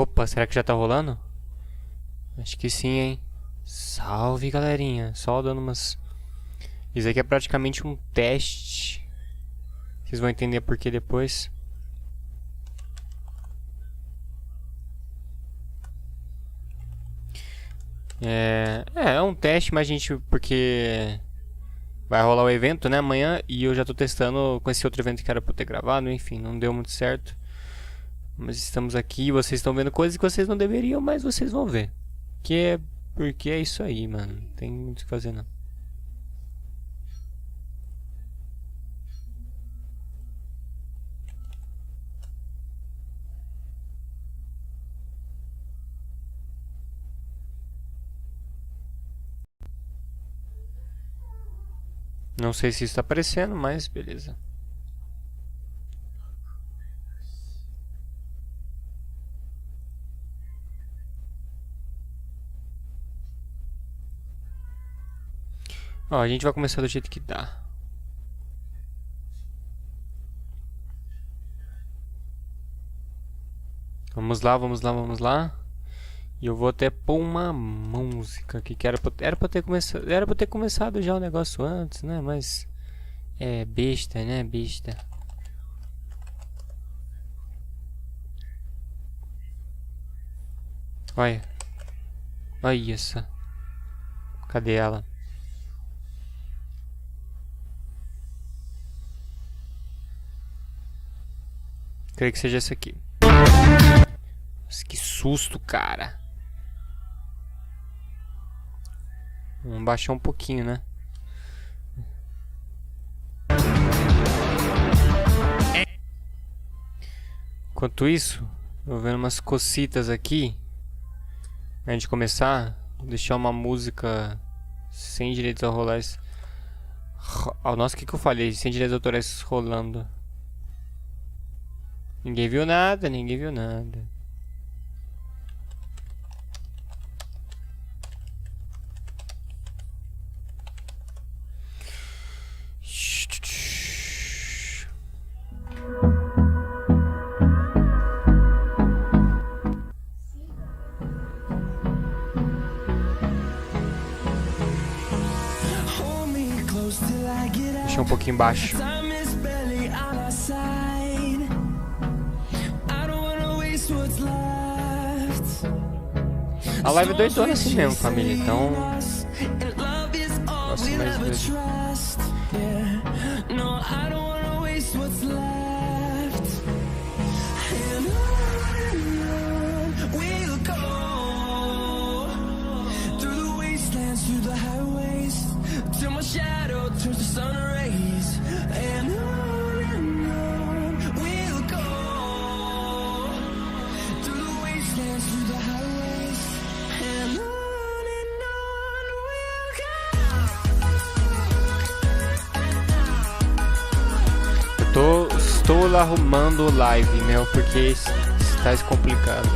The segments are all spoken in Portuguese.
Opa, será que já tá rolando? Acho que sim, hein? Salve, galerinha. Só dando umas... Isso aqui é praticamente um teste. Vocês vão entender por que depois. É um teste, mas a gente... Porque... Vai rolar o evento, né, amanhã. E eu já tô testando com esse outro evento que era pra eu ter gravado. Enfim, não deu muito certo. Mas estamos aqui, vocês estão vendo coisas que vocês não deveriam, mas vocês vão ver. Porque é isso aí, mano. Não tem muito o que fazer, não. Não sei se isso tá aparecendo, mas beleza. Ó, a gente vai começar do jeito que dá. Vamos lá, vamos lá, vamos lá. E eu vou até pôr uma música aqui que era pra ter começado já o negócio antes, né? Mas é besta, né? Besta. Olha. Olha essa. Cadê ela? Creio que seja essa aqui. Nossa, que susto, cara. Vamos baixar um pouquinho, né? Enquanto isso, eu vou vendo umas cocitas aqui. Antes de começar, vou deixar uma música sem direitos autorais. Nossa, o que eu falei? Sem direitos autorais rolando. Ninguém viu nada, ninguém viu nada. Deixa um pouquinho baixo. A live é doidona assim mesmo, família, então... Nossa, mas... Estou lá arrumando live, meu, porque está complicado.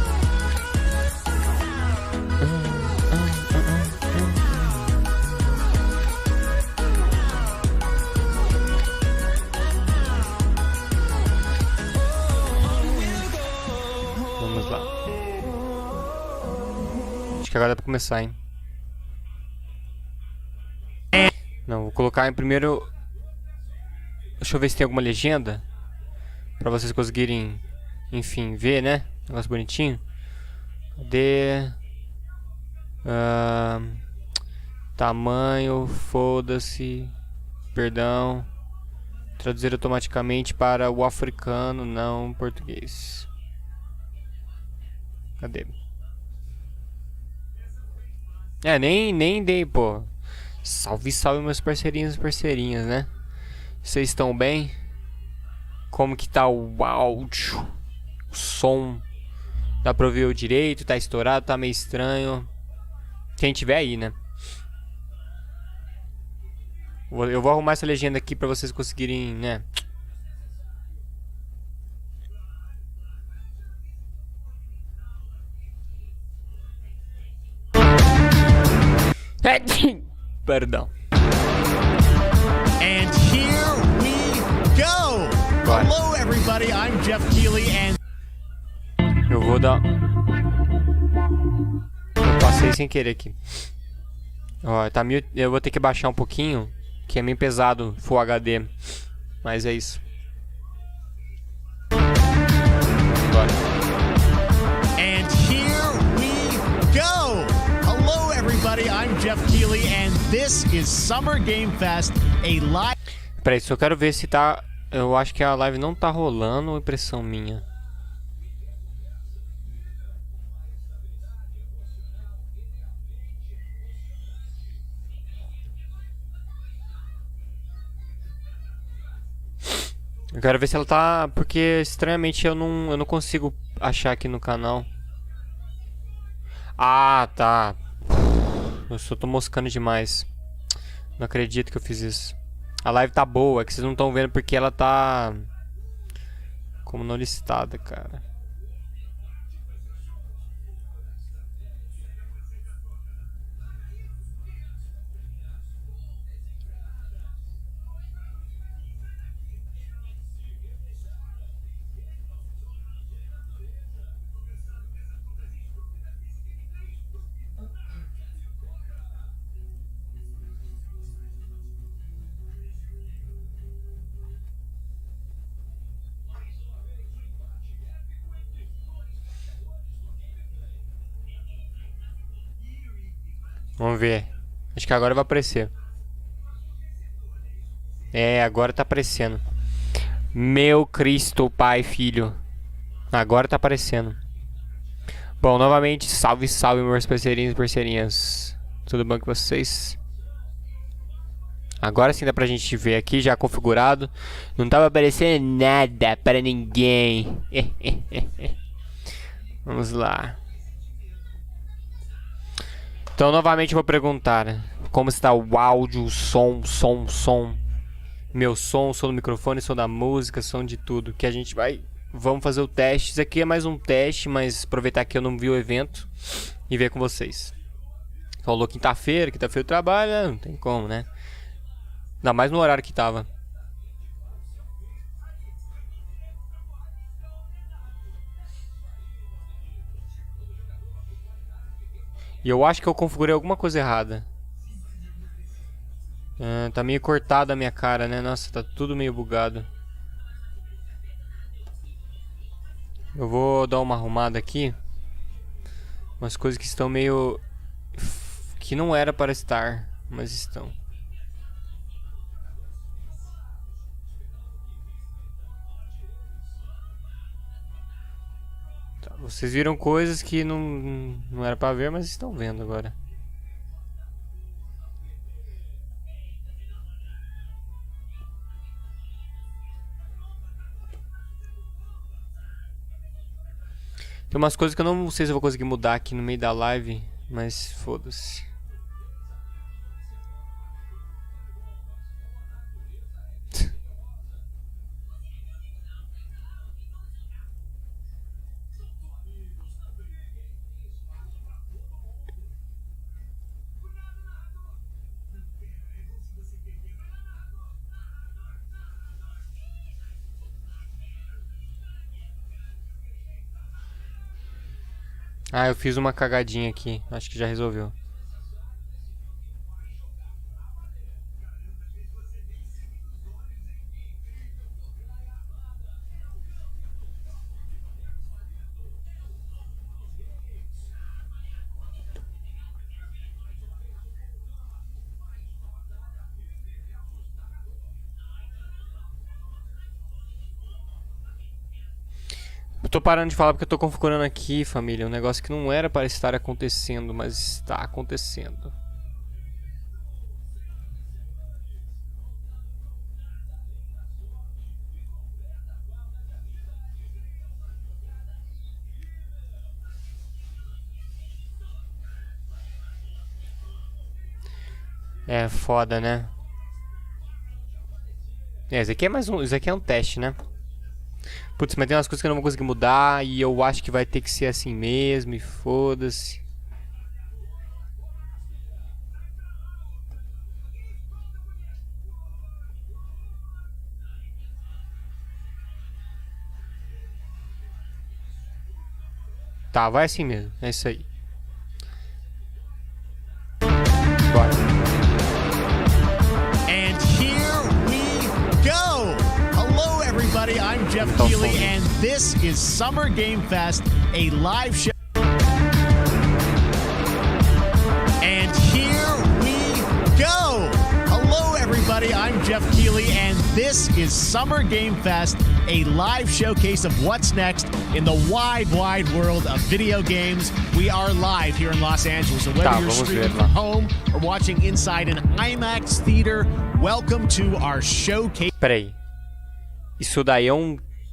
Vamos lá. Acho que agora dá pra começar, hein? Não, vou colocar em primeiro... Deixa eu ver se tem alguma legenda pra vocês conseguirem, enfim, ver, né? Negócio bonitinho. Cadê? Tamanho, foda-se. Perdão. Traduzir automaticamente para o africano, não português. Cadê? Nem dei, pô. Salve, salve meus parceirinhos e parceirinhas, né? Vocês estão bem? Como que tá o áudio? O som? Dá pra ouvir o direito? Tá estourado? Tá meio estranho? Quem tiver aí, né? Eu vou arrumar essa legenda aqui pra vocês conseguirem, né? Perdão. And here we go. Hello everybody, I'm Jeff Keighley and eu vou dar vocês sem querer aqui. Ó, tá meio... Eu vou ter que baixar um pouquinho, que é meio pesado, Full HD. Mas é isso. Bora. And here we go! Hello, everybody. I'm Jeff Keighley, and this is Summer Game Fest, a live. Peraí, só quero ver se tá... Eu acho que a live não tá rolando, ou impressão minha? Eu quero ver se ela tá... Porque, estranhamente, eu não consigo achar aqui no canal. Ah, tá. Eu só tô moscando demais. Não acredito que eu fiz isso. A live tá boa, é que vocês não estão vendo porque ela tá... como não listada, cara. Vamos ver. Acho que agora vai aparecer. É, agora tá aparecendo. Meu Cristo, Pai, Filho. Agora tá aparecendo. Bom, novamente, salve, salve, meus parceirinhos e parceirinhas. Tudo bom com vocês? Agora sim dá pra gente ver aqui, já configurado. Não tava aparecendo nada para ninguém. Vamos lá. Então, novamente, eu vou perguntar como está o áudio, o som. Meu som do microfone, som da música, som de tudo. Que a gente vai... Vamos fazer o teste. Isso aqui é mais um teste, mas aproveitar que eu não vi o evento e ver com vocês. Falou quinta-feira eu trabalho, não tem como, né? Ainda mais no horário que tava. E eu acho que eu configurei alguma coisa errada. Tá meio cortada a minha cara, né? Nossa, tá tudo meio bugado. Eu vou dar uma arrumada aqui. Umas coisas que estão meio... que não era para estar, mas estão. Tá, vocês viram coisas que não era para ver, mas estão vendo agora. Tem umas coisas que eu não sei se eu vou conseguir mudar aqui no meio da live, mas foda-se. Ah, eu fiz uma cagadinha aqui. Acho que já resolveu. Eu tô parando de falar porque eu tô configurando aqui, família, um negócio que não era para estar acontecendo, mas está acontecendo. É foda, né? Esse aqui é mais um, isso aqui é um teste, né? Putz, mas tem umas coisas que eu não vou conseguir mudar e eu acho que vai ter que ser assim mesmo e foda-se. Tá, vai assim mesmo, é isso aí. Jeff Keighley, and this is Summer Game Fest, a live show. And here we go. Hello, everybody. I'm Jeff Keighley, and this is Summer Game Fest, a live showcase of what's next in the wide, wide world of video games. We are live here in Los Angeles, so whether you're streaming from home or watching inside an IMAX theater, welcome to our showcase. Peraí. Isso daí é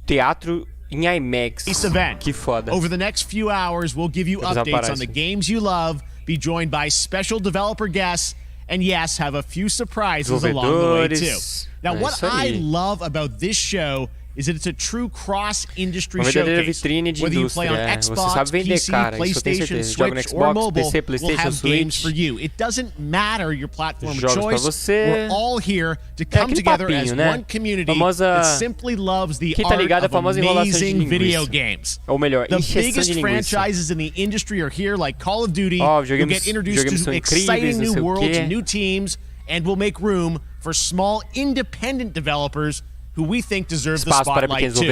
teatro em IMAX. Event. Que foda. Over the next few hours, we'll give you updates on the games you love, be joined by special developer guests, and yes, have a few surprises along the way too. Now, what I love about this show is that it's a true cross-industry showcase. Whether you play on Xbox, PC, PlayStation, Switch, or mobile, we'll have games for you. It doesn't matter your platform of choice. We're all here to come together as one community that simply loves the art of amazing video games. The biggest franchises in the industry are here, like Call of Duty. You'll get introduced to exciting new worlds, new teams, and we'll make room for small independent developers who we think deserve the spotlight too.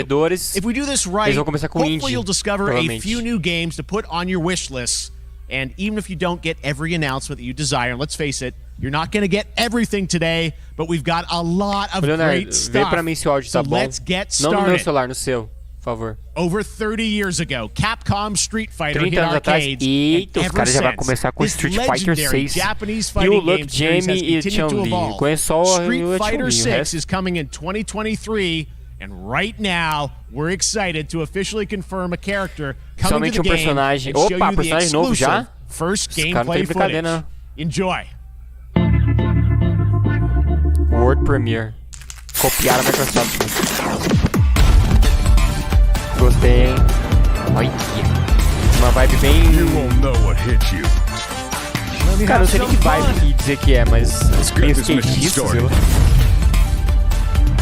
If we do this right, hopefully you'll discover a few new games to put on your wish lists. And even if you don't get every announcement that you desire, let's face it, you're not going to get everything today, but we've got a lot of great stuff. So let's get started. Não no meu celular, no seu, por favor. Over 30 years ago, Capcom Street Fighter hit arcades. Eita, os caras já vão começar com Street Fighter 6. E o Luck, Jamie e Chun-Li. Conheço só Street Fighter 6 is coming in 2023, and right now we're excited to officially confirm a character coming to the game and show you the exclusive first gameplay footage. Enjoy. World Premiere. Copiaram a Microsoft. Gostei, hein? Olha, uma vibe bem... Cara, não sei nem que vibe que dizer que é, mas meio skateista, sei lá.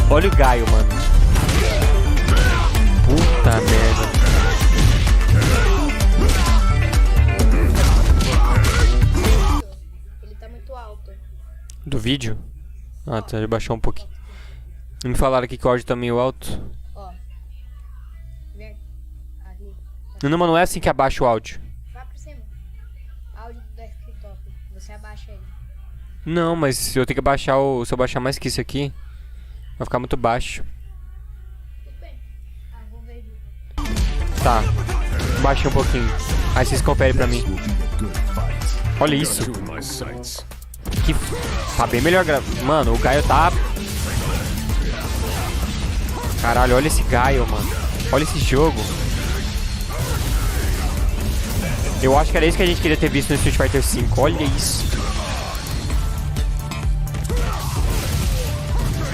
Olha o Gaio, mano. Puta merda. Ele tá muito alto. Do vídeo? Ah, tá, ele baixou um pouquinho. Me falaram aqui que o áudio tá meio alto. Não, mas não é assim que abaixa o áudio. Vai pra cima. Áudio do desktop. Você abaixa ele. Não, mas se eu tenho que baixar se eu baixar mais que isso aqui, vai ficar muito baixo. Tudo bem. Vou ver. Tá. Baixei um pouquinho. Aí vocês conferem pra mim. Olha isso. Que... Tá bem melhor Mano, o Gaio tá... Caralho, olha esse Gaio, mano. Olha esse jogo. Eu acho que era isso que a gente queria ter visto no Street Fighter V. Olha isso.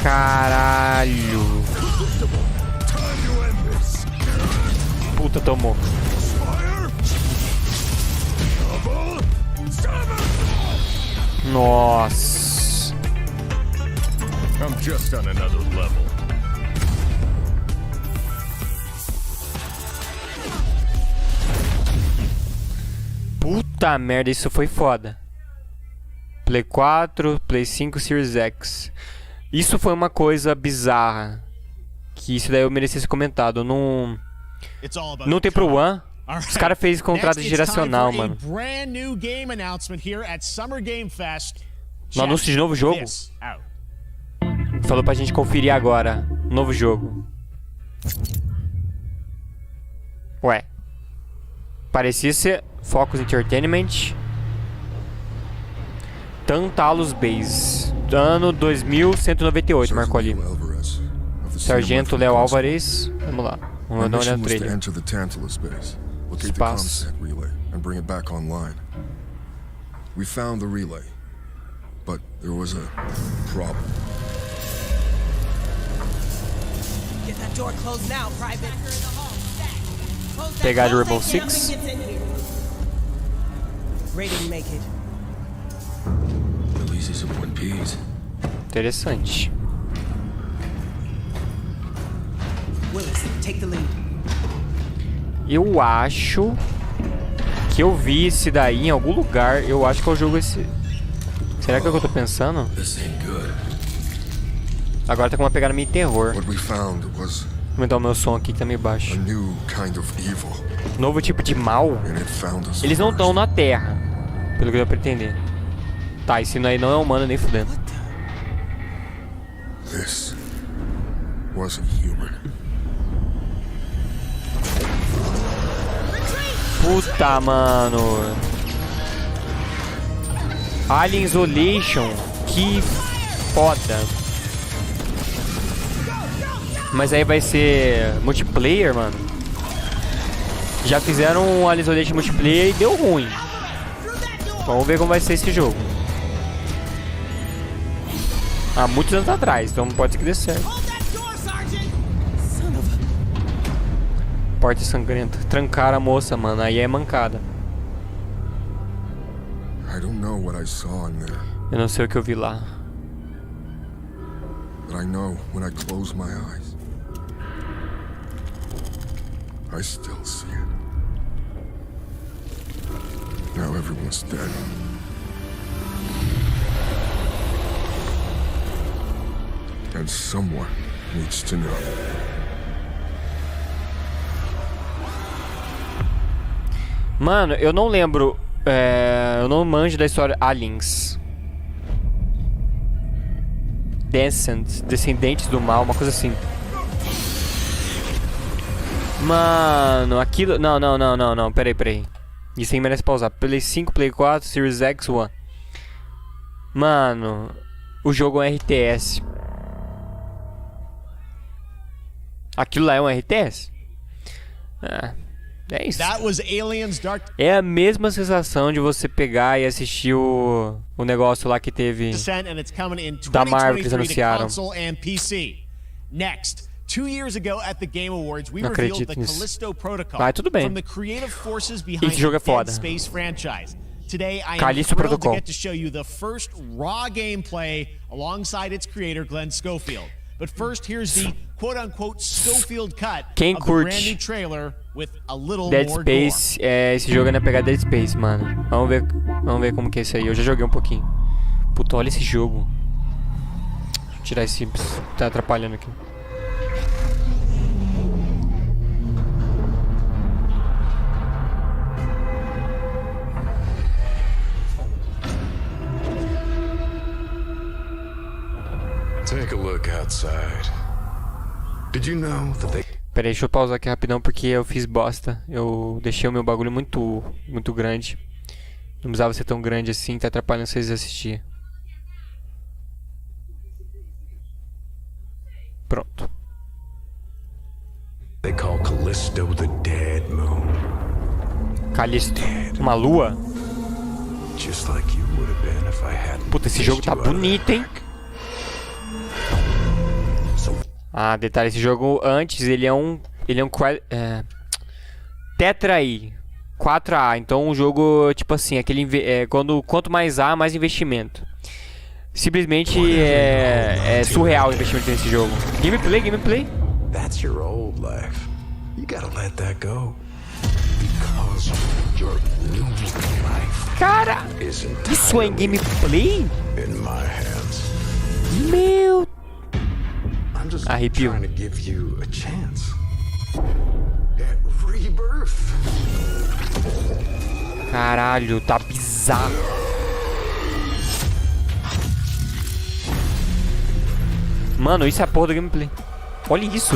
Caralho. Puta, tomou. Nossa. I'm just on another level. Puta merda, isso foi foda. Play 4, Play 5, Series X. Isso foi uma coisa bizarra. Que isso daí eu merecia ser comentado. Não tem pro One. Os caras fez contrato geracional, mano. No anúncio de novo jogo. Falou pra gente conferir agora. Novo jogo. Ué. Parecia ser Focus Entertainment. Tantalus Base. Ano 2198, marcou ali. Sargento Léo Álvares. Vamos lá. Vamos dar uma olhada no trailer. Espaço. We found the relay, but there was a problem. Get that door closed now, Private. Pegar de Rainbow Six. Ready to make it. Releases of One Piece. Interessante. Willis, take the lead. Eu acho que eu vi esse daí em algum lugar. Eu acho que eu jogo esse. Será que é o que eu tô pensando? Agora tá com uma pegada meio terror. What we found was Vou aumentar o meu som aqui que tá meio baixo. A new kind of evil. Novo tipo de mal. And it found us Eles não first. estão na Terra, pelo que eu pra entender. Tá, esse aí não é humano nem fudendo. This wasn't human. Puta, mano. Alien Isolation. Que foda. Mas aí vai ser multiplayer, mano. Já fizeram um Alien Isolation multiplayer e deu ruim. Vamos ver como vai ser esse jogo. Há muitos anos atrás, então pode ser que dê certo. Porta sangrenta. Trancar a moça, mano. Aí é mancada. I don't know what I saw in there, Eu não sei o que eu vi lá. but I know when I close my eyes, I still see it. Now everyone's dead. And someone needs to know. Mano, eu não lembro. Eu não manjo da história Aliens. Descendentes do mal, uma coisa assim. Mano, aquilo. Não. Peraí. Isso aí merece pausar. Play 5, Play 4, Series X, One. Mano, o jogo é um RTS. Aquilo lá é um RTS? É isso. É a mesma sensação de você pegar e assistir o negócio lá que teve da Marvel que eles anunciaram. Next, 2 years ago at the Game Awards, we Não revealed acredito the nisso. Callisto Protocol Vai, tudo bem. from the creative forces behind Esse jogo é the Dead foda. Space franchise. Today, I am Callisto thrilled Protocol. to get to show you the first raw gameplay alongside its creator, Glenn Schofield. But first, here's the quote-unquote Schofield cut Quem of the brand curte new trailer with a little Dead more Space, esse jogo é na pegada Dead Space, mano. Vamos ver como que é isso aí. Eu já joguei um pouquinho. Puta, olha esse jogo. Deixa eu tirar esse... Tá atrapalhando aqui. Take a look outside. Did you know that they... Pera aí, deixa eu pausar aqui rapidão porque eu fiz bosta. Eu deixei o meu bagulho muito grande. Não precisava ser tão grande assim, tá atrapalhando vocês assistir. Pronto. They call Callisto the Dead Moon. Callisto. Uma lua? Just like you would have been if I hadn't. Puta, esse jogo tá fished you out of bonito, that hein? wreck. So Ah, detalhe, esse jogo antes, ele é um Tetra I 4A, então um jogo, tipo assim, quanto mais A, mais investimento. Simplesmente é surreal o investimento nesse jogo. Gameplay. that's your old life. You gotta let that go. Because your new life Cara, is isso é em gameplay? in my hands. Meu... I'm just Arrepio. trying to give you a chance at rebirth. Caralho, tá bizarro. Mano, isso é a porra do gameplay. Olha isso.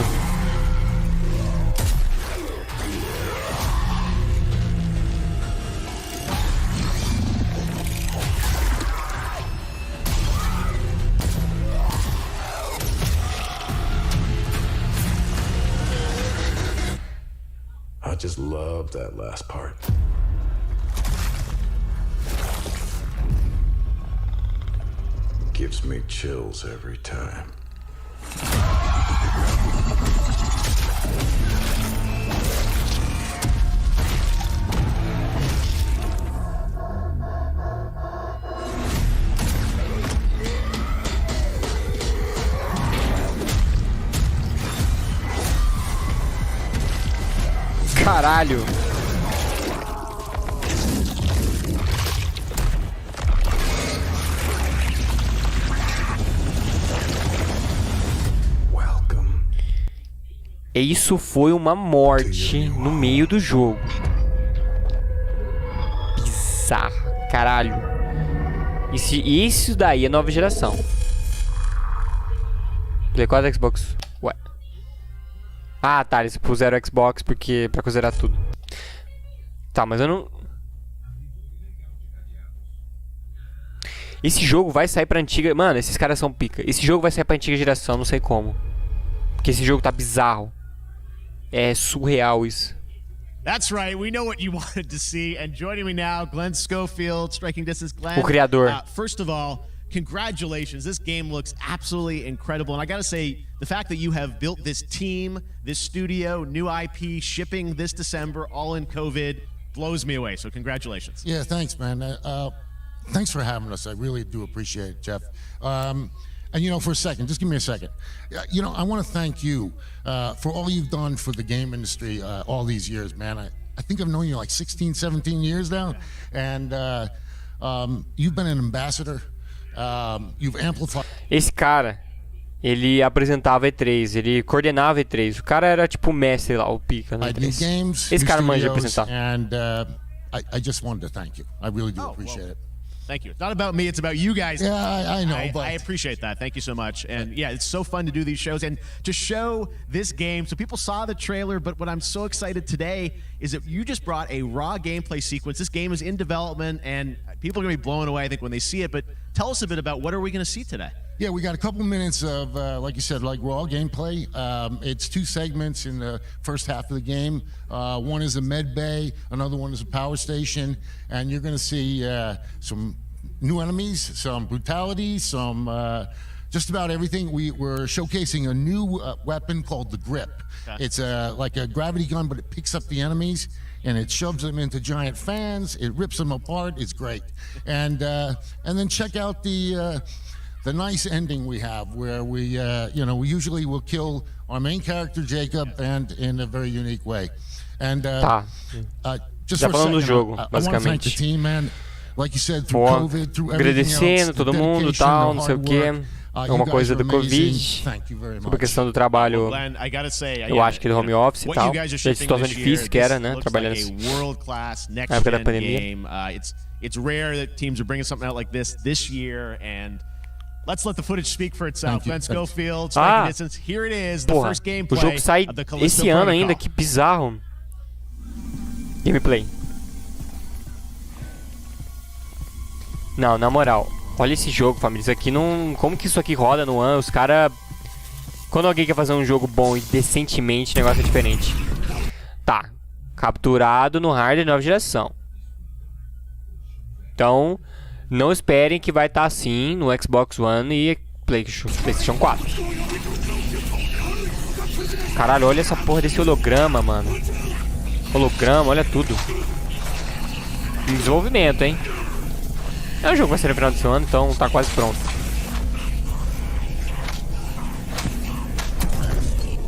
I just love that last part. Gives me chills every time. Caralho. Isso foi uma morte no meio do jogo. Bizarro, caralho. Isso daí é nova geração. Play 4 Xbox. Ué. Ah, tá, eles puseram Xbox porque pra considerar tudo. Tá, mas eu não... Esse jogo vai sair pra antiga... Mano, esses caras são pica. Esse jogo vai sair pra antiga geração, não sei como. Porque esse jogo tá bizarro. É surreal isso. That's right. We know what you wanted to see. And joining me now, Glenn Schofield, Striking Distance. Glenn, o criador. First of all, congratulations. This game looks absolutely incredible. And I gotta say, the fact that you have built this team, this studio, new IP, shipping this December, all in COVID, blows me away. So congratulations. Yeah, thanks, man. Thanks for having us. I really do appreciate it, Jeff. And, you know, for a second, just give me a second. You know, I want to thank you for all you've done for the game industry all these years, man. I think I've known you like 16, 17 years now. And you've been an ambassador. You've amplified... Esse cara, ele apresentava E3, ele coordenava E3. O cara era tipo o mestre lá, o pica, né? Esse cara manja de apresentar. And I just wanted to thank you. I really do appreciate it. Thank you. It's not about me, it's about you guys. Yeah, I know, but... I appreciate that. Thank you so much. And yeah, it's so fun to do these shows and to show this game. So people saw the trailer, but what I'm so excited today is that you just brought a raw gameplay sequence. This game is in development and people are going to be blown away, I think, when they see it. But tell us a bit about what are we going to see today? Yeah, we got a couple minutes of, like you said, like raw gameplay. It's 2 segments in the first half of the game. One is a med bay, another one is a power station, and you're going to see some new enemies, some brutality, some just about everything. We're showcasing a new weapon called the grip. Okay. It's like a gravity gun, but it picks up the enemies and it shoves them into giant fans. It rips them apart. It's great. And then check out the nice ending we have, where we we usually will kill our main character Jacob, and in a very unique way. And just for a second, jogo, I want to thank the team, man. Like you said, through COVID, through agradecendo todo mundo, tal, não sei o que. Alguma coisa do Covid, sobre a questão do trabalho, eu acho que do home office e tal, da situação difícil que era, né, trabalhando na época da pandemia. It's rare that teams are bringing something out like this year, and let's let the footage speak for itself. Glenn Schofield, Striking Distance. Here it is, the first gameplay. O jogo sai esse ano ainda, que bizarro. Gameplay. Não, na moral, olha esse jogo, família. Isso aqui não... Como que isso aqui roda no One? Os caras... Quando alguém quer fazer um jogo bom e decentemente, o negócio é diferente. Tá. Capturado no hardware de nova geração. Então, não esperem que vai estar assim no Xbox One e PlayStation 4. Caralho, olha essa porra desse holograma, mano. Holograma, olha tudo. Em desenvolvimento, hein? É um jogo que vai ser no final desse ano, então tá quase pronto.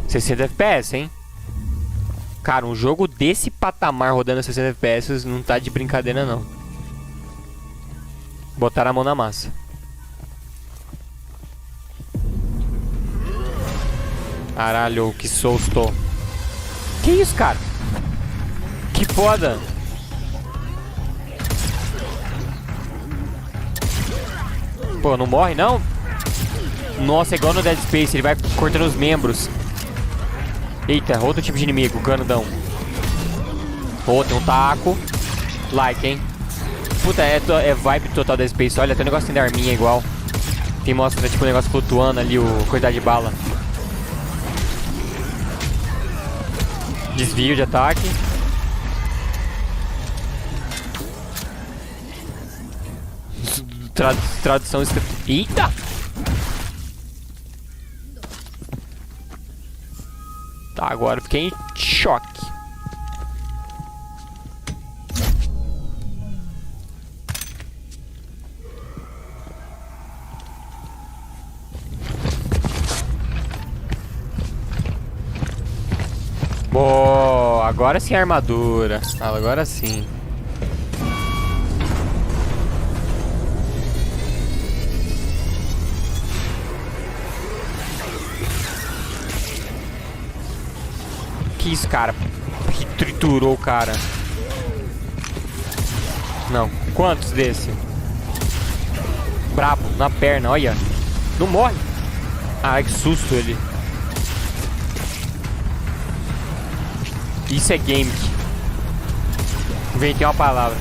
60 FPS, hein? Cara, um jogo desse patamar rodando a 60 FPS não tá de brincadeira, não. Botaram a mão na massa. Caralho, que susto. Que isso, cara? Que foda. Pô, não morre, não? Nossa, é igual no Dead Space, ele vai cortando os membros. Eita, outro tipo de inimigo, canudão. Oh, tem um taco. Like, hein? Puta, é vibe total Dead Space. Olha, tem um negócio da arminha igual. Tem mostra, tipo, um negócio flutuando ali, o quantidade de bala. Desvio de ataque. Tradução escrita. Eita! Tá, agora eu fiquei em choque. Boa, agora sim a armadura. Agora sim. Que isso, cara? Que triturou o cara. Não. Quantos desse? Brabo, na perna, olha. Não morre. Ai, que susto ele. Isso é game. Inventei uma palavra.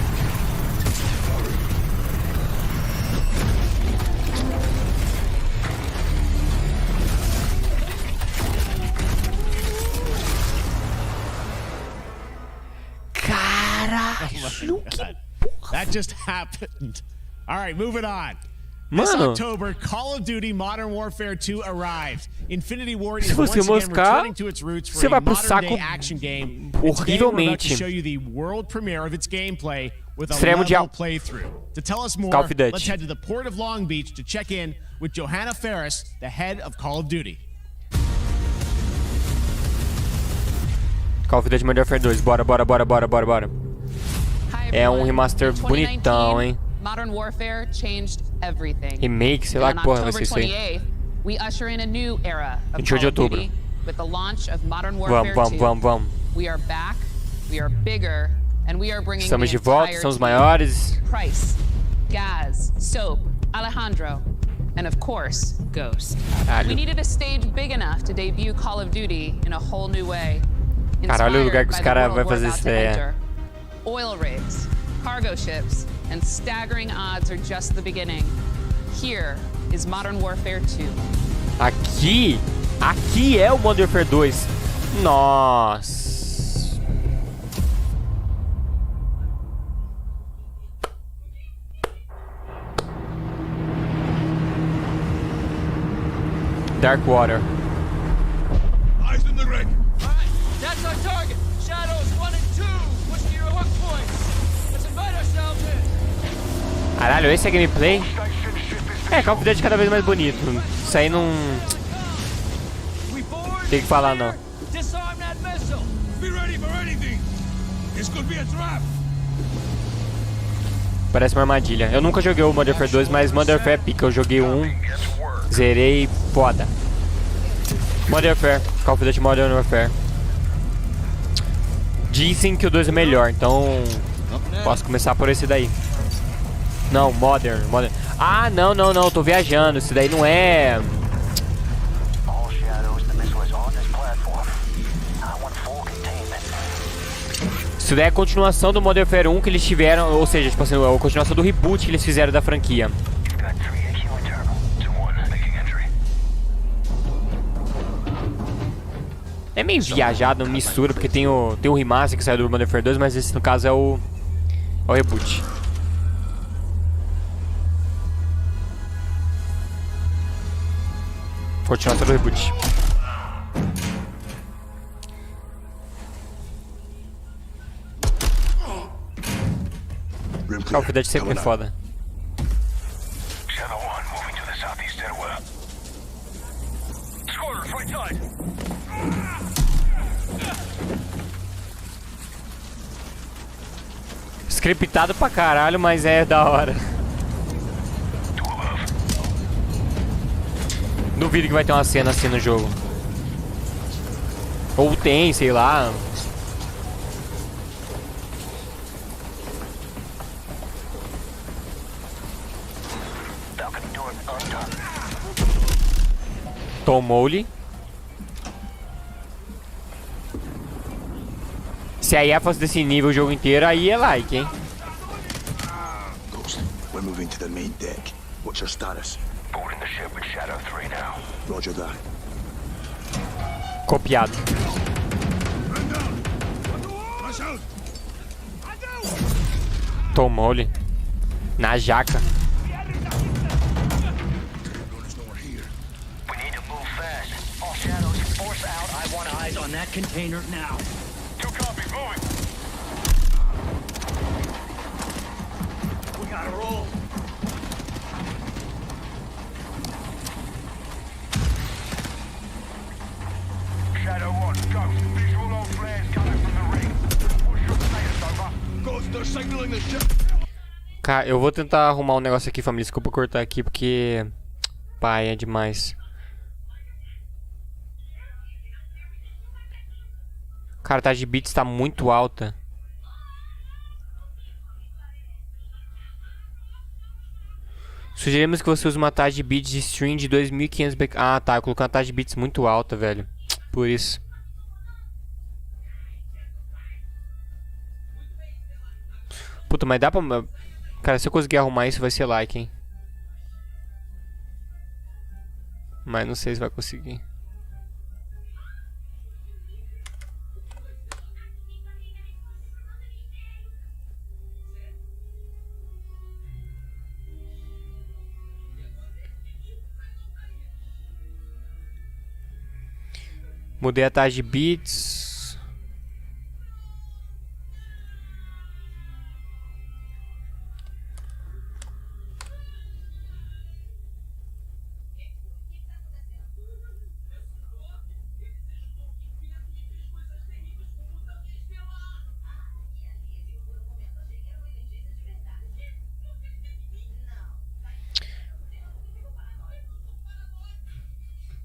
Caralho, que porra. That just happened. All right, moving on. This Mano, October, Call of Duty Modern Warfare 2 arrived. Infinity Ward se is once você again moscar, returning to its roots for você a vai pro modern saco day action game. And today we're about to horrivelmente. show you the world premiere of its gameplay with a Estreia level mundial. playthrough. To tell us more, Call of Duty. let's head to the port of Long Beach to check in with Johanna Ferris, the head of Call of Duty. Call of Duty Modern Warfare 2, bora. É um remaster bonitão, hein? Modern Warfare changed everything. Remake, sei lá que porra vai ser isso aí. We usher in a new era of 28 de outubro. with the launch of Modern Warfare 2. Vamos. We are back, we are bigger, and we are bringing Estamos the de volta, entire somos team. maiores. Price, Gaz, Soap, Alejandro, and of course, Ghost. Caralho. We needed a stage big enough to debut Call of Duty in a whole new way. Caralho, o lugar que os Inspired by caras the vai world fazer we're about to estreia. enter. Oil rigs, cargo ships, and staggering odds are just the beginning. Here is Modern Warfare 2. Aqui é o Modern Warfare 2. Nossa. Dark Water. Eyes in the rig. All right, that's our target. Shadows 1 and 2. Push to your hook points. Let's invite ourselves in. Caralho, esse é gameplay? É, Call of Duty cada vez mais bonito. Isso aí não tem que falar, não. Disarm that missile. Be ready for anything. This could be a trap. Parece uma armadilha. Eu nunca joguei o Modern Warfare 2, mas Modern Warfare é pica. Eu joguei um, zerei, foda. Modern Warfare, Call of Duty Modern Warfare. Dizem que o 2 é melhor, então posso começar por esse daí. Não, Modern. Ah, não, tô viajando. Esse daí não é... Isso daí é a continuação do Modern Warfare 1 que eles tiveram, ou seja, tipo assim, a continuação do reboot que eles fizeram da franquia. É meio viajado, mistura, porque tem o remaster que saiu do Modern Warfare 2, mas esse no caso é o reboot. Continuação do reboot. Call of Duty sempre é foda. Shadow 1 moving to the southeast stairwell. Squatters, right side. Scriptado pra caralho, mas é da hora. Duvido que vai ter uma cena assim no jogo. Ou tem, sei lá. Tomou-lhe. Se a IA fosse desse nível o jogo inteiro, aí é like, hein? Ghost, we're moving to the main deck. What's your status? Boarding the ship with Shadow 3 now. Roger that. Copiado. Rush out. Tomou-lhe. Na jaca. We need to move fast. All Shadows, force out. I want eyes on that container now. 2 copies, moving. We gotta roll. Shadow 1, Ghost. Visual on flares coming from the ring. Push your status over. Ghost, they're signaling the ship. Cara, eu vou tentar arrumar um negócio aqui, família. Desculpa cortar aqui, porque... Pai, é demais. Cara, a taxa de bits tá muito alta. Sugerimos que você use uma taxa de bits de stream de 2500 BK. Ah, tá. Eu coloquei uma taxa de bits muito alta, velho. Por isso. Puta, mas dá pra... Cara, se eu conseguir arrumar isso, vai ser like, hein? Mas não sei se vai conseguir. Mudei a taxa de bits.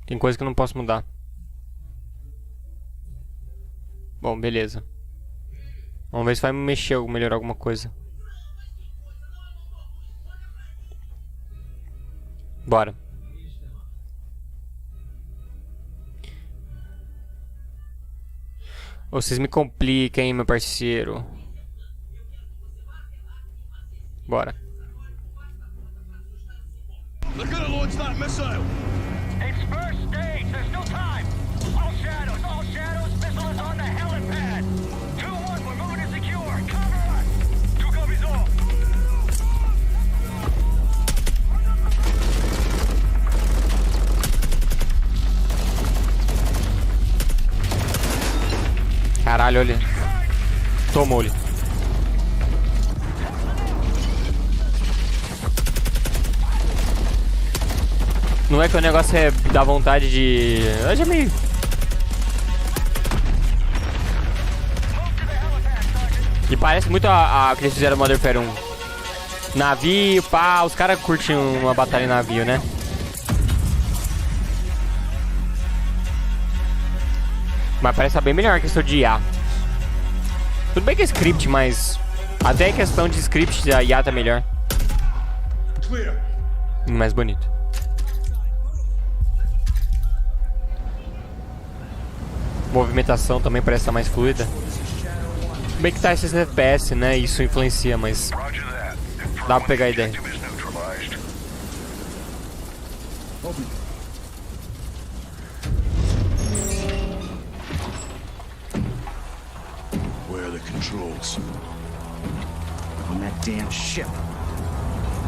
Tem coisa que eu não posso mudar. Bom, beleza. Vamos ver se vai mexer ou melhorar alguma coisa. Bora. Vocês me complicam, hein, meu parceiro. Bora. They're gonna launch that missile! It's first stage, there's no time! All shadows, missile is on the helipad! 2-1, we're moving to secure, cover us! 2 copies all! Caralho, olha. Tomou-lhe. Não é que o negócio é da vontade de... Eu já meio... E parece muito a que eles fizeram no Modern Warfare 1. Navio, pá, os caras curtem uma batalha em navio, né? Mas parece estar bem melhor que questão de IA. Tudo bem que é script, mas... Até em questão de script, a IA tá melhor. Mais bonito. Movimentação também parece estar mais fluida. Bem que tá esses FPS, né? Isso influencia, mas... Dá pra pegar a ideia. Where are the controls? On that damn ship.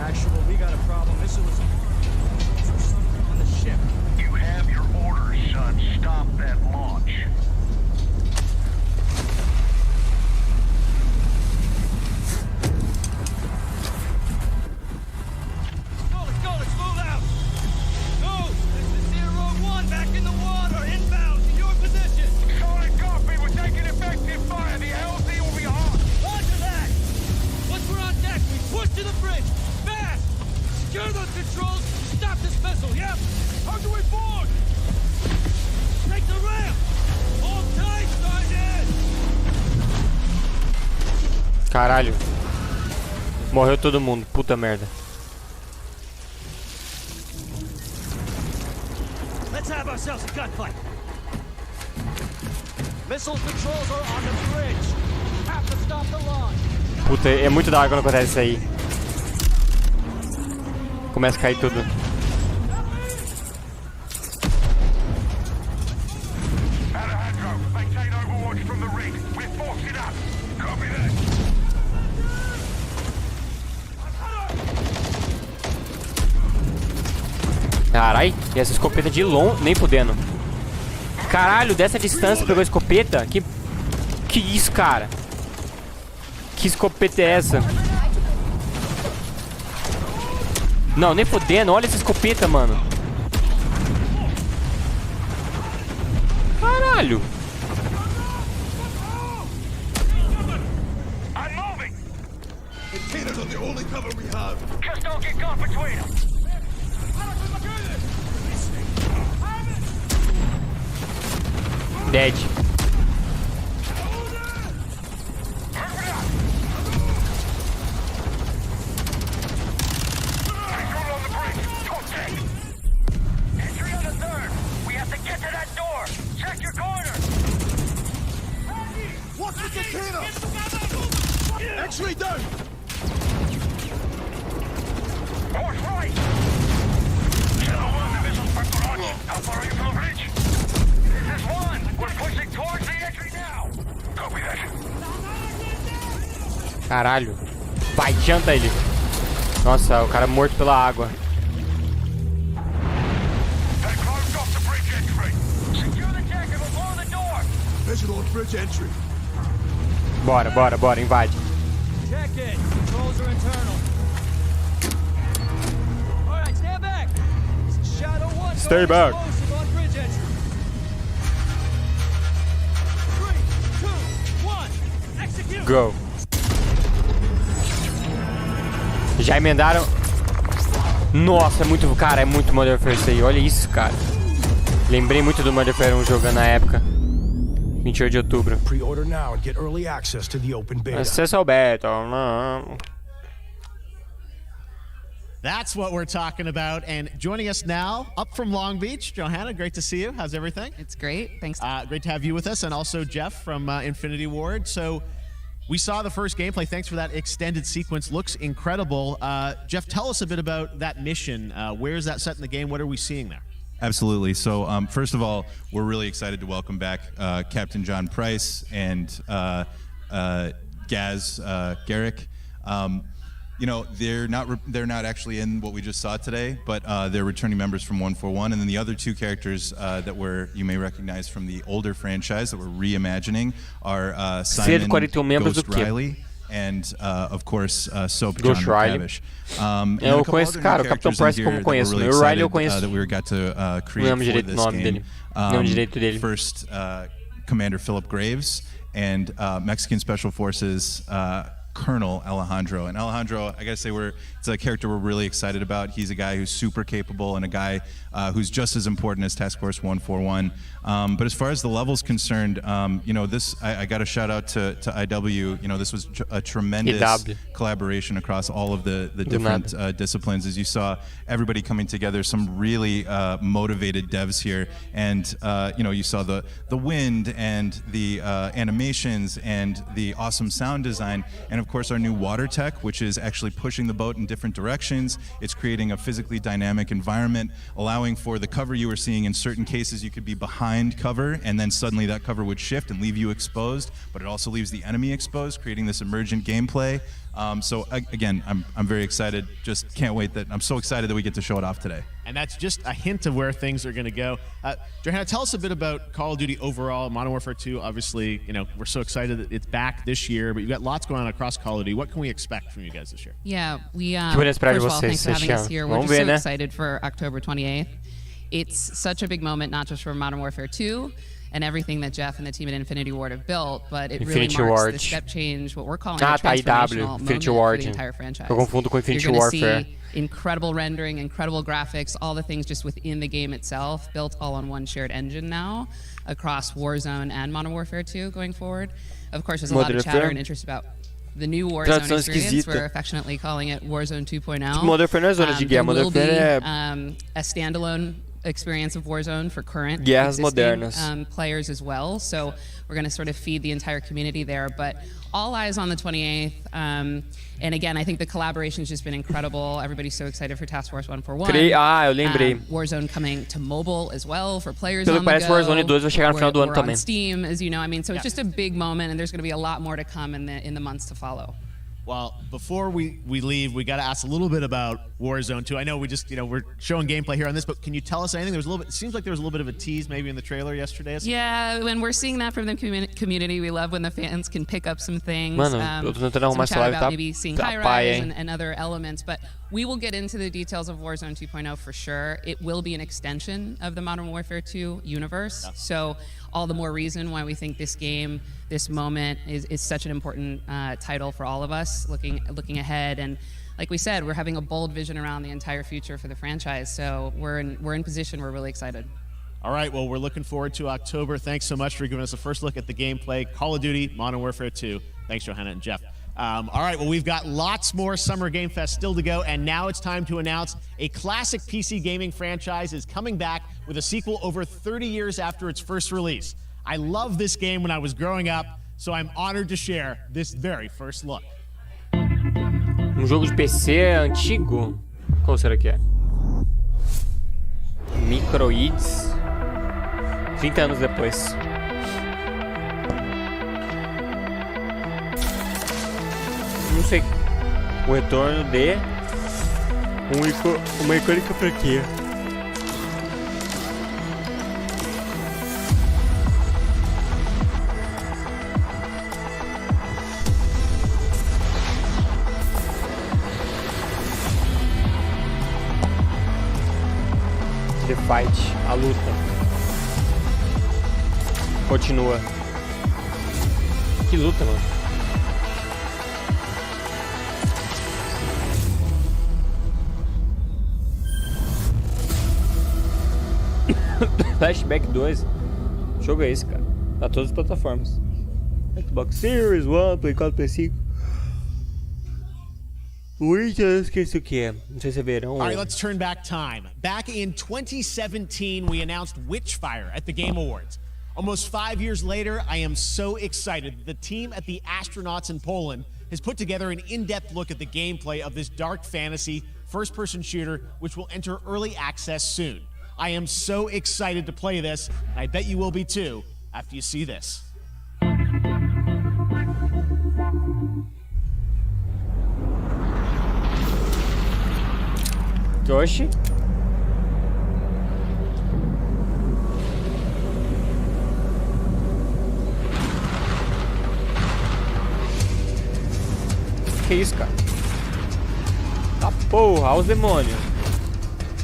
Actual, we got a problem. This was something on the ship. You have your orders, son. Stop that launch. Let's move out! Go! This is 0-1, back in the water, inbound, to your position! Solid copy, we're taking effective fire. The LZ will be hot. Roger that! Once we're on deck, we push to the bridge! Fast! Secure those controls! Stop this missile, yep! How do we board? Take the ramp! Hold tight, Sergeant! Caralho. Morreu todo mundo, puta merda. Let's have ourselves a gunfight! Missile controls are on the bridge! Have to stop the launch! Puta, é muito da hora quando acontece isso aí. Começa a cair tudo. Alejandro, maintain overwatch from the rig. We're forcing up. Copy that. Carai, e essa escopeta de longe, nem fudendo. Caralho, dessa distância pegou a escopeta? Que isso, cara? Que escopeta é essa? Não, nem fudendo, olha essa escopeta, mano. Caralho. I'm moving. Containers are the only cover we have. Just don't get caught between them. Dead. X-ray down! Horse right! Kilo 1, the missile's back to launch. How far are you from the bridge? This is 1. We're pushing towards the entry now. Copy that. Caralho. Vai, janta ele. Nossa, o cara morto pela água. They're closed off the bridge entry. Secure the deck and we'll blow the door. Visual on bridge entry. Bora, bora, bora, invade. Check it. Controls are internal. All right, stand back. Shadow 1. Stay back. Explosive on bridge entry. 3, 2, 1. Execute. Go. Já emendaram. Nossa, é muito, cara, é muito Modern Warfare isso aí. Olha isso, cara. Lembrei muito do Modern Warfare 1 jogando na época. 28 de outubro. Pre-order now and get early access to the open beta. Acesso ao beta. That's what we're talking about. And joining us now, up from Long Beach, Johanna, great to see you. How's everything? It's great. Thanks. Great to have you with us. And also Jeff from Infinity Ward. So we saw the first gameplay. Thanks for that extended sequence. Looks incredible. Jeff, tell us a bit about that mission. Where is that set in the game? What are we seeing there? Absolutely. So first of all, we're really excited to welcome back Captain John Price and Gaz Garrick. You know, they're not actually in what we just saw today, but they're returning members from 141, and then the other two characters that you may recognize from the older franchise that we're reimagining are Simon Ghost Riley and of course Soap John McTavish. Eu conheço, cara, o Capitão Price como conheço. O Riley eu conheço. That we got to create for this game. Não direito dele. First, Commander Philip Graves and Mexican Special Forces Colonel Alejandro. And Alejandro, I gotta say, it's a character we're really excited about. He's a guy who's super capable and a guy who's just as important as Task Force 141. But as far as the level's concerned, you know, I got a shout out to IW. You know, this was a tremendous collaboration across all of the different disciplines. As you saw, everybody coming together, some really motivated devs here. And, you know, you saw the wind and the animations and the awesome sound design. And of course, our new water tech, which is actually pushing the boat in different directions. It's creating a physically dynamic environment, allowing for the cover you were seeing. In certain cases, you could be behind cover, and then suddenly that cover would shift and leave you exposed, but it also leaves the enemy exposed, creating this emergent gameplay. So again, I'm very excited. Just can't wait I'm so excited that we get to show it off today. And that's just a hint of where things are going to go. Johanna, tell us a bit about Call of Duty overall. Modern Warfare 2, obviously, you know, we're so excited that it's back this year, but you've got lots going on across Call of Duty. What can we expect from you guys this year? Yeah, we first of all, thanks for having us here. We're just so excited for October 28th. It's such a big moment, not just for Modern Warfare 2 and everything that Jeff and the team at Infinity Ward have built, but it really marks the step change, what we're calling a transformational moment for the entire franchise. Eu confundo com Infinity Warfare. You're going to see incredible rendering, incredible graphics, all the things just within the game itself, built all on one shared engine now across Warzone and Modern Warfare 2 going forward. Of course, there's a lot of chatter and interest about the new Warzone experience. We're affectionately calling it Warzone 2.0. Modern Warfare não é zona de guerra, Modern Warfare é a standalone experience of Warzone for current guerras modernas players as well. So we're going to sort of feed the entire community there. But all eyes on the 28th. And again, I think the collaboration has just been incredible. Everybody's so excited for Task Force 141. Eu lembrei. Warzone coming to mobile as well for players Pelo on the go. Warzone 2 vai chegar no final do ano também. On Steam, as you know. I mean, so it's just a big moment, and there's going to be a lot more to come in the months to follow. Well, before we leave, we got to ask a little bit about Warzone 2. I know we just, you know, we're showing gameplay here on this, but can you tell us anything? There's a little bit. It seems like there was a little bit of a tease maybe in the trailer yesterday. Yeah, when we're seeing that from the community, we love when the fans can pick up some things. Mano, eu tô tentando arrumar essa live, about maybe seeing high-rise and other elements, but we will get into the details of Warzone 2.0 for sure. It will be an extension of the Modern Warfare 2 universe, so all the more reason why we think this game, this moment is such an important title for all of us looking ahead. And like we said, we're having a bold vision around the entire future for the franchise. So we're in position. We're really excited. All right, well, we're looking forward to October. Thanks so much for giving us a first look at the gameplay. Call of Duty, Modern Warfare 2. Thanks, Johanna and Jeff. All right, well, we've got lots more Summer Game Fest still to go, and now it's time to announce a classic PC gaming franchise is coming back with a sequel over 30 years after its first release. I loved this game when I was growing up. so I'm honored to share this very first look. Jogo de PC antigo? Qual será que é? Microids. 30 anos depois. Não sei. O retorno de uma icônica franquia. The Fight, a luta. Continua. Que luta, mano. Flashback 2. Que jogo é esse, cara? Tá todas as plataformas. Xbox Series, One, Play 4, Play 5. Eu esqueci o que é. Não sei se é verão. All right, let's turn back time. Back in 2017, we announced Witchfire at the Game Awards. Almost 5 years later, I am so excited that the team at the Astronauts in Poland has put together an in-depth look at the gameplay of this dark fantasy first-person shooter, which will enter early access soon. I am so excited to play this, and I bet you will be too after you see this. Oxi. Que isso, cara? Tá porra, olha os demônios.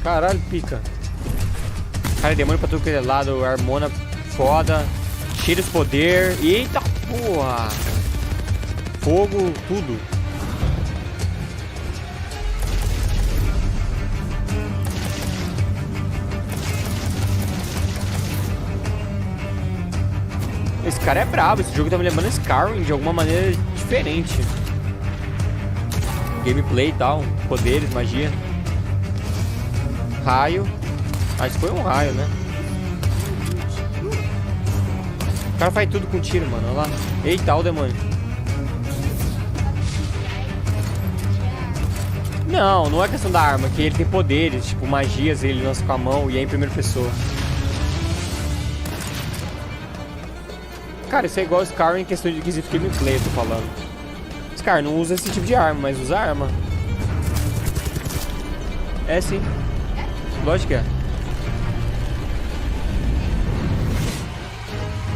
Caralho, pica. Cara, demônio pra tudo que é lado, harmona foda, cheio de poder. Eita porra! Fogo, tudo. Esse cara é brabo, esse jogo tá me lembrando Skyrim de alguma maneira diferente. Gameplay e tal, poderes, magia. Raio. Acho que foi um raio, né? O cara faz tudo com tiro, mano, olha lá. Eita, o demônio. Não, não é questão da arma, que ele tem poderes, tipo magias, ele lança com a mão e é em primeira pessoa. Cara, isso é igual Skyrim em questão de quesito gameplay, eu tô falando. Skyrim não usa esse tipo de arma, mas usa arma. É sim. Lógico que é.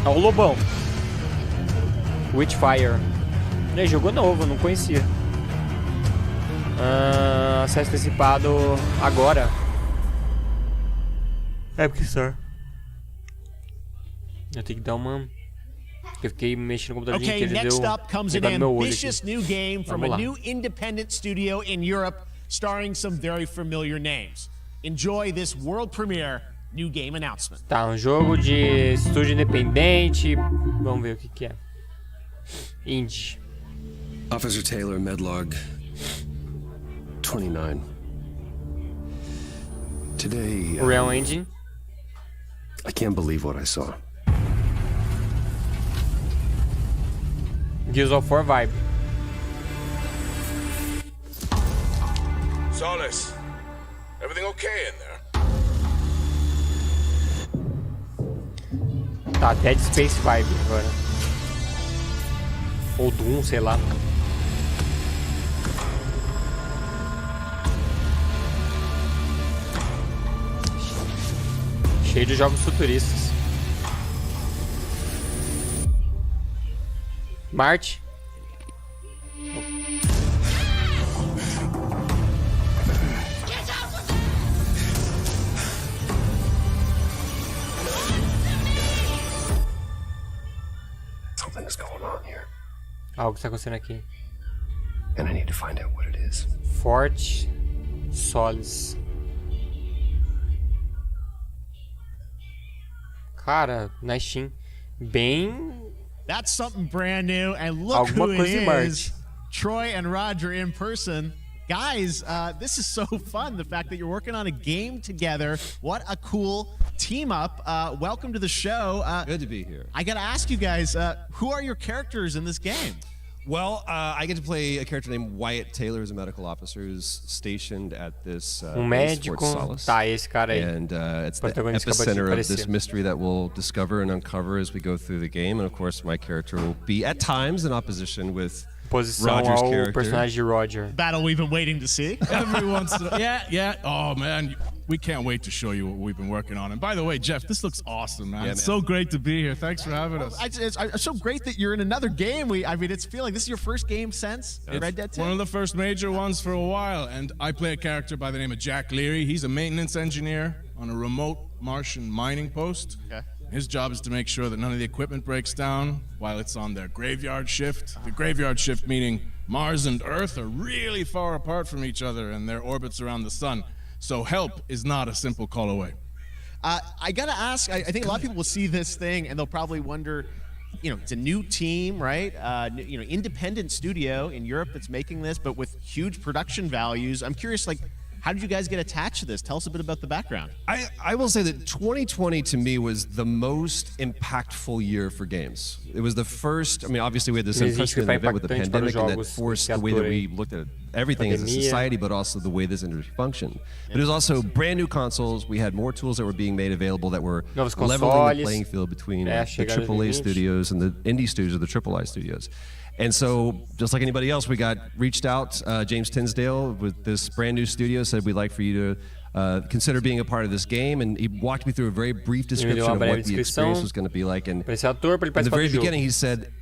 É o lobão. Witchfire. É jogo novo, não conhecia. Acesso antecipado agora. É porque só. Eu tenho que dar uma... Eu fiquei mexendo no computador Okay, inteiro, next deu up comes an ambitious new game from a new independent studio in Europe, starring some very familiar names. Enjoy this world premiere new game announcement. Tá, um jogo de estúdio independente. Vamos ver o que é. Indie. Officer Taylor, Medlog 29. Today, Real Engine. I can't believe what I saw. Gears of War vibe. Solace, everything okay in there? Tá, Dead Space vibe agora. Ou Doom, sei lá. Cheio de jogos futuristas. Marte. Something's going on here. Algo está acontecendo aqui. And I need to find out what it is. Forte Solis. Cara, na Steam. Bem... That's something brand new, and look who it is. Troy and Roger in person. Guys, this is so fun. The fact that you're working on a game together. What a cool team up. Welcome to the show. Good to be here. I got to ask you guys, who are your characters in this game? Well, I get to play a character named Wyatt Taylor, who's a medical officer who's stationed at this médico. Tá, esse cara aí. And it's the epicenter of this mystery that we'll discover and uncover as we go through the game. And of course, my character will be at times in opposition with Roger's character. Personagem de Roger. Battle we've been waiting to see. Every once in a yeah. Oh man, we can't wait to show you what we've been working on. And by the way, Jeff, this looks awesome, man. It's so great to be here. Thanks for having us. It's so great that you're in another game. I mean, it's feeling this is your first game since Red Dead 2. One of the first major ones for a while. And I play a character by the name of Jack Leary. He's a maintenance engineer on a remote Martian mining post. Okay. His job is to make sure that none of the equipment breaks down while it's on their graveyard shift. The graveyard shift meaning Mars and Earth are really far apart from each other and their orbits around the sun. So help is not a simple call away. I got to ask, I think a lot of people will see this thing and they'll probably wonder, it's a new team, right? Independent studio in Europe that's making this, but with huge production values. I'm curious, how did you guys get attached to this? Tell us a bit about the background. I will say that 2020 to me was the most impactful year for games. It was the first, obviously we had this unprecedented event with the pandemic and that forced the way that we looked at everything as a society, but also the way this industry functioned. But it was also brand new consoles. We had more tools that were being made available that were leveling the playing field between the AAA studios and the indie studios or the AAA studios. And so, just like anybody else, we got reached out. James Tinsdale with this brand new studio said we'd like for you to consider being a part of this game, and he walked me through a very brief description of what the experience was going to be like. And in the very beginning, he said,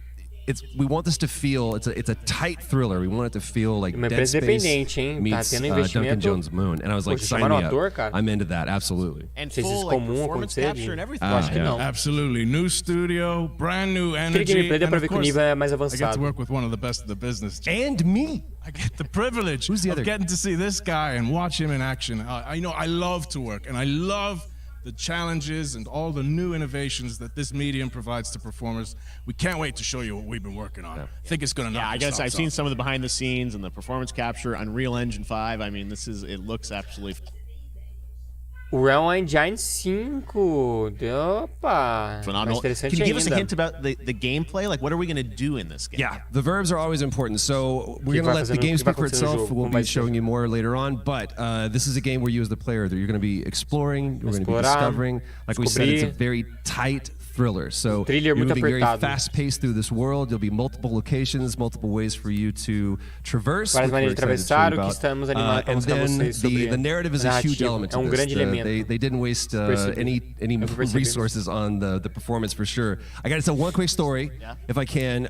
we want this to feel, it's a tight thriller. We want it to feel like Dead Space meets Duncan Jones' Moon. And I was like, sign me up. I'm into that, absolutely. And full performance capture and everything. Absolutely. New studio, brand new energy. And of course, I get to work with one of the best of the business. And me. I get the privilege of getting to see this guy and watch him in action. I love to work, and I love the challenges and all the new innovations that this medium provides to performers. We can't wait to show you what we've been working on. I think it's going to knock I guess I've seen some of the behind the scenes and the performance capture, Unreal Engine 5. I mean, it looks absolutely... Unreal Engine 5. Opa! Phenomenal. Can you give us a hint about the gameplay? What are we going to do in this game? Yeah, the verbs are always important. So we're going to let the game speak for itself. We'll be showing you more later on. But this is a game where you as the player, you're going to be exploring, you're going to be discovering. Like we said, it's a very tight thriller. So you're moving very fast-paced through this world. There'll be multiple locations, multiple ways for you to traverse. And then the narrative is a huge element to this. They didn't waste any resources on the performance for sure. I got to tell one quick story, if I can.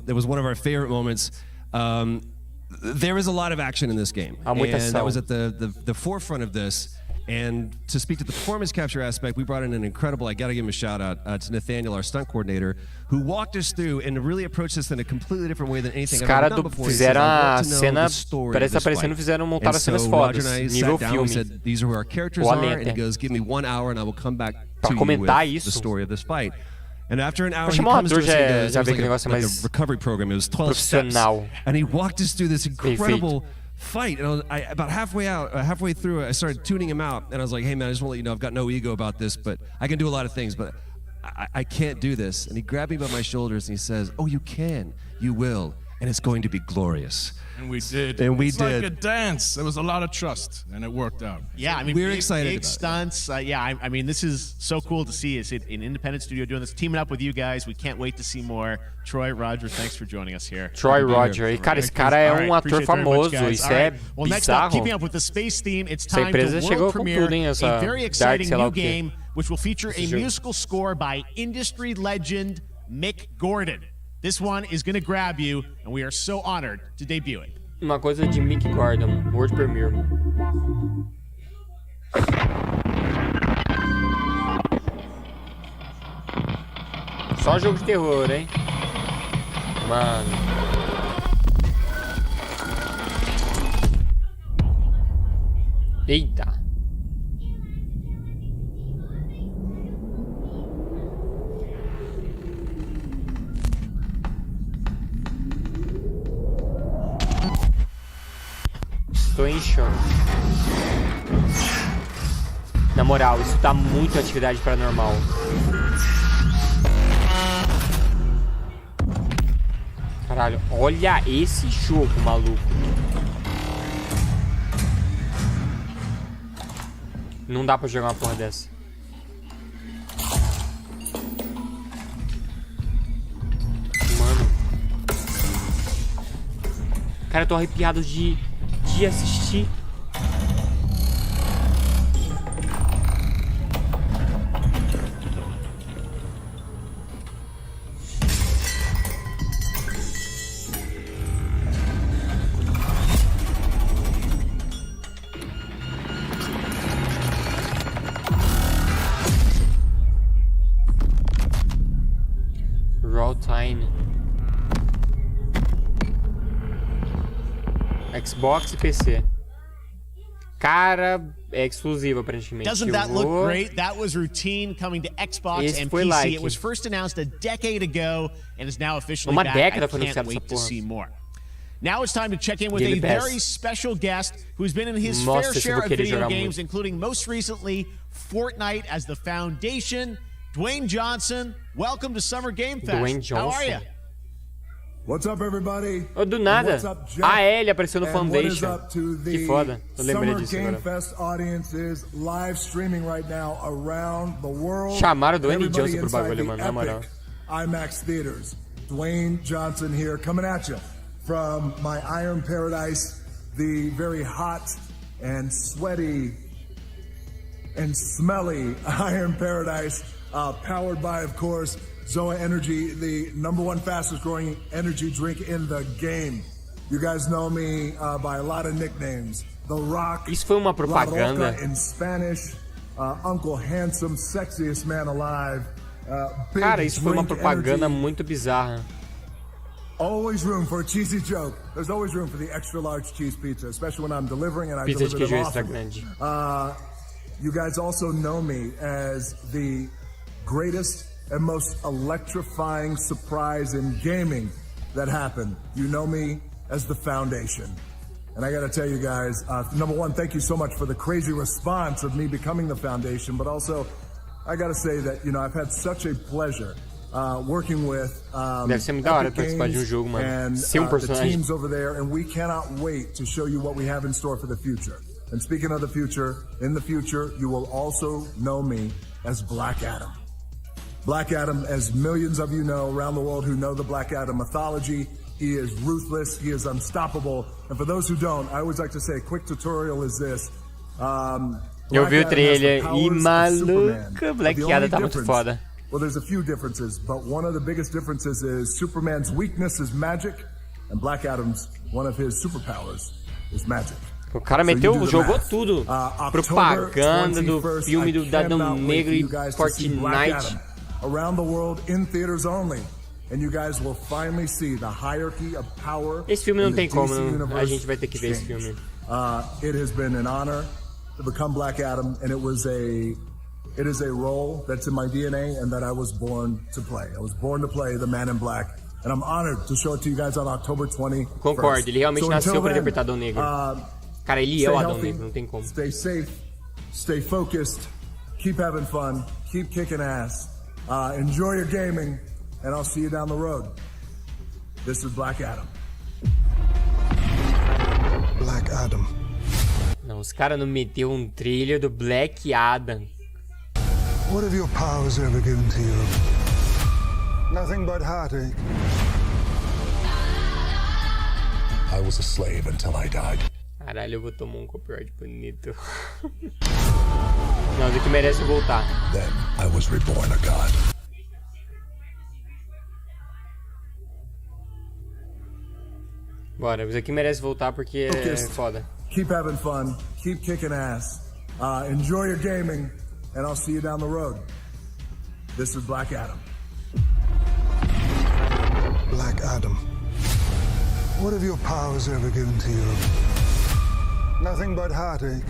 It was one of our favorite moments. There is a lot of action in this game, and that was at the forefront of this. And to speak to the performance capture aspect, we brought in an incredible, I got to give him a shout out to Nathaniel, our stunt coordinator, who walked us through and really approached this in a completely different way than anything I've ever done before. Fizeram a cena, parece parecendo fizeram montar as cenas fodas, nível filme. Said, these are who our characters are, and he goes, give me 1 hour and I will come back to you with the story of this fight. And after an hour, he comes to us and goes, it was like a recovery program. It was 12 steps. And he walked us through this incredible fight, and about halfway through, I started tuning him out, and I was like, hey man, I just want to let you know I've got no ego about this, but I can do a lot of things, but I can't do this. And he grabbed me by my shoulders and he says, oh, you can, you will, and it's going to be glorious. And we did. It's like a dance. There was a lot of trust, and it worked out. Yeah, I mean, we're excited. Big stunts. I mean, this is so cool to see. It's an independent studio doing this, teaming up with you guys. We can't wait to see more. Troy, Roger, thanks for joining us here. Troy Roger. Cara, esse cara é ator famoso. Isso é well, next up, keeping up with the space theme, it's time to world premiere a very exciting new game, which will feature a musical score by industry legend Mick Gordon. This one is going to grab you, and we are so honored to debut it. Uma coisa de Mick Gordon, World Premiere. Só jogo de terror, hein? Mano. Eita. Estou em choque. Na moral, isso tá muito atividade paranormal. Caralho, olha esse jogo, maluco. Não dá pra jogar uma porra dessa. Mano. Cara, eu tô arrepiado de assistir. Xbox e PC. Cara, é exclusivo aparentemente. Doesn't that look great? That was routine coming to Xbox and PC. Like it was first announced a decade ago and is now officially back. I can't wait to see more. Now it's time to check in with a very special guest who's been in his fair share of video games, including most recently Fortnite as the foundation. Dwayne Johnson, welcome to Summer Game Fest. Dwayne Johnson. How are you? What's up, everybody? Oh, do nada. Ele apareceu no Foundation. Que foda. Eu lembrei disso agora. Chamaram o Dwayne Johnson pro bagulho, mano. Na moral. IMAX Theaters. Dwayne Johnson here, coming at you from my Iron Paradise, the very hot and sweaty and smelly Iron Paradise, powered by, of course, Zoa Energy, the #1 fastest growing energy drink in the game. You guys know me by a lot of nicknames. The Rock. Isso foi uma propaganda. La Roca in Spanish. Uncle Handsome, sexiest man alive. Cara, isso foi uma propaganda muito bizarra. Always room for a cheesy joke. There's always room for the extra large cheese pizza, especially when I'm delivering and I Pizza de deliver queijo them extra grande. You guys also know me as the greatest and most electrifying surprise in gaming that happened. You know me as the Foundation. And I gotta tell you guys, #1, thank you so much for the crazy response of me becoming the Foundation, but also, I gotta say that, you know, I've had such a pleasure working with Deve ser muito da hora participar de jogo, mano. and the teams over there, and we cannot wait to show you what we have in store for the future. And speaking of the future, in the future, you will also know me as Black Adam. Black Adam, as millions of you know around the world who know the Black Adam mythology, he is ruthless, he is unstoppable. And for those who don't, I always like to say a quick tutorial is this. Eu vi o trailer e maluca, Black Adam tá muito foda. Well, there's a few differences, but one of the biggest differences is Superman's weakness is magic, and Black Adam's, one of his superpowers, is magic. O cara jogou tudo. Propaganda do filme do Dadão Negro e Fortnite. Around the world in theaters only. And you guys will finally see the hierarchy of power. Esse filme não tem como, a gente vai ter que ver esse filme. It has been an honor to become Black Adam, and it is a role that's in my DNA and that I was born to play. I was born to play the Man in Black, and I'm honored to show it to you guys on October 20th. Concordo, ele realmente nasceu para interpretar Adão Negro. Cara, ele é o Adão Negro, não tem como. Stay safe, stay focused, keep having fun, keep kicking ass. Enjoy your gaming, and I'll see you down the road. This is Black Adam. Black Adam. Não, os caras não meteu um trailer do Black Adam. What have your powers ever given to you? Nothing but heartache. I was a slave until I died. Caralho, eu vou tomar um copyright bonito. Não, isso aqui merece voltar. Then I was reborn a god. Bora, isso aqui merece voltar porque é foda. Keep having fun, keep kicking ass. Enjoy your gaming, and I'll see you down the road. This is Black Adam. Black Adam. What have your powers ever given to you? Nothing but heartache.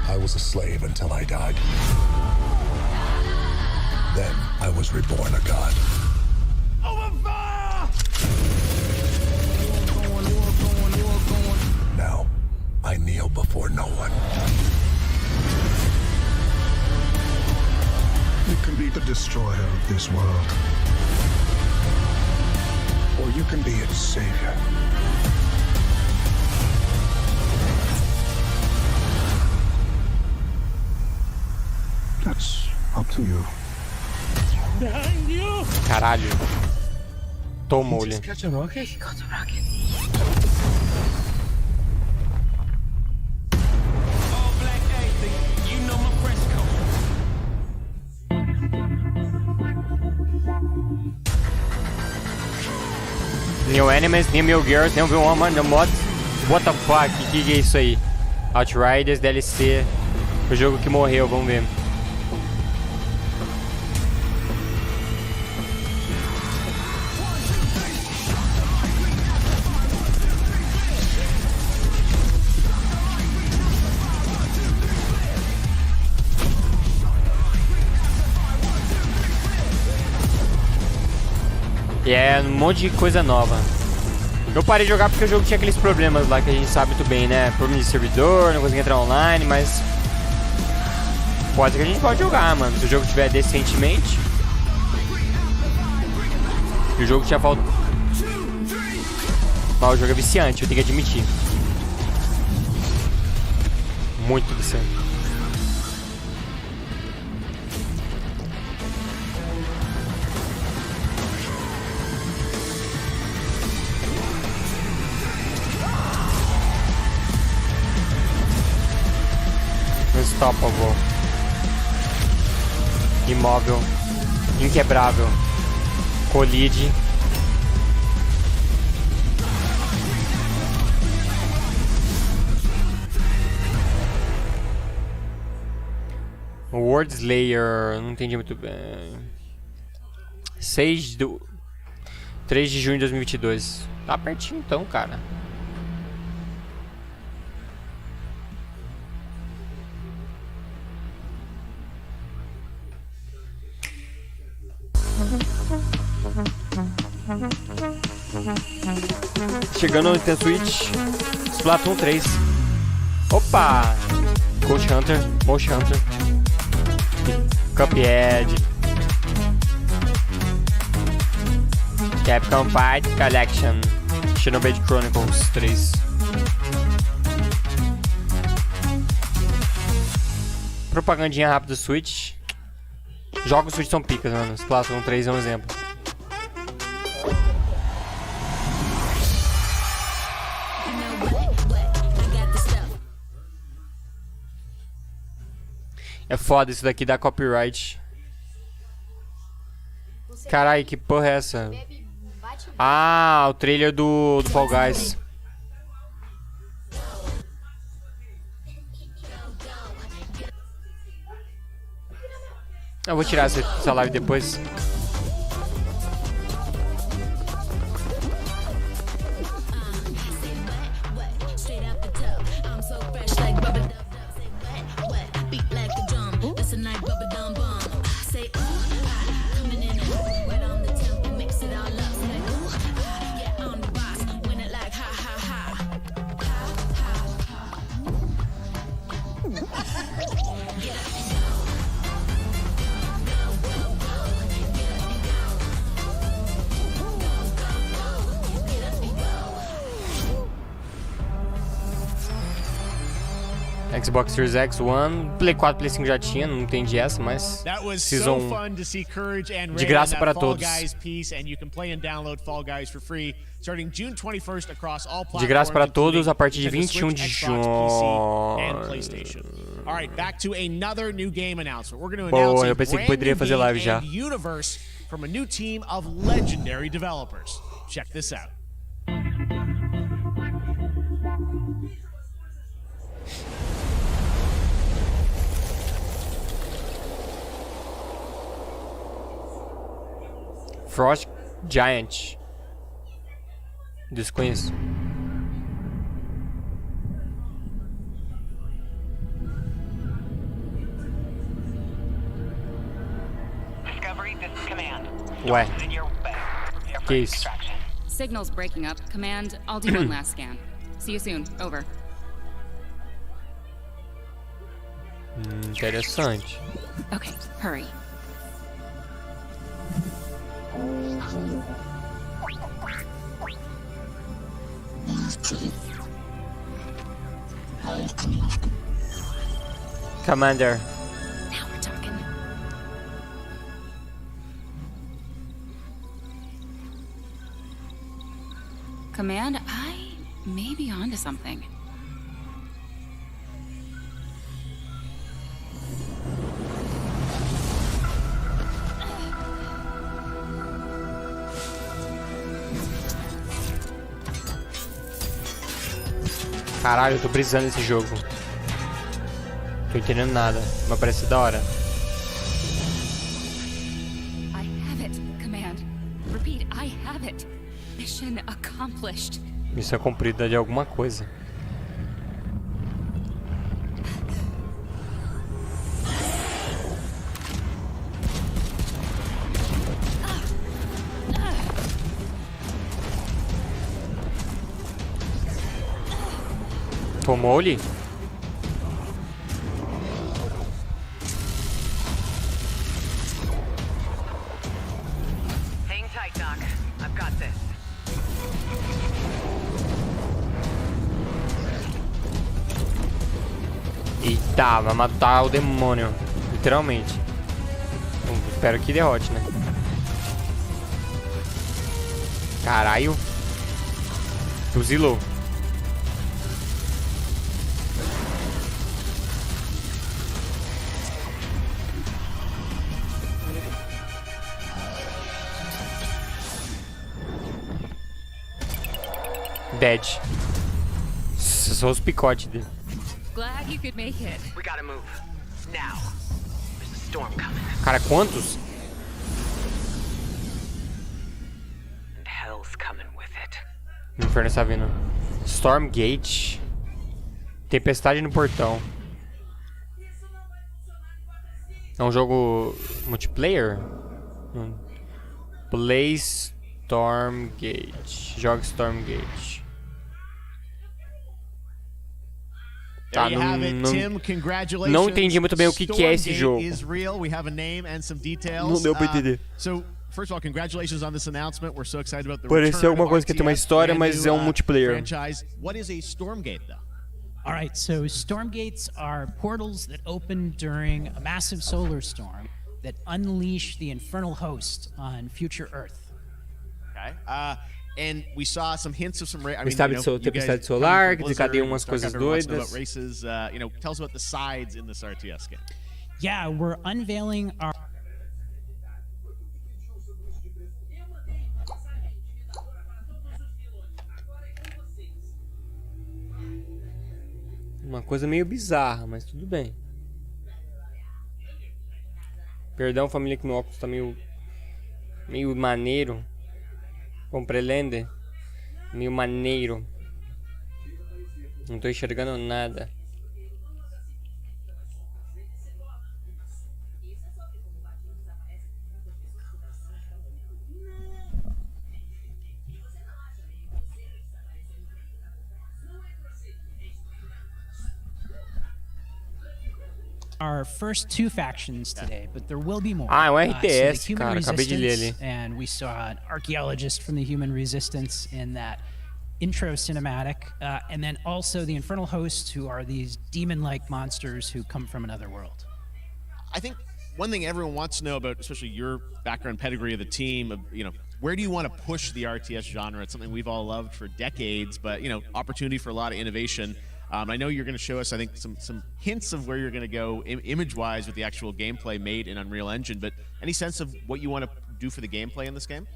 I was a slave until I died. Then I was reborn a god. Now I kneel before no one. You can be the destroyer of this world, or you can be its savior. That's up to you. Caralho. Tomou-lhe. New Enemies, New Girls, New Woman, New Mod. What the fuck? Que é isso aí? Outriders, DLC. O jogo que morreu, vamos ver. E é um monte de coisa nova. Eu parei de jogar porque o jogo tinha aqueles problemas lá que a gente sabe muito bem, né? Problema de servidor, não conseguia entrar online, mas... pode ser que a gente pode jogar, mano. Se o jogo estiver decentemente. E o jogo tinha falta... mas o jogo é viciante, eu tenho que admitir. Muito viciante. Unstoppable, imóvel, inquebrável, colide, World Slayer, não entendi muito bem. 3 de junho de 2022, tá pertinho então, cara. Chegando no Nintendo Switch, Splatoon 3. Opa! Ghost Hunter, Ghost Hunter, Cuphead, Capcom Fight Collection, Xenoblade Chronicles 3. Propagandinha rápida do Switch. Jogos Switch são picas, mano. Splatoon 3 é um exemplo. É foda, isso daqui dá copyright. Caralho, que porra é essa? Ah, o trailer do Fall Guys. Eu vou tirar essa live depois. Xbox Series X, One, Play 4, Play 5 já tinha, não entendi essa, mas Season de graça para todos. De graça para todos a partir de 21 de junho. Pô, eu pensei que poderia fazer live já. Check this out. Frost Giant. Desconheço. Discovery, this is Command. Ué. Que isso? Signal's breaking up. Command, I'll do one last scan. See you soon. Over. Interessante. Okay, hurry. Commander. Now we're talking. Command, I may be onto something. Caralho, eu tô brisando nesse jogo. Tô entendendo nada, mas parece da hora. I have it, Command. Repeat, I have it. Mission accomplished. Missão cumprida de alguma coisa. Tomou-lhe? Hang tight, Doc. I've got this. Eita, vai matar o demônio. Literalmente. Espero que derrote, né? Caralho. Fuzilou. Dead. Só os picotes dele. Glad you could make it. We gotta move. Now. There's a storm coming. Cara, quantos? And hell's coming with it. O inferno está vindo. Stormgate. Tempestade no portão. É um jogo multiplayer? Play Stormgate. Joga Stormgate. Tá, não entendi muito bem o que é esse jogo. Não deu pra entender. First of all, congratulations on this announcement. We're so excited about the Pareceu alguma coisa que tem uma história, mas é um multiplayer. What is a Stormgate, though? All right, so Stormgates are portals that open during a massive solar storm that unleash the infernal host on future Earth. Okay. And we saw some hints of some. I mean, tempestade solar, que desencadeia umas coisas doidas. Races, tell us about the sides in this RTS game. Yeah, we're unveiling our. Uma coisa meio bizarra, mas tudo bem. Perdão, família, que meu óculos tá meio maneiro. Compreende? Meio maneiro. Não tô enxergando nada. Our first two factions today, but there will be more. Ah, é um RTS, cara, acabei de ler ali. And we saw an archaeologist from the human resistance in that intro cinematic, and then also the infernal hosts, who are these demon-like monsters who come from another world. I think one thing everyone wants to know about, especially your background pedigree of the team, where do you want to push the RTS genre? It's something we've all loved for decades, but opportunity for a lot of innovation. I know you're going to show us, I think, some hints of where you're going to go image-wise with the actual gameplay made in Unreal Engine, but any sense of what you want to do for the gameplay in this game?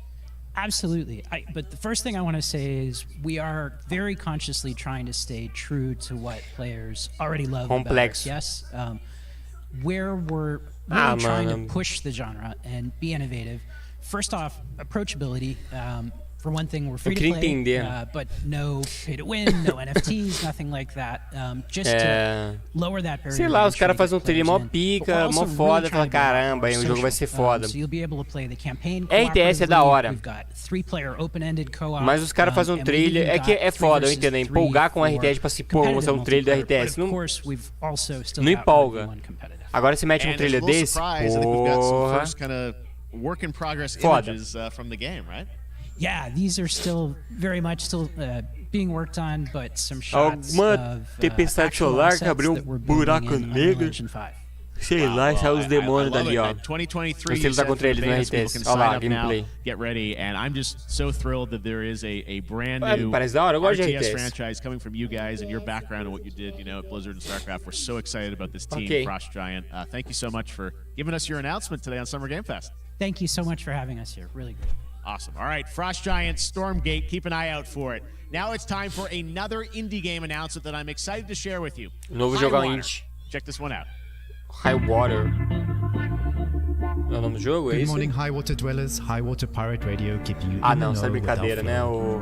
Absolutely. But the first thing I want to say is we are very consciously trying to stay true to what players already love about RTS. Where we're really trying to push the genre and be innovative. First off, approachability. For one thing, we're free to play, but no pay to win, no NFTs, nothing like that. Just to lower that barrier. Sei lá, os caras fazem um trailer mó pica, mó foda, fala caramba, aí o jogo vai ser foda. RTS é da hora. Mas os caras fazem um trailer, é que é foda, eu entendo, é empolgar com o RTS pra se mostrar um trailer do RTS. Não empolga. Agora se mete um trailer desse, porra. Work in progress images from the game, right? Yeah, these are still very much still being worked on, but some shots Alguma tempestade solar que abriu buraco negro. Sei lá, saiu os demônios dali, ó. 2023. Você lutar contra eles no RTS. Olha lá, gameplay. Get ready, and I'm just so thrilled that there is a brand new parece da hora, eu gosto de RTS RTS. franchise coming from you guys and your background and what you did, at Blizzard and StarCraft. We're so excited about this team, Frost Giant. Thank you so much for giving us your announcement today on Summer Game Fest. Thank you so much for having us here. Really great. Awesome. All right, Frost Giant, Stormgate, keep an eye out for it. Now it's time for another indie game announcement that I'm excited to share with you. Novo jogo indie. Check this one out. High Water. É o nome do jogo, é Good isso? morning, High Water dwellers. High Water Pirate Radio keeping you Ah, in não, the essa é know with brincadeira, né? O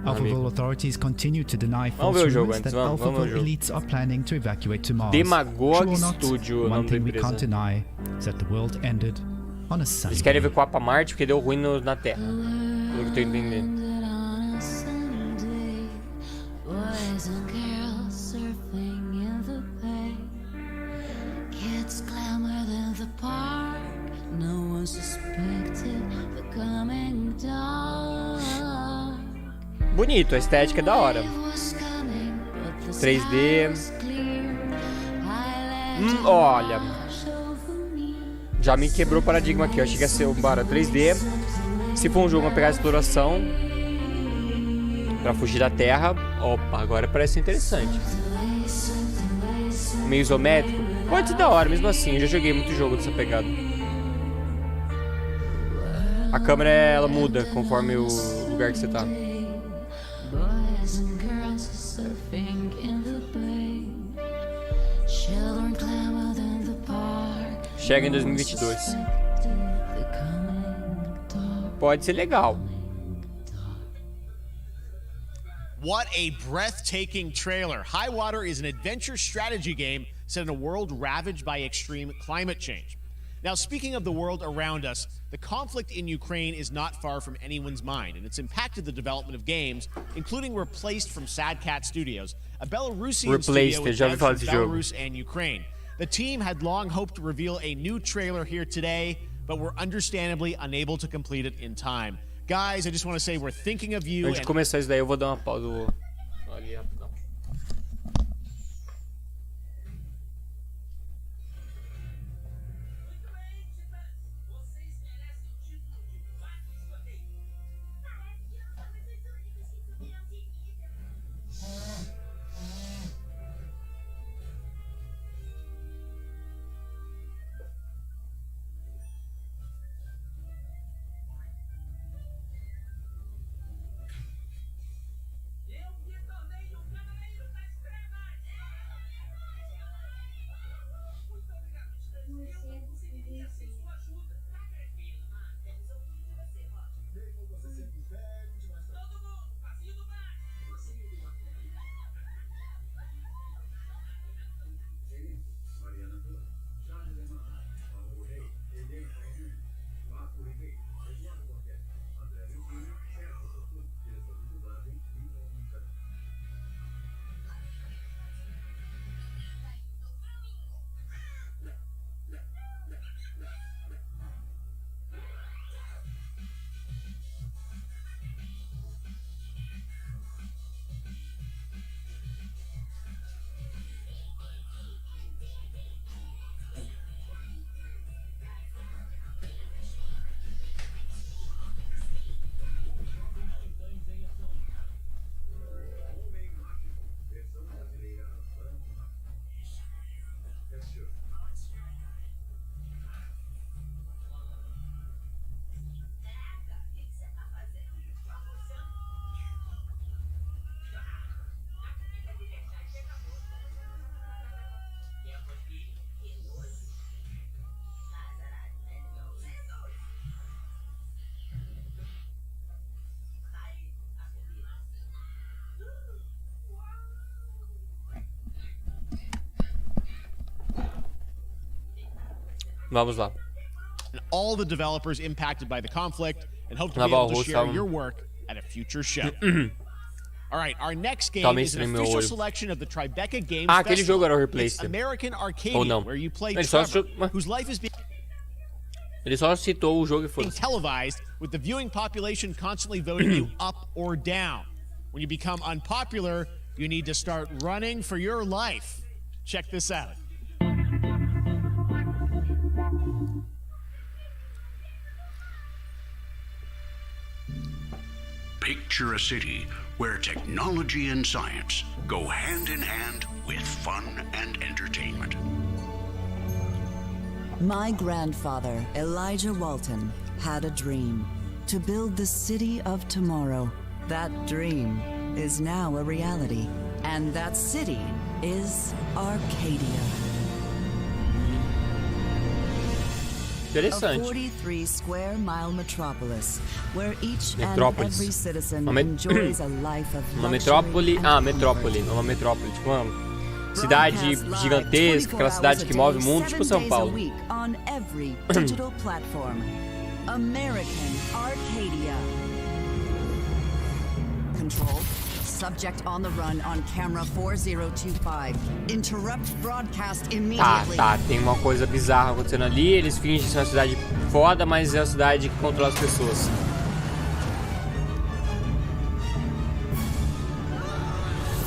Alphaville authorities continue to deny Vamos false ver o jogo rumors antes, that vamos ver o Alphaville jogo. elites are planning to evacuate to Mars. Demagog True or not, Studio, o one nome da thing we can't empresa. deny is that the world ended on a Sunday. Eles querem evacuar pra Marte porque deu ruim na Terra. Pelo que eu tô entendendo. Boys and girls surfing in the bay. Kids clamored in the park. No one suspected the coming dark. Bonito, a estética é da hora. 3D. Olha. Já me quebrou o paradigma aqui. Eu achei que ia ser um 3D. Se for um jogo uma pegar exploração pra fugir da Terra, opa, agora parece interessante. Meio isométrico. Pode ser da hora, mesmo assim. Eu já joguei muito jogo dessa pegada. A câmera, ela muda conforme o lugar que você tá. Chega em 2022. Pode ser legal. What a breathtaking trailer. High Water is an adventure strategy game set in a world ravaged by extreme climate change. Now, speaking of the world around us, the conflict in Ukraine is not far from anyone's mind, and it's impacted the development of games, including Replaced from Sad Cat Studios, a Belarusian studio with devs from Belarus and Ukraine. The team had long hoped to reveal a new trailer here today, but were understandably unable to complete it in time. Guys, I just want to say we're thinking of you. Antes de começar isso daí, eu vou dar uma pausa. Ali rapidão. Vamos lá. All the developers impacted by the conflict and hope to be able to share your work at a future show. All right, our next game is an official selection of the Tribeca Games aquele jogo era o Festival. replay. It's American Arcadia, where you play Trevor, whose life is being Ele só citou o jogo e foi. televised, with the viewing population constantly voting you up or down. When you become unpopular, you need to start running for your life. Check this out. Picture a city where technology and science go hand in hand with fun and entertainment. My grandfather, Elijah Walton, had a dream to build the city of tomorrow. That dream is now a reality, and that city is Arcadia. Interessante. A 43 square mile metropolis where each and every citizen enjoys a life of uma metrópole, metrópole, uma metrópole, tipo uma cidade gigantesca, aquela cidade que move o mundo, tipo São Paulo. On every digital platform. American Arcadia. Control. Subject on the run on camera 4025. Interrupt broadcast immediately. Tá, tem uma coisa bizarra acontecendo ali. Eles fingem ser uma cidade foda, mas é uma cidade que controla as pessoas.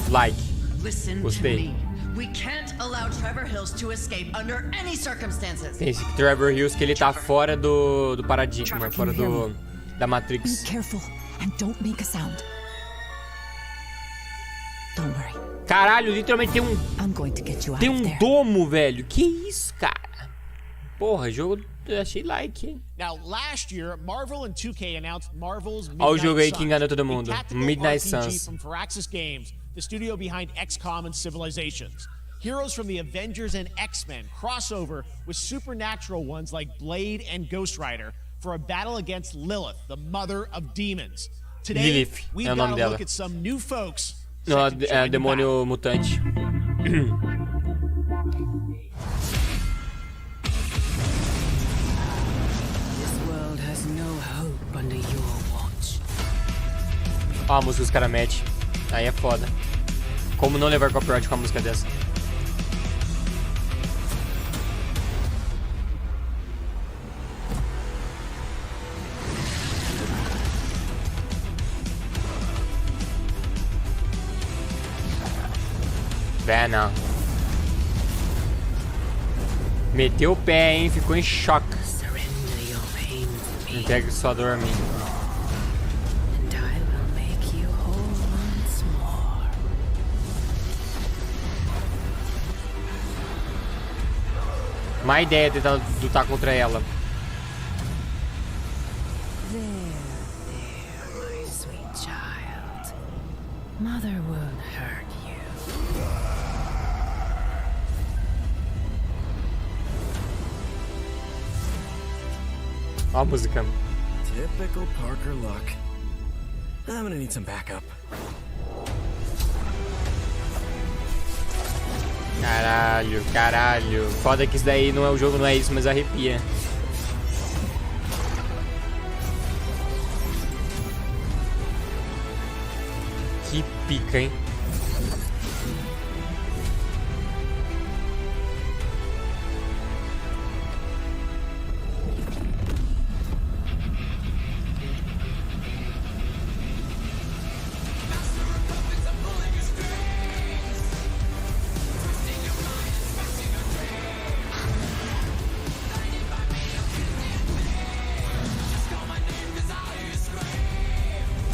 Like. Gostei. We can't allow Trevor Hills to escape under any circumstances. Tem esse Trevor Hills que ele tá fora do paradigma, fora da Matrix. Be careful and don't make a sound. Don't worry. Caralho, literalmente tem um domo, velho. Que isso, cara? Porra, jogo eu achei like, hein? Now, last year, Marvel and 2K announced Marvel's Midnight Olha o jogo aí que Suns, enganou todo mundo. Midnight Suns. from Firaxis Games, the studio behind XCOM and Civilizations. Heroes from the Avengers and X-Men crossover with supernatural ones like Blade and Ghost Rider for a battle against Lilith, the mother of demons. Today, Lilith we've é o got nome to dela. look at some new folks. Não, é demônio mutante. Ó a música que os caras metem. Aí é foda. Como não levar copyright com a música dessa? Venom. Meteu o pé, hein? Ficou em choque. Entregue sua dor a mim. Má ideia de tentar lutar contra ela. My sweet child. Mother won't hurt you. Ó a música. Typical Parker luck. I'm gonna need some backup. Caralho, caralho. Foda que isso daí não é o jogo, não é isso, mas arrepia. Que pica, hein?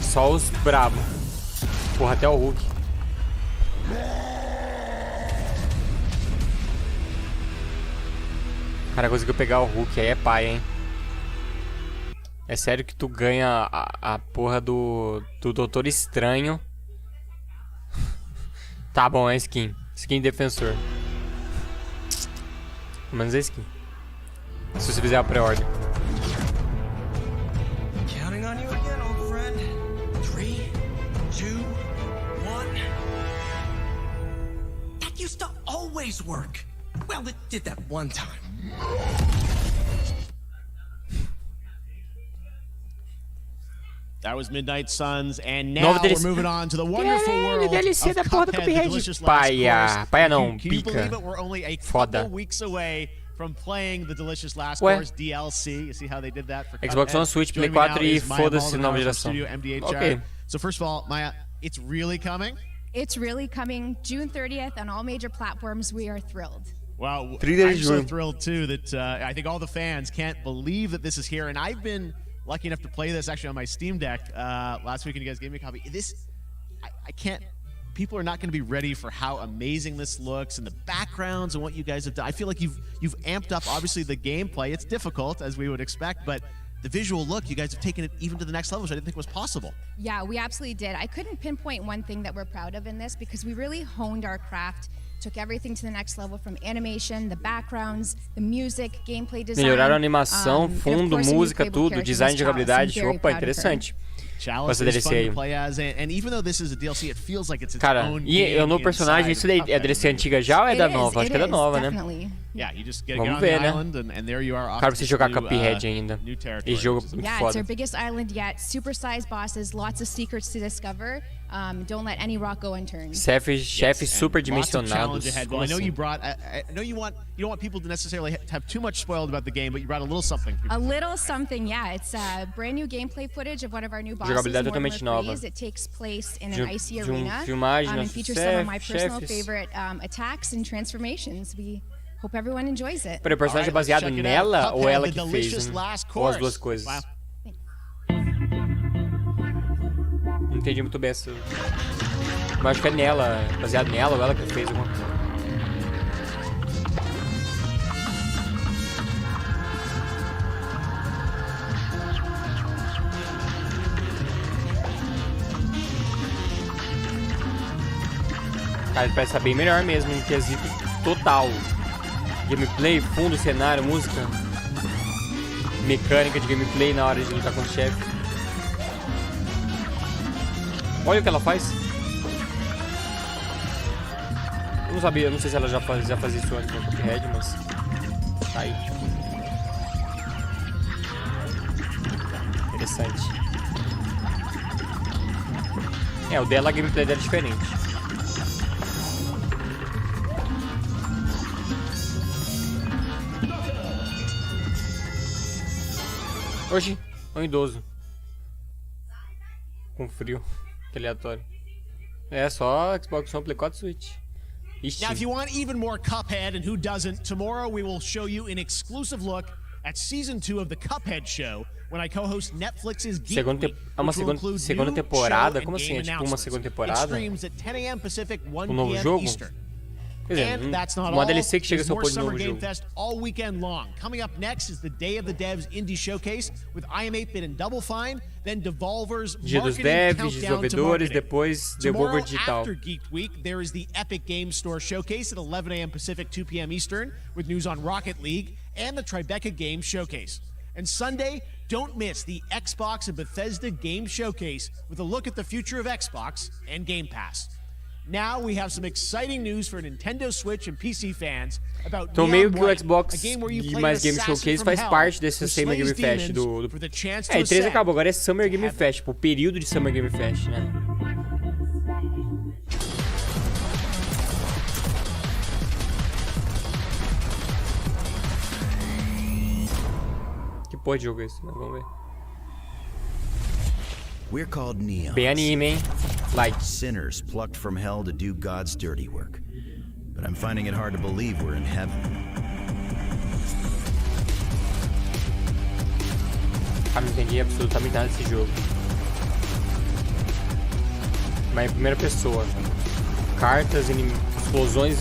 Só os bravos. Porra, até o Hulk. O cara conseguiu pegar o Hulk, aí é pai, hein? É sério que tu ganha a porra do Doutor Estranho. Tá bom, é skin. Skin defensor. Pelo menos é skin. Se você fizer a pré-ordem. Counting on you again, old friend. 3, 2, 1. That used to always work. Well, it did that one time. That was Midnight Suns, and now we're moving on to the wonderful world of DLC da porra do Cuphead, the Cuphead. delicious last course. Paia não, Can you believe pica. it? We're only a Foda. couple weeks away from playing the delicious last Ué. course DLC. You see how they did that for Xbox Cuphead? One, Switch, Play Joining me 4 now e is Maya foda-se nova Maldonado from geração. Studio MDHR. Ok. So first of all, Maya, it's really coming? It's really coming June 30th on all major platforms. We are thrilled. Wow, 3 days I'm so June. thrilled too that I think all the fans can't believe that this is here, and I've been lucky enough to play this actually on my Steam Deck last week, and you guys gave me a copy. I can't. People are not going to be ready for how amazing this looks and the backgrounds and what you guys have done. I feel like you've amped up obviously the gameplay. It's difficult as we would expect, but the visual look, you guys have taken it even to the next level, which I didn't think was possible. Yeah, we absolutely did. I couldn't pinpoint one thing that we're proud of in this because we really honed our craft, took everything to the next level from animation, the backgrounds, the music, gameplay design. Melhoraram a animação, fundo, course, música, tudo, design de jogabilidade. Opa, interessante. Chalice is fun to play as, and even though this is a DLC, it feels like it's its Cara, own e o novo personagem, isso daí é DLC antiga já ou é da nova? Acho que é da nova, né? Yeah, you just get Vamos on ver, the né? island, and there you are. Cara, pra você jogar Cuphead ainda. Esse jogo é muito Yeah, it's foda. our biggest island yet. Super-sized bosses, lots of secrets to discover. Don't let any rock go unturned. Chefes super dimensionados. Well, I know you brought. I know you don't want people to necessarily have too much spoiled about the game, but you brought a little something. A little something, yeah. It's brand new gameplay footage of one of our new bosses. Jogabilidade totalmente nova. It takes place in an icy arena. Filmagem, and features some of my personal favorite attacks and transformations. We hope everyone enjoys it. Peraí, o personagem é baseado nela ou ela que fez? Né? Ou as duas coisas? Não entendi muito bem essa. Mas acho que é nela, baseado nela ou ela que fez alguma coisa. Cara, ele parece estar bem melhor mesmo, em quesito total. Gameplay, fundo, cenário, música. Mecânica de gameplay na hora de lutar com o chefe. Olha o que ela faz. Eu não sabia, eu não sei se ela já fazia isso antes no Cuphead, mas tá aí. Interessante. É, o dela, a gameplay dela é diferente. Hoje, um idoso. Com frio. Que aleatório. É só Xbox One, Play 4 e Switch. Ixi. Now, if you want even more Cuphead, and who doesn't, tomorrow we will show you an exclusive look at Season 2 of the Cuphead Show when I co-host Netflix's Geek Week, uma segunda temporada? Como assim? É tipo uma segunda temporada? Um novo jogo? Quer dizer, uma DLC que chega a ser um pouco de novo jogo. Fest all weekend long. Coming up next is the Day of the Devs Indie Showcase with IM8-Bit and Double Fine, then Devolver's Dia dos Devs, desenvolvedores, depois Devolver Digital. After Geek Week, there is the Epic Games Store Showcase at 11 a.m. Pacific, 2 p.m. Eastern, with news on Rocket League and the Tribeca Games Showcase. And Sunday, don't miss the Xbox and Bethesda Game Showcase with a look at the future of Xbox and Game Pass. Now we have some exciting news for Nintendo Switch and PC fans about então meio que o Xbox e mais Game Showcase faz parte desse Summer Game Fest do... É, e 3 acabou, agora é Summer Game Fest, tipo, o período de Summer Game Fest, né? Que porra de jogo é esse, né? Vamos ver. We're called neons. Bem anime, hein? Light. Sinners plucked from hell to do God's dirty work. But I'm finding it hard to believe we're in heaven. Ah, não entendi absolutamente nada desse jogo. Mas em primeira pessoa. Cartas, explosões.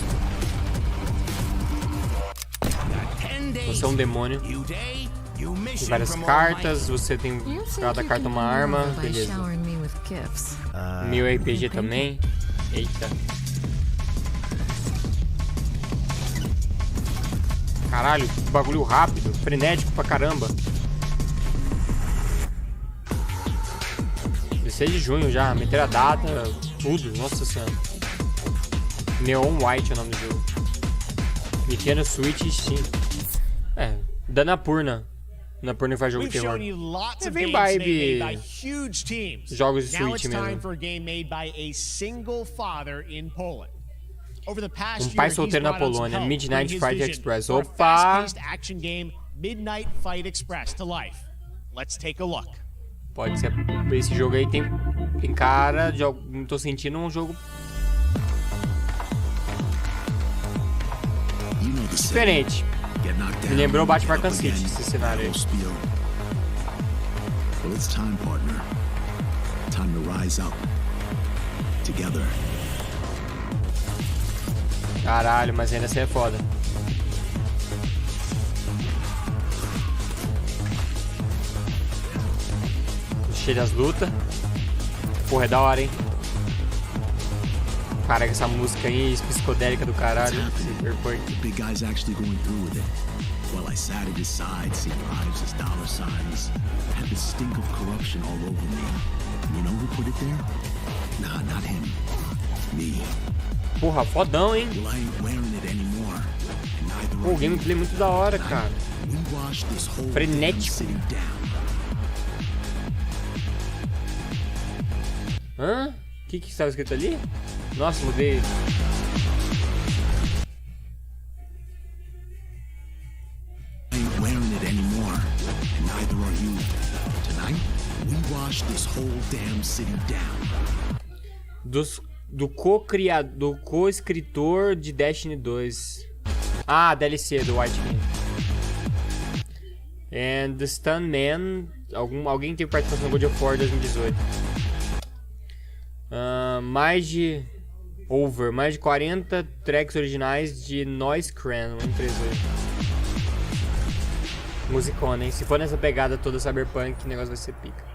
Você é um demônio. Tem várias cartas, você tem cada carta uma arma, beleza. 1000 RPG também. Eita. Caralho, que bagulho rápido, frenético pra caramba. 16 de junho já, meter a data, tudo, nossa senhora. Neon White é o nome do jogo. Nintendo Switch e Steam. É, Danapurna. Não é por nem faz jogo de terror. É bem vibe. Jogos de Switch mesmo. Pai solteiro na Polônia, Midnight Fight Express. Opa! Midnight Fight Express to life. Let's take a look. Pode ser. Esse jogo aí tem cara de. Não tô sentindo um jogo diferente. Me lembrou Batman Arkham City, esse cenário aí. Well, it's time, partner. Time to rise up. Together. Caralho, mas ainda assim é foda. Cheio das lutas. Porra, é da hora, hein? Caraca, essa música aí, psicodélica do caralho. Cyberpunk. The big guy's actually going through with it. While I sat at his side, seeing lives as dollar signs, I had the stink of corruption all over me. You know who put it there? Nah, not him. Me. Porra, fodão, hein? Well, I ain't wearing it anymore. Pô, o gameplay é muito da hora, cara. Frenético. Hã? O que estava escrito ali? Nossa, mudei. Do co-escritor de Destiny 2. Ah, DLC do White King. And the Stuntman. Alguém teve participação no God of War 2018. Mais de 40 tracks originais de Noise Cran, uma empresa aí. Musicona, hein? Se for nessa pegada toda Cyberpunk, o negócio vai ser pica.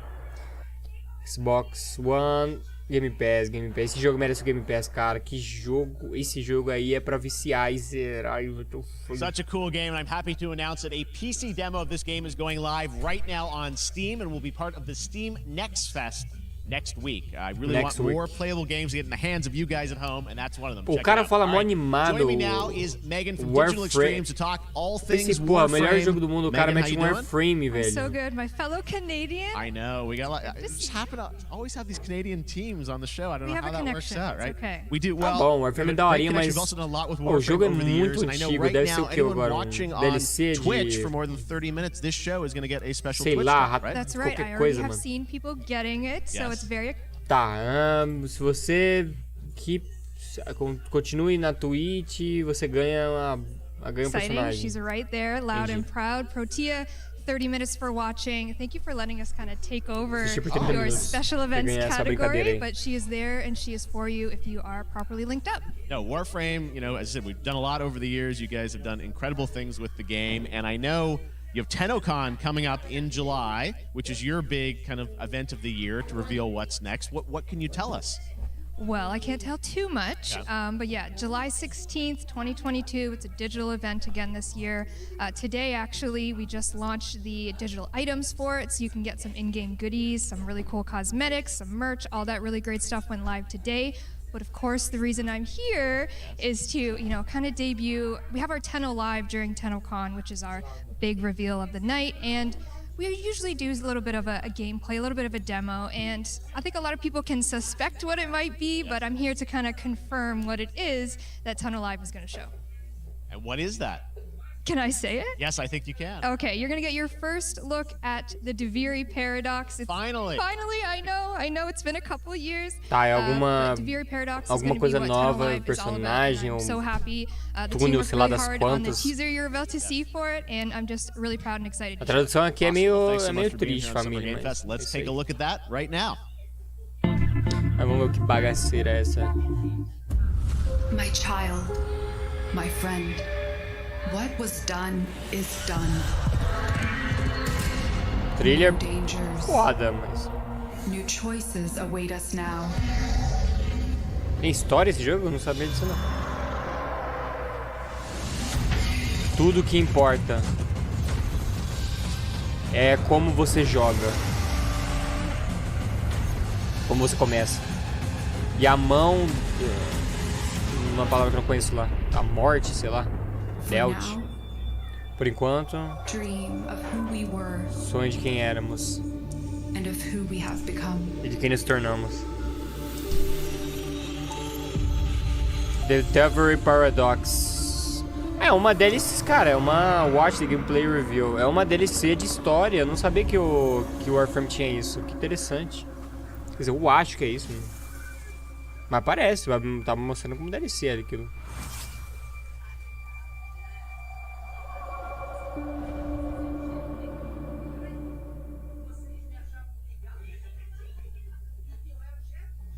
Xbox One, Game Pass. Esse jogo merece o Game Pass, cara. Que jogo. Esse jogo aí é pra viciar e zerar. Such a cool game, and I'm happy to announce that a PC demo of this game is going live right now on Steam and will be part of the Steam Next Fest next week. I really want more playable games to get in the hands of you guys at home, and that's one of them. O cara fala mó animado. Joining me now is Megan from Digital Extremes to talk all things Warframe. Melhor jogo do mundo, o cara mete um Warframe, velho. So good, my fellow Canadian. I know, we got like, just happen to always have these Canadian teams on the show. I don't know how that works out, right? Okay. We do well. Tá bom, Warframe é da horinha, mas o jogo é muito antigo, deve ser o que agora? DLC Twitch for more than 30 minutes. This show is going to get a special Twitch, right? That's right. I already have seen people getting it, so it's very. Tá, se você continue na Twitch, você ganha um personagem. She's right there, loud and proud. Protea, 30 minutes for watching. Thank you for letting us kind of take over your special events category, but she is there and she is for you if you are properly linked up. No, Warframe, you know, as I said, we've done a lot over the years. You guys have done incredible things with the game, and I know you have TennoCon coming up in July, which is your big kind of event of the year to reveal what's next. What can you tell us? Well, I can't tell too much, but yeah, July 16th, 2022, it's a digital event again this year. Today, actually, we just launched the digital items for it, so you can get some in-game goodies, some really cool cosmetics, some merch, all that really great stuff went live today. But of course, the reason I'm here is to, you know, kind of debut. We have our Tenno Live during TennoCon, which is our big reveal of the night, and we usually do a little bit of a gameplay, a little bit of a demo, and I think a lot of people can suspect what it might be, but I'm here to kind of confirm what it is that Tenno Live is going to show. And what is that? Can I say it? Yes, I think you can. Okay, you're going to get your first look at the Deviri Paradox. Finally, I know it's been a couple years. Tá, é alguma coisa nova, personagem ou túnel, sei lá das quantas. A tradução aqui é meio triste, família. Mas let's take a look at that right now. Mas vamos ver o que bagaceira é essa. My child, my friend. What was done is done. Trilha foda, mas New choices await us now. Tem história esse jogo? Eu não sabia disso não. Tudo que importa é como você joga, como você começa. E a mão, uma palavra que eu não conheço lá, a morte, sei lá. Belt. Por enquanto, Dream of who we were sonho de quem éramos and of who we have become. e de quem nos tornamos. The Discovery Paradox. É uma DLC, cara, é uma Watch the Gameplay Review. É uma DLC de história. Eu não sabia que o Warframe tinha isso. Que interessante. Quer dizer, eu acho que é isso. Mas parece, tava mostrando como DLC ali aquilo.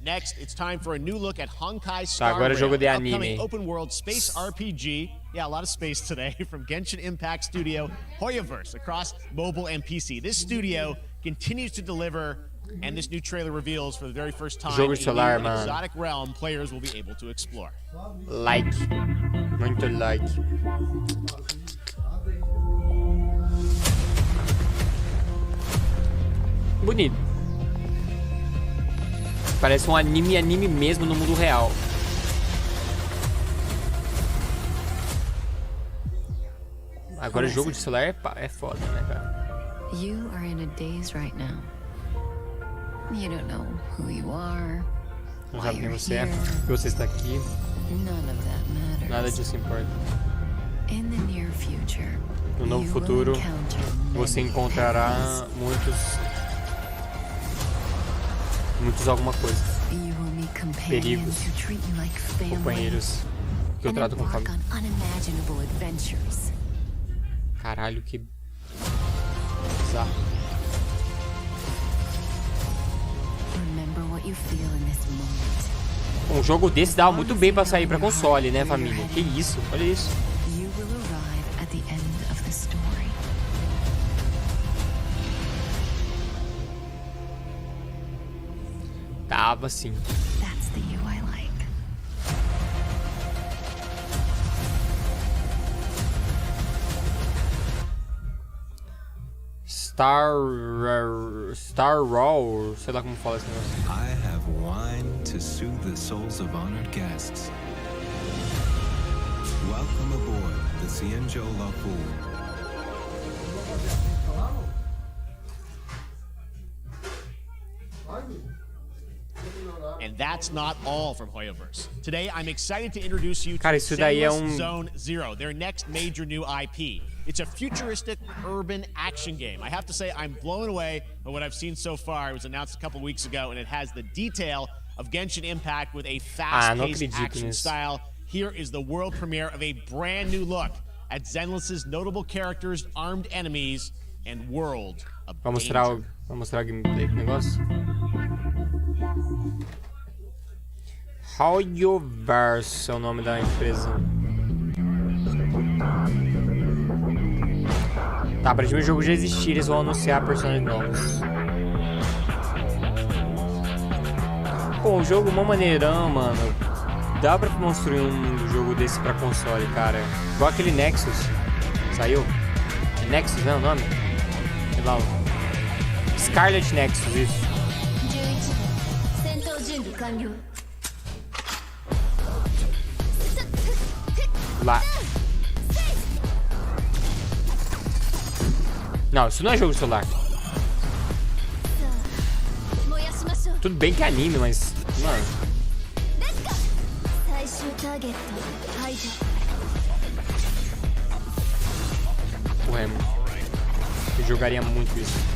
Next, it's time for a new look at Honkai Tá, agora é jogo de Star anime. Rail, open world space RPG. Yeah, a lot of space today from Genshin Impact studio Hoyoverse across mobile and PC. This studio continues to deliver, and this new trailer reveals for the very first time Jogo de celular, an mano. exotic realm players will be able to explore. Like. Muito like. Bonito. Parece um anime mesmo no mundo real. Agora jogo de celular é foda, né, cara? You are in a daze right now. You don't know who you are. Não sabe quem você é, que você está aqui. None of that matters. Nada disso importa. In the near future, No novo futuro, você encontrará muitos alguma coisa. Perigos, companheiros que eu trato com família. Caralho, que bizarro. Um jogo desse dá muito bem pra sair pra console, né, família? Que isso, olha isso. Tava assim. Star Roll, sei lá como fala esse negócio. I have wine to soothe the souls of honored guests. Welcome aboard the Cienjo Lapu. And that's not all from Hoyoverse. Today, I'm excited to introduce you to isso daí é Zone Zero, their next major new IP. It's a futuristic urban action game. I have to say, I'm blown away by what I've seen so far. It was announced a couple weeks ago, and it has the detail of Genshin Impact with a fast-paced action style. Here is the world premiere of a brand new look at Zenless's notable characters, armed enemies, and world of Vamos danger. mostrar o gameplay do negócio. Hoyoverse é o nome da empresa. Tá, para o jogo já existir, eles vão anunciar personagens novos. Pô, o jogo mó maneirão, mano. Dá pra construir um jogo desse pra console, cara. Igual aquele Nexus. Saiu? É Nexus, né, o nome? Sei lá. Scarlet Nexus, isso. Lá. Não, isso não é jogo de celular. Tudo bem que é anime, mas... Mano... Ué, eu jogaria muito isso.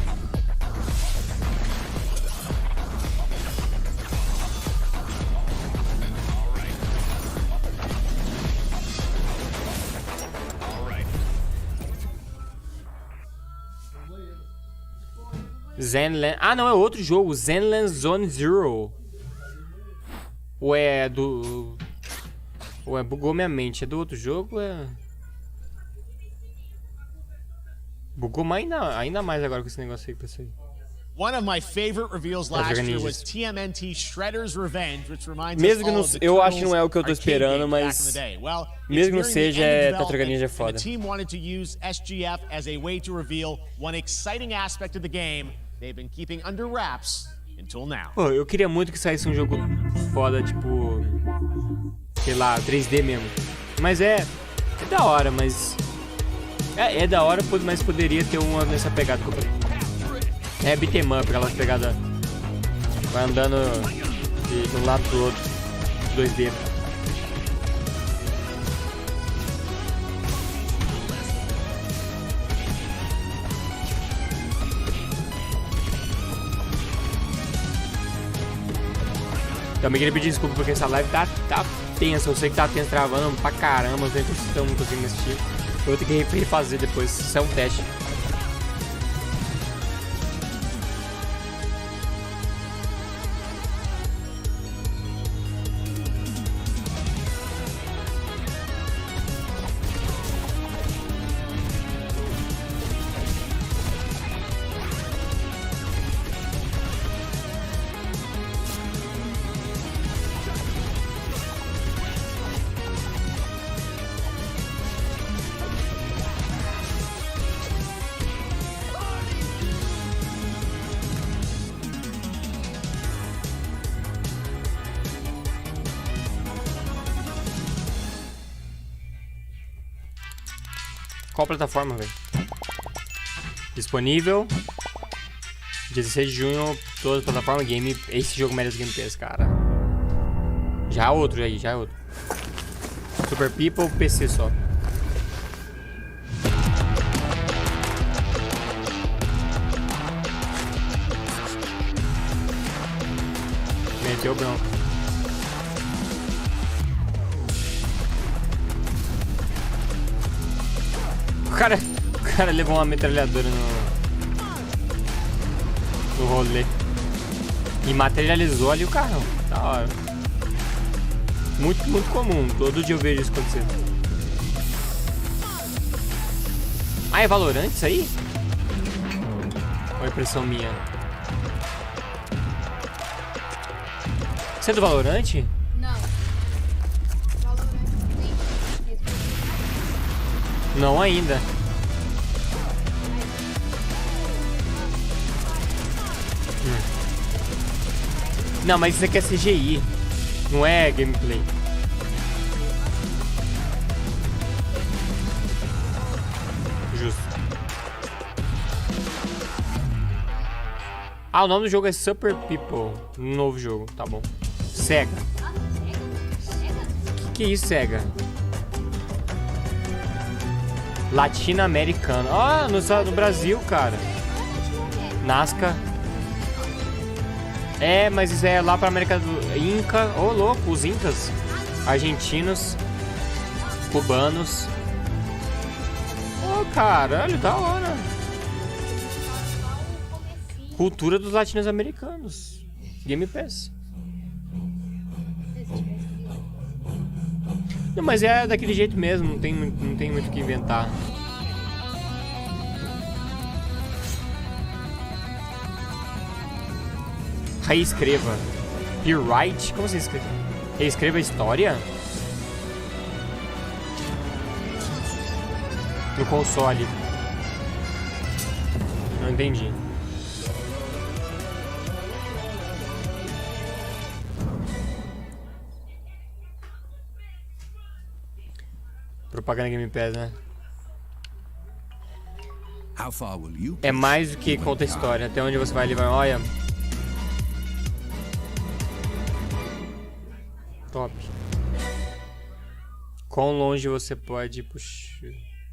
Zenland... Ah, não, é outro jogo. Zenland Zone Zero. Ou é do... Ou é... Bugou minha mente. É do outro jogo ou é... Bugou ainda mais agora com esse negócio aí que eu sei. One of my favorite reveals last year was TMNT Shredder's Revenge, which reminds mesmo que us não, all of the eu acho que não é o Turtles que eu tô arcade esperando, game back mas in the day. Well, mesmo que não it's seja, nearing the end of Tartaruga Ninja é development, foda. and the team wanted to use SGF as a way to reveal one exciting aspect of the game they've been keeping under wraps until now. Pô, eu queria muito que saísse um jogo foda, tipo... Sei lá, 3D mesmo. Mas é da hora, mas... É da hora, mas poderia ter uma nessa pegada que eu falei. É beat'em up, aquelas pegadas. Vai andando de um lado pro outro. 2D. Também queria pedir desculpa porque essa live tá tensa. Eu sei que tá tensa, travando pra caramba. Não sei se vocês estão conseguindo assistir. Eu vou ter que refazer depois. Isso é um teste. Qual plataforma, velho? Disponível 16 de junho, todas as plataformas game. Esse jogo merece Game Pass, cara. Já é outro aí, já é outro. Super People, PC só. Meteu branco. O cara levou uma metralhadora no rolê. E materializou ali o carrão. Da hora. Muito comum. Todo dia eu vejo isso acontecer. Ah, é Valorant isso aí? Ou é impressão minha? Você é do Valorant? Não ainda. Não, mas isso aqui é CGI. Não é gameplay. Justo. Ah, o nome do jogo é Super People. Um novo jogo, tá bom. Sega. Que é isso, Sega? Latino-americano. Ah, no Brasil, cara. Nazca. É, mas isso é lá pra América do Inca. Ô, louco, os incas. Argentinos. Cubanos. Ô, caralho, da hora. Cultura dos latino-americanos. Game Pass. Não, mas é daquele jeito mesmo, não tem muito o que inventar. Reescreva. Rewrite? Como você escreve? Reescreva a história? No console. Não entendi. Propaganda Game Pass, né? É mais do que conta a história. Até onde você vai levar? Olha. Top. Quão longe você pode puxar?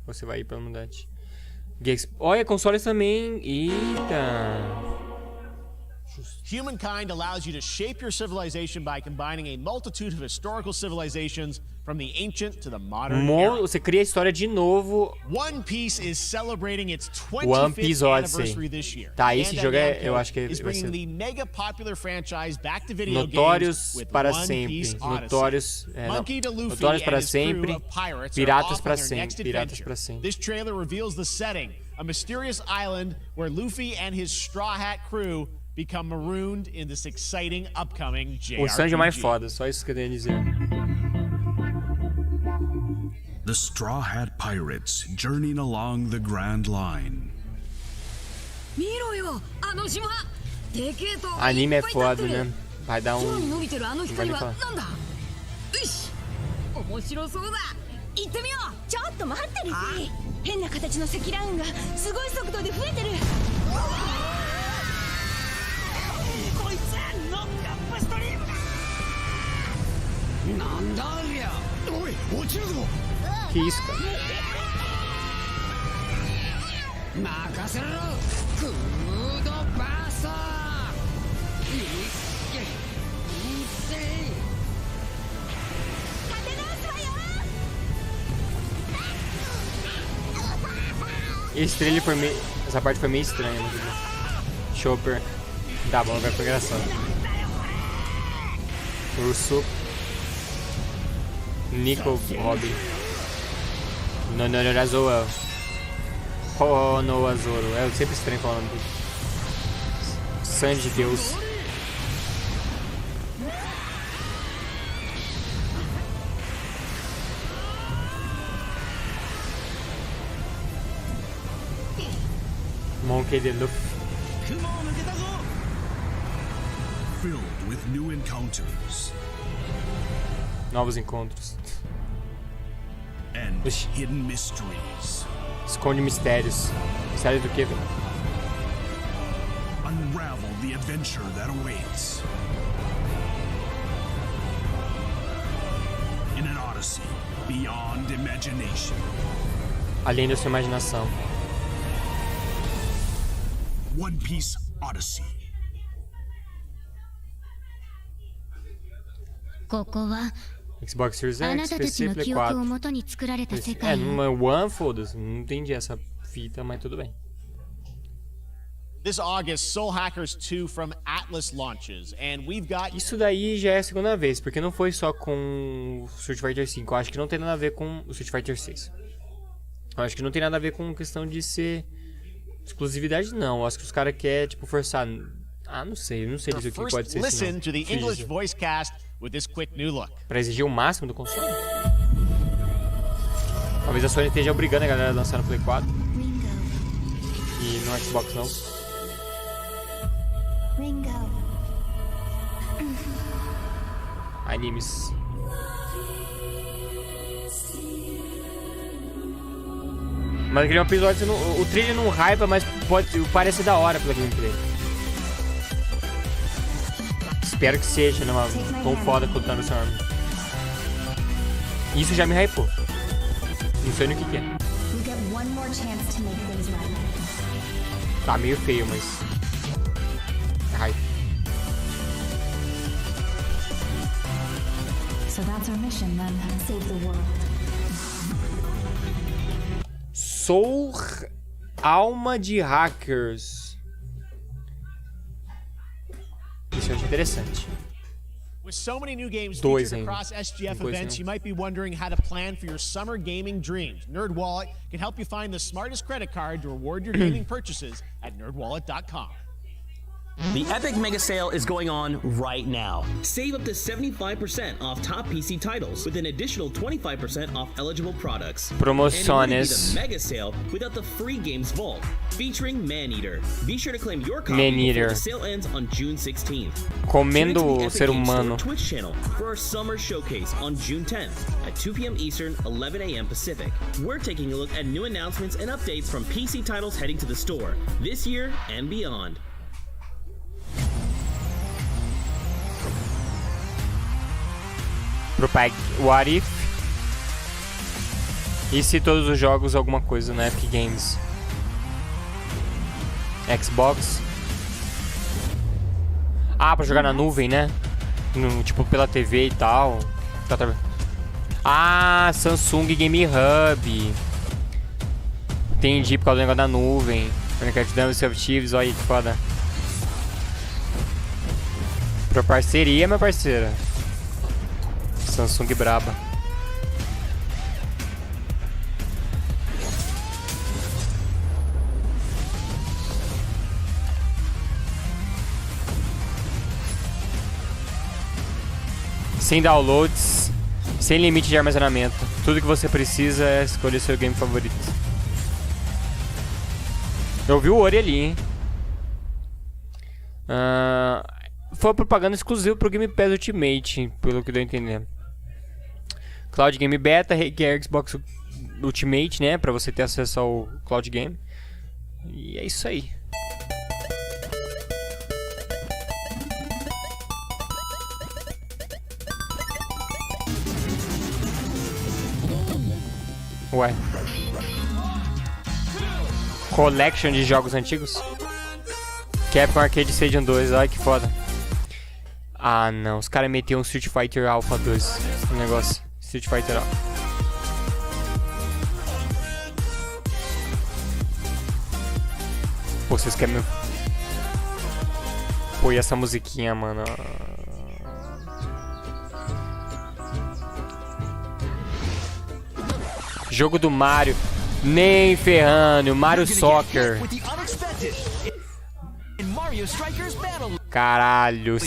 Você vai ir pela mudante. Olha, consoles também. Eita. Humankind allows you to shape your civilization by combining a multitude of historical civilizations from the ancient to the modern era. Você cria a história de novo. One Piece is celebrating its 25th anniversary this year. Tá, esse jogo eu acho que vai ser the mega popular franchise back to video Notórios games para sempre. Notórios para sempre. Piratas para sempre. Piratas para sempre. This trailer reveals the setting, a mysterious island where Luffy and his Straw Hat crew become marooned in this exciting upcoming JRPG. O Sanji é mais foda, só isso que eu queria dizer. The Straw Hat Pirates journeying along the Grand Line. Anime é foda, né? Vai dar um... Não vai nem falar. 行ってみよう。ちょっと待ってリピー。変な形の積乱雲がすごい速度で増えてる。こいつノックアップストリームだ。なんだありゃ。おい落ちるぞ。Que isso, cara? 任せろ。クードバーサー。Esse trailer foi meio... Essa parte foi meio estranha, né? Chopper. Tá bom, vai pra engraçado. Urso. Nico Robin. Nonorazoa. Oh, no Azoro. É sempre estranho falar o nome dele. Sangue de Deus. Monkey de Luffy. Filled with new encounters. Novos encontros. And hidden mysteries. Esconde mistérios. Mistério do que, velho? Unravel the adventure that awaits. In an odyssey beyond imagination. Além da sua imaginação. One Piece Odyssey. Xbox Series X, PC, Play 4. É, numa One, foda-se. Não entendi essa fita, mas tudo bem. This August, Soul Hackers 2 from Atlas launches, and we've got... Isso daí já é a segunda vez, porque não foi só com o Street Fighter V. Eu acho que não tem nada a ver com o Street Fighter 6. Eu acho que não tem nada a ver com questão de ser exclusividade, não. Eu acho que os caras querem, tipo, forçar... Ah, não sei disso aqui, pode ser isso, não. To the English voice cast with this quick new look. Pra exigir o máximo do console. Talvez a Sony esteja obrigando a galera a lançar no Play 4. E no Xbox não. Animes. Mas aquele episódio, o trailer não hypa, mas parece da hora pela gameplay. Espero que seja, né, tão foda quanto tá no Storm. Isso já me hypou. Não sei no que é. Tá meio feio, mas é hype. So that's our mission then, save the world. Soul Alma de Hackers. Isso eu acho interessante. With so many new games featured across SGF events, you might be wondering how to plan for your summer gaming dreams. NerdWallet can help you find the smartest credit card to reward your gaming purchases at nerdwallet.com. The Epic Mega Sale is going on right now. Save up to 75% off top PC titles with an additional 25% off eligible products. Promociones. And it wouldn't be the Mega Sale without the free games vault featuring Maneater. Be sure to claim your copy before the sale ends on June 16th. Comendo o ser humano. Twitch channel for our summer showcase on June 10th at 2 p.m. Eastern, 11 a.m. Pacific. We're taking a look at new announcements and updates from PC titles heading to the store this year and beyond. What if? E se todos os jogos alguma coisa na Epic Games? Xbox. Ah, pra jogar na nuvem, né? Tipo pela TV e tal. Ah, Samsung Game Hub. Entendi, por causa do negócio da nuvem. Olha que foda. Pra parceria, minha parceira. Samsung braba. Sem downloads, sem limite de armazenamento. Tudo que você precisa é escolher seu game favorito. Eu vi o Ori ali, hein? Foi propaganda exclusiva pro Game Pass Ultimate, pelo que deu a entender. Cloud Game Beta requer Xbox Ultimate, né? Pra você ter acesso ao Cloud Game. E é isso aí. Ué. Collection de jogos antigos? Capcom Arcade Stadium 2, ai que foda. Ah não, os caras meteram um Street Fighter Alpha 2 no negócio. Street Fighter Alpha. Pô, vocês querem me... Pô, e essa musiquinha, mano? Jogo do Mario. Nem ferrando, Mario Soccer. Caralho.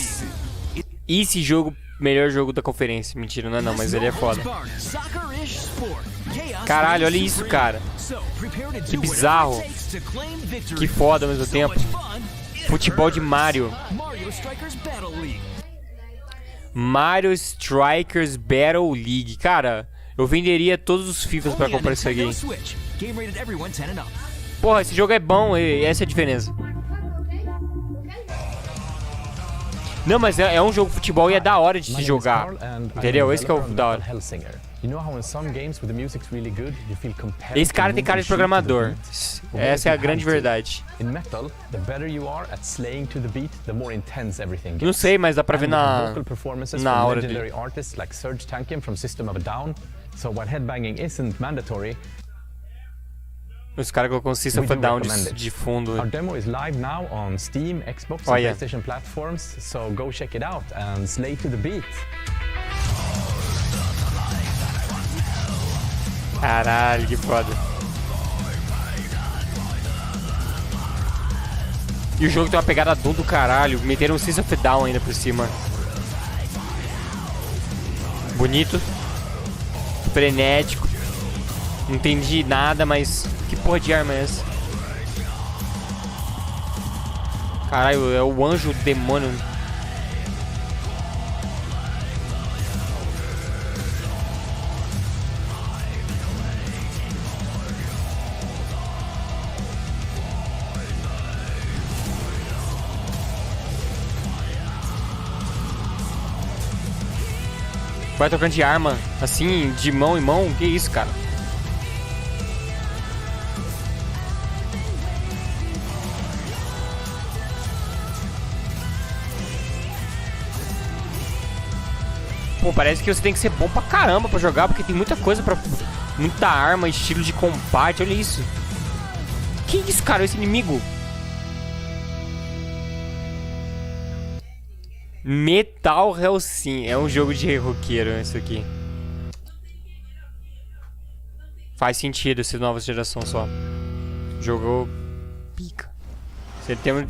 Esse jogo, melhor jogo da conferência. Mentira, não é não, mas ele é foda. Caralho, olha isso, cara. Que bizarro. Que foda ao mesmo tempo. Futebol de Mario. Mario Strikers Battle League. Cara, eu venderia todos os FIFAs pra comprar isso aqui. Porra, esse jogo é bom, essa é a diferença. Não, mas é um jogo de futebol e é da hora de se jogar. Entendeu? Esse que é o da hora. Esse cara tem cara de programador. Essa é a grande verdade. Não sei, mas dá pra ver na hora dele. Os caras colocam um System of a Down de fundo. Our demo is live now on Steam, Xbox, and PlayStation platforms, so go check it out and slay to the beat. Caralho, que foda. E o jogo tem uma pegada Doom do caralho. Meteram um System of a Down ainda por cima. Bonito. Frenético. Não entendi nada, mas... Que porra de arma é essa? Caralho, é o anjo demônio. Vai trocando de arma, assim, de mão em mão. Que isso, cara? Pô, parece que você tem que ser bom pra caramba pra jogar, porque tem muita coisa pra... Muita arma, estilo de combate, olha isso. Que isso, cara, esse inimigo? Metal Hellsing, é um jogo de roqueiro isso aqui. Faz sentido essa nova geração só. Jogou pica. Você tem...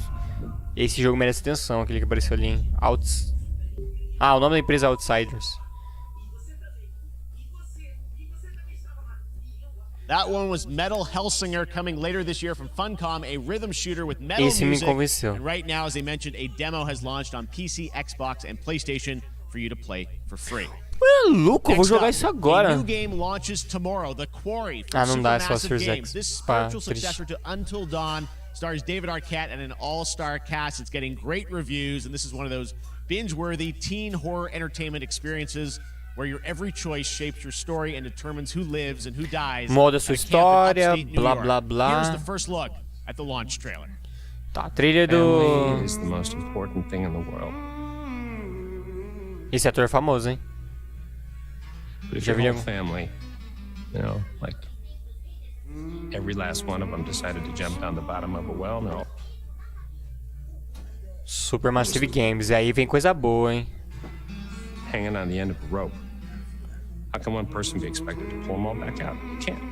Esse jogo merece atenção, aquele que apareceu ali, hein? Ah, o nome da empresa é Outsiders. That one was Metal Hellsinger, coming later this year from Funcom, a rhythm shooter with metal Esse music. Me convenceu. And right now, as I mentioned, a demo has launched on PC, Xbox, and PlayStation for you to play for free. Louco, eu vou jogar isso agora. A new game launches tomorrow, The Quarry. Ah, não dá, é só Series Games. X. This spiritual successor to Until Dawn stars David Arquette and an all-star cast. It's getting great reviews, and this is one of those binge-worthy teen horror entertainment experiences where your every choice shapes your story and determines who lives and who dies. Molda sua história, blá blá blá. Here's the first look at the launch trailer. Tá, trilha do... Family is the most important thing in the world. Esse ator é famoso, hein? But if your whole family, you know, like every last one of them decided to jump down the bottom of a well, no. Supermassive Games, aí vem coisa boa, hein? Hanging on the end of a rope. How can one person be expected to pull them all back out? You can't.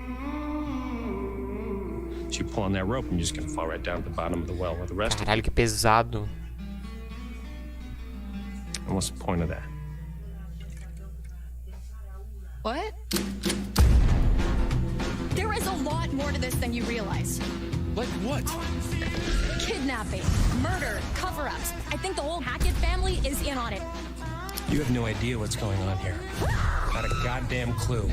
So you pull on that rope and you're just gonna fall right down to the bottom of the well with the rest. Caralho, que pesado. And what's the point of that? What? There is a lot more to this than you realize. Like what? Kidnapping, murder, cover-ups. I think the whole Hackett family is in on it. You have no idea what's going on here. Not a goddamn clue.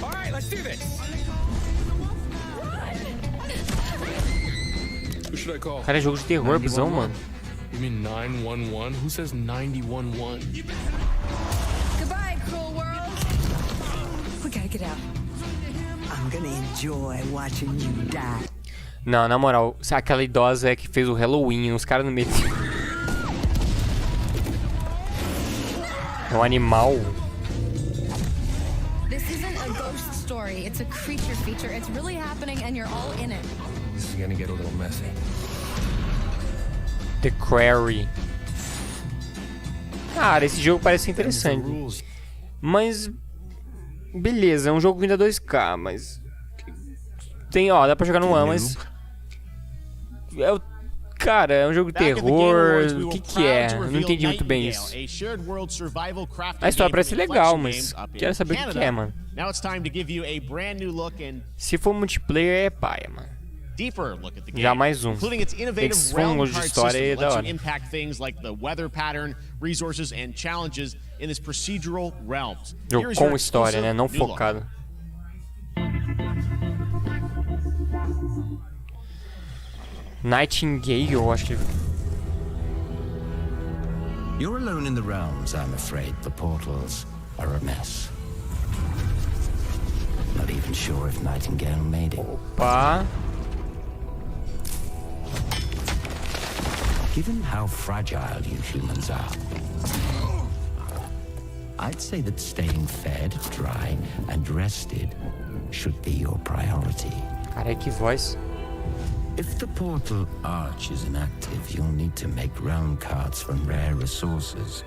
All right, let's do this. Who should I call? Cara, é jogo de terror, bizão, mano. You mean 911? Who says 911? Goodbye, cruel world. We gotta get out. I'm gonna enjoy watching you die. Não, na moral, aquela idosa é que fez o Halloween, os caras no meio. É um animal. This isn't a ghost story. It's a creature feature. It's really happening and you're all in it. This is gonna get a little messy. The Quarry. Cara, esse jogo parece interessante. Mas... beleza, é um jogo ainda 2K, mas... tem, ó, dá pra jogar no One, mas... cara, é um jogo de terror... o que é? Eu não entendi muito bem isso. A história parece legal, mas... quero saber o que é, mano. Se for multiplayer, é paia, mano. Já mais um. Tem que se for um jogo de história, é da hora. Jogo com história, né? Não focado. Nightingale, eu acho que... You're alone in the realms, I'm afraid. The portals are a mess. Not even sure if Nightingale made it. Opa. Given how fragile you humans are, I'd say that staying fed, dry, and rested should be your priority. Cara, que voz. If the portal arch is inactive, you'll need to make realm cards from rare resources.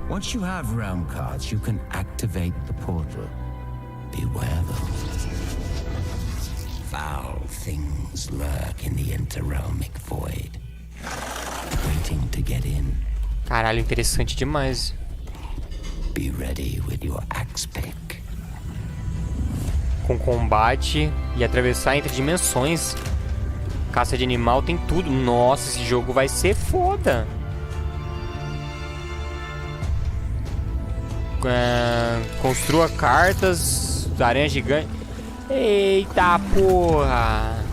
Once you have realm cards, you can activate the portal. Beware though. Foul things lurk in the interrealmic void, waiting to get in. Caralho, interessante demais. Be ready with your axe pick. Com combate e atravessar entre dimensões. Caça de animal, tem tudo. Nossa, esse jogo vai ser foda. Construa cartas. Aranha gigante. Eita porra.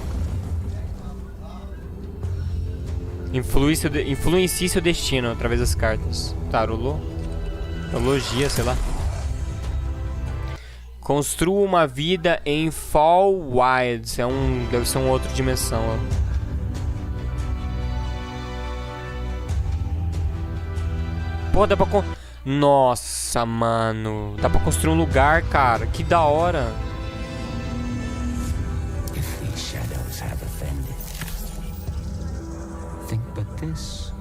Influencie seu destino através das cartas. Tarologia, sei lá. Construa uma vida em Fall Wilds. Deve ser uma outra dimensão. Ó. Pô, dá pra... nossa, mano. Dá pra construir um lugar, cara. Que da hora. If these shadows have offended, think but this.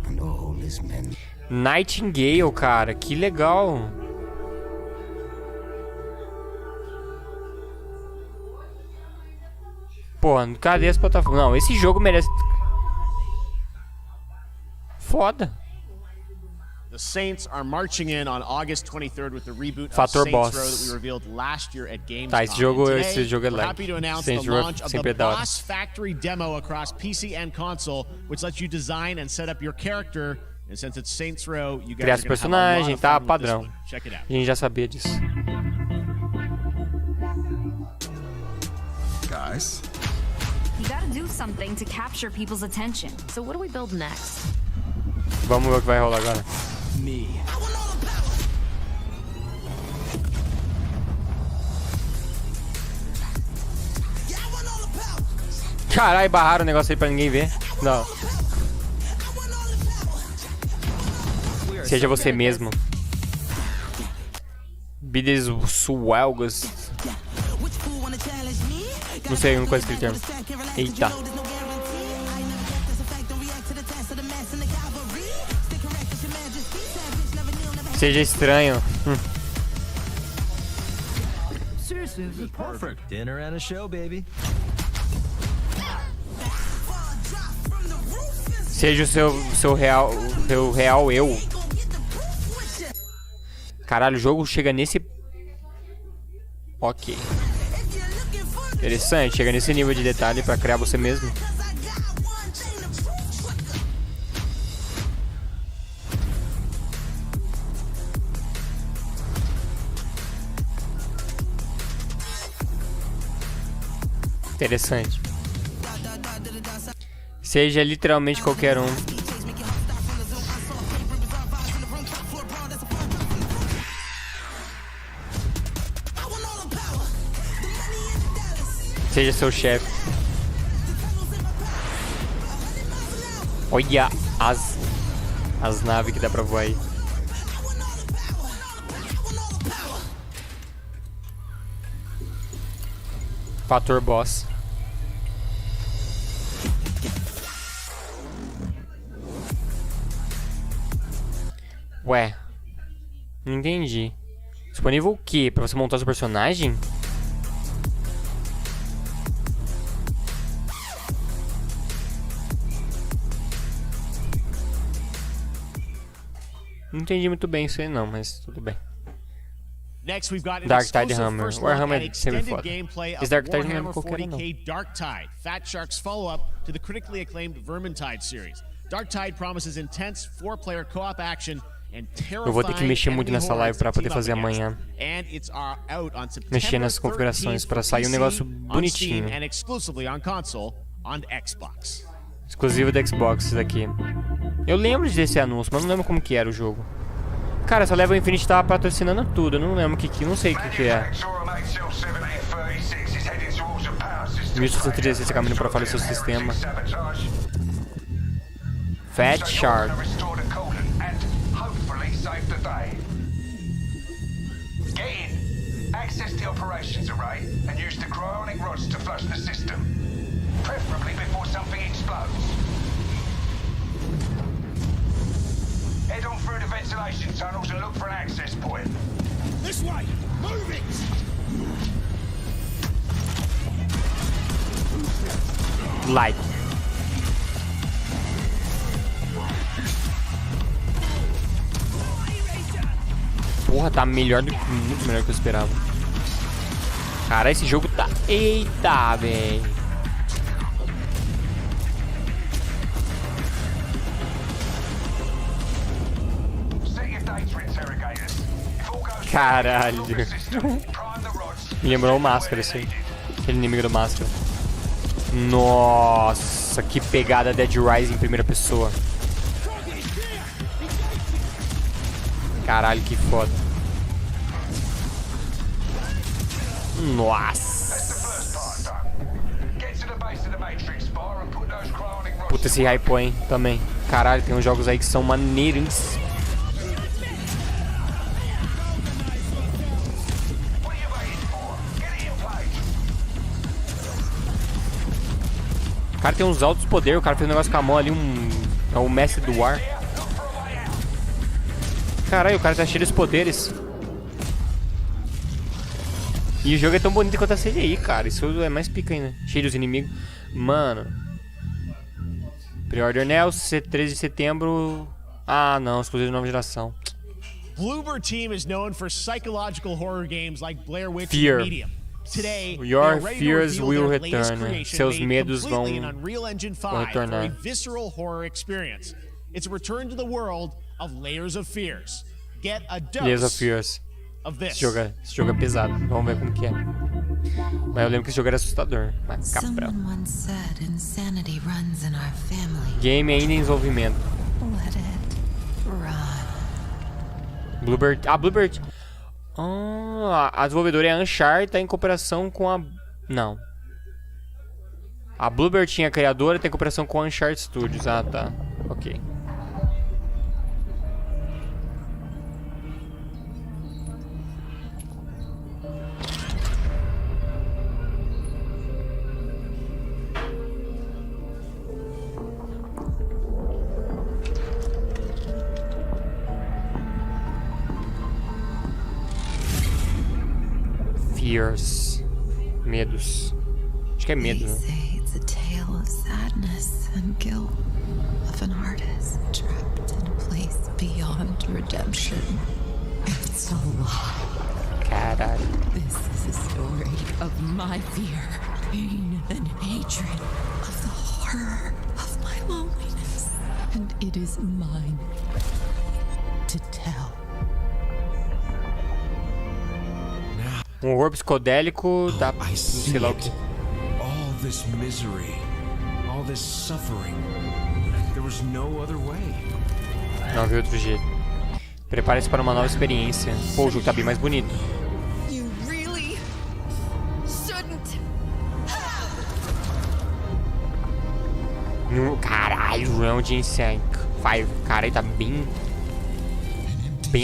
And all is meant. Nightingale, cara. Que legal. Porra, cadê as plataformas? Não, esse jogo merece... foda. The Saints are marching in on August 23rd with the reboot of Fator Saints boss. Row that we revealed last year at Gamescom. Tá, esse jogo é We're happy to announce Saints the Row launch of sempre the é da hora. Boss Factory demo across PC and console, which lets you design and set up your character. And since it's Saints Row, you Criar guys esse are gonna have a lot personagem, of tá? fun with this Padrão. one. Check it out. A gente já sabia disso. Guys, You gotta do something to capture people's attention. So what do we build next? Vamos ver o que vai rolar agora. Me. Caralho, barraram o negócio aí pra ninguém ver. Não. Seja você mesmo. Bides suelgas. Não sei, não conheço aquele termo. Eita. Seja estranho. Seriously, this is perfect. Dinner and a show, baby. Seja o seu real eu. Caralho, o jogo chega nesse... ok. Interessante, chega nesse nível de detalhe pra criar você mesmo. Interessante. Seja literalmente qualquer um. Seja seu chefe. Olha as naves que dá pra voar aí. Fator boss. Ué, não entendi. Disponível o quê? Pra você montar seu personagem? Não entendi muito bem isso aí não, mas tudo bem. Next, we've got an Darktide exclusive Hammer. first look Warhammer at é sempre extended foda. gameplay of Esse Darktide não é Warhammer qualquer não. 40k Darktide, Fat Shark's follow-up to the critically acclaimed Vermintide series. Darktide promises intense 4-player co-op action and terrifying. Eu vou ter que mexer muito nessa live pra poder fazer amanhã. And it's out on September Mexer nas configurações pra sair um negócio bonitinho. And exclusively on console on Xbox. Exclusivo do Xbox isso daqui. Eu lembro desse anúncio, mas não lembro como que era o jogo. Cara, essa Level Infinite tava patrocinando tudo. Eu não lembro o que não sei o que é. 1636 caminho para fora do seu sistema. Fat Shark. Access the operations array and use the cryonic rods to flush the system, preferably before something explodes. Head on through the ventilation tunnels and look for an access point. This way! Move it! Like. Porra, tá melhor muito melhor do que eu esperava. Cara, esse jogo tá... Eita, velho. Caralho. Me lembrou o Máscara, isso aí. Aquele inimigo do Máscara. Nossa, que pegada Dead Rising em primeira pessoa. Caralho, que foda. Nossa. Puta, esse hype, hein, também. Caralho, tem uns jogos aí que são maneiros. O cara tem uns altos poderes, o cara fez um negócio com a mão ali, é o mestre do ar. Caralho, o cara tá cheio de poderes. E o jogo é tão bonito quanto a CGI, cara. Isso é mais pica ainda. Cheio dos inimigos. Mano. Pre-order Nelson, 13 de setembro. Ah, não, exclusivo de nova geração. Bloober Team is known for psychological horror games like Blair Witch Fear. and Medium. Today, Your fears will return. Seus medos vão retornar. Visceral horror experience. It's a return to the world of Layers of Fears. Get a dose Layers of Fears. Of this. Esse jogo é pesado. Vamos ver como que é. Mas eu lembro que esse jogo era assustador. Macabro. Game ainda em desenvolvimento. Bluebird. Ah, Bluebird. A desenvolvedora é a Uncharted, tá em cooperação com a... Não. A Bluebird tinha a criadora, tem cooperação com a Uncharted Studios. Ah, tá. Ok. Fears. Medos. Acho que é medo, né? It's a tale of sadness and guilt of an artist trapped in a place beyond redemption. It's a lie. Caralho. This is a story of my fear, pain and hatred, of the horror of my loneliness. And it is mine to tell. Um horror psicodélico da... sei lá o que. this misery, all this suffering. There was no other way. Não havia outro jeito. Prepare-se para uma nova experiência. Pô, o jogo tá bem mais bonito. You really shouldn't. Caralho, Round in 5. Caralho, tá bem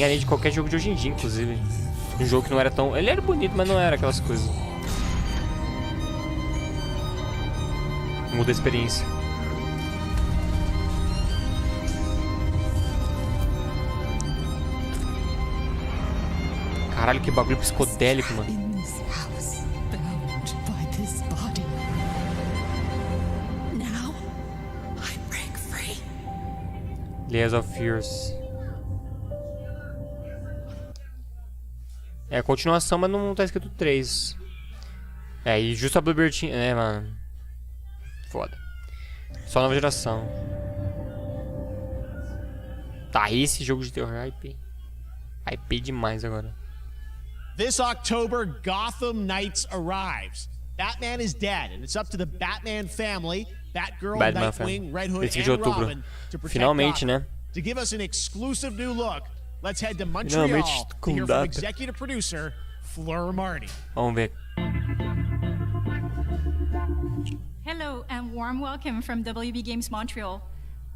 além de qualquer jogo de hoje em dia, inclusive. Um jogo que não era tão... Ele era bonito, mas não era aquelas coisas. Muda a experiência. Caralho, que bagulho psicodélico, mano. Layers of Fears. É a continuação, mas não tá escrito 3. É, e justo a Bluebird tinha... É, mano. Foda. Só nova geração. Tá, esse jogo de terror hype. Hype demais agora. This October, Gotham Knights arrives. Batman is dead, and it's up to the Batman family, Batgirl, Nightwing, Red Hood, and Robin to protect Finalmente, Gotham. né? To give us an exclusive new look, let's head to Montreal to hear from executive producer Fleur Marty. Vamos ver. Hello and warm welcome from WB Games Montreal.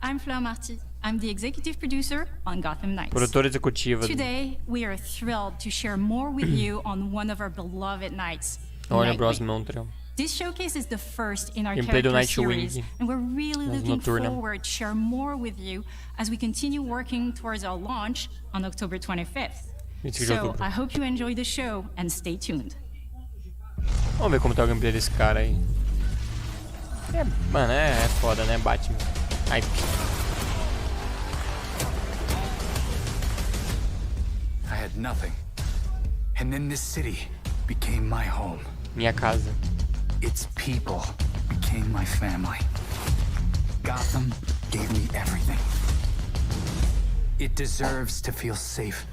I'm Fleur Marty. I'm the executive producer on Gotham Knights. Produtora executiva. Today, we are thrilled to share more with you on one of our beloved nights. Warner Bros. Montreal. This showcase is the first in our Gameplay do character Nightwing. series, and we're really looking forward to share more with you as we continue working towards our launch on October 25th. So, I hope you enjoy the show and stay tuned. Vamos ver como tá o gameplay desse cara aí. É, mano, é foda, né, Batman? Ai. I had nothing. And then this city became my home. Minha casa. Its people became my family. Gotham gave me everything. It deserves to feel safe.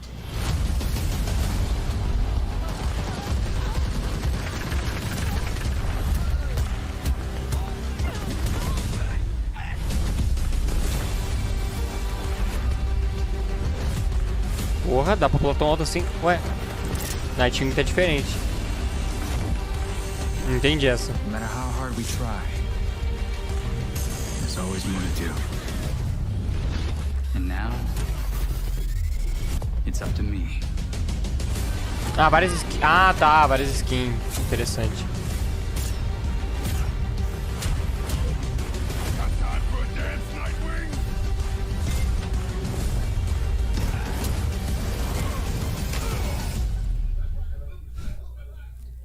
Porra, dá pra pular tão alto assim? Ué, Nightwing tá diferente. Não entendi essa. No matter how hard we try, there's always more to do. And now, it's up to me. Ah, várias skins. Ah, tá, várias skins. Interessante.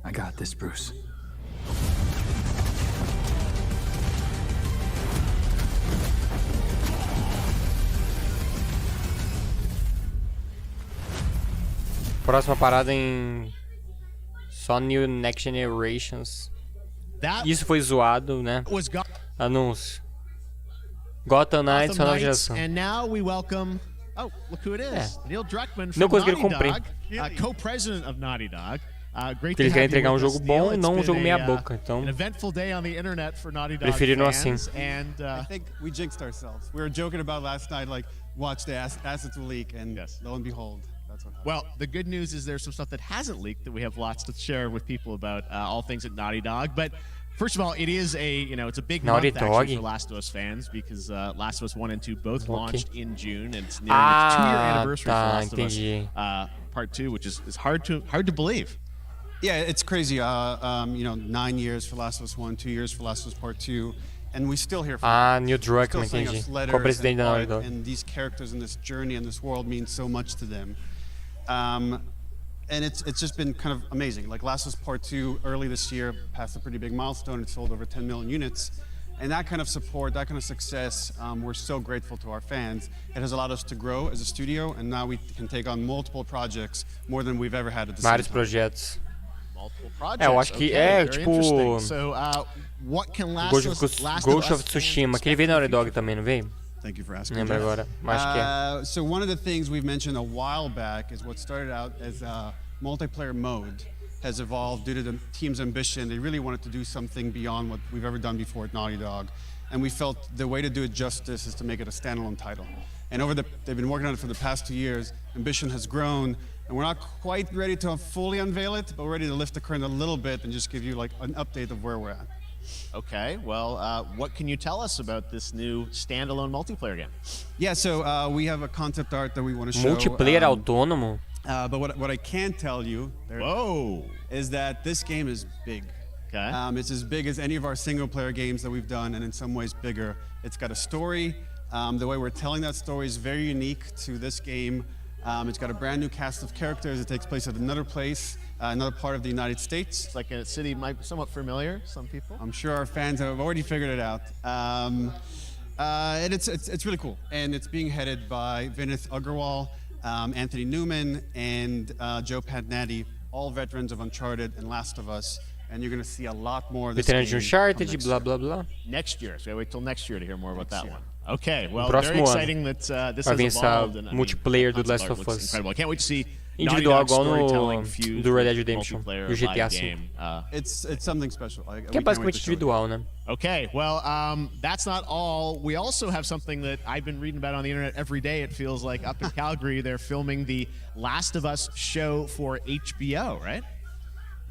I got this, Bruce. Próxima parada em só New Next Generations. Isso foi zoado, né? Anúncio. Gotham Knights, só nova geração. And now we welcome. Oh, look who it is. Neil Druckmann from Não conseguiram Naughty cumprir. Dog, co-president of Naughty Dog. Porque eles querem entregar um jogo bom e não um jogo meia boca, então preferiram assim. I think we jinxed ourselves. We were joking about last night, like, watch the assets will leak, and lo and behold, that's what happened. Well, the good news is there's some stuff that hasn't leaked that we have lots to share with people about all things at Naughty Dog. But first of all, it is it's a big month actually for Last of Us fans because Last of Us 1 and 2 both launched in June, and it's nearing its 2-year anniversary for Last of Us Part 2, which is hard to believe. Yeah, it's crazy. 9 years for Last of Us 1, 2 years for Last of Us Part 2, and we still hear from Neil Druckmann, entendi. Co-presidente da Naughty Dog. And these characters in this journey and this world mean so much to them. And it's just been kind of amazing. Like Last of Us Part 2 early this year passed a pretty big milestone. It sold over 10 million units. And that kind of support, that kind of success, we're so grateful to our fans. It has allowed us to grow as a studio, and now we can take on multiple projects, more than we've ever had at the same time. Vários projetos. Eu acho que tipo Ghost of Tsushima, que ele veio na Naughty Dog também, não veio? Thank you for asking. Lembra agora, acho que é. So one of the things we've mentioned a while back is what started out as a multiplayer mode has evolved due to the team's ambition. They really wanted to do something beyond what we've ever done before at Naughty Dog. And we felt the way to do it justice is to make it a standalone title. And they've been working on it for the past 2 years. Ambition has grown, and we're not quite ready to fully unveil it, but we're ready to lift the curtain a little bit and just give you like an update of where we're at. Okay, well, what can you tell us about this new standalone multiplayer game? Yeah, so we have a concept art that we want to show. Multiplayer autônomo? But what I can tell you is that this game is big. Okay. It's as big as any of our single-player games that we've done, and in some ways bigger. It's got a story. The way we're telling that story is very unique to this game. It's got a brand new cast of characters. It takes place at another place, another part of the United States. It's like a city might be somewhat familiar, some people. I'm sure our fans have already figured it out. And it's really cool. And it's being headed by Vinith Agarwal, Anthony Newman, and Joe Pantnati, all veterans of Uncharted and Last of Us. And you're going to see a lot more of this game. Uncharted, blah, blah, blah. Next year. So we wait till next year to hear more about that one. Okay, well, very exciting that this has evolved. And, multiplayer do Last of Us. Incredible. I can't wait to see individual igual do Red Dead Redemption, do GTA V. It's something special. Que é basicamente individual, né? Okay, well, that's not all. We also have something that I've been reading about on the internet every day. It feels like up in Calgary, they're filming the Last of Us show for HBO, right?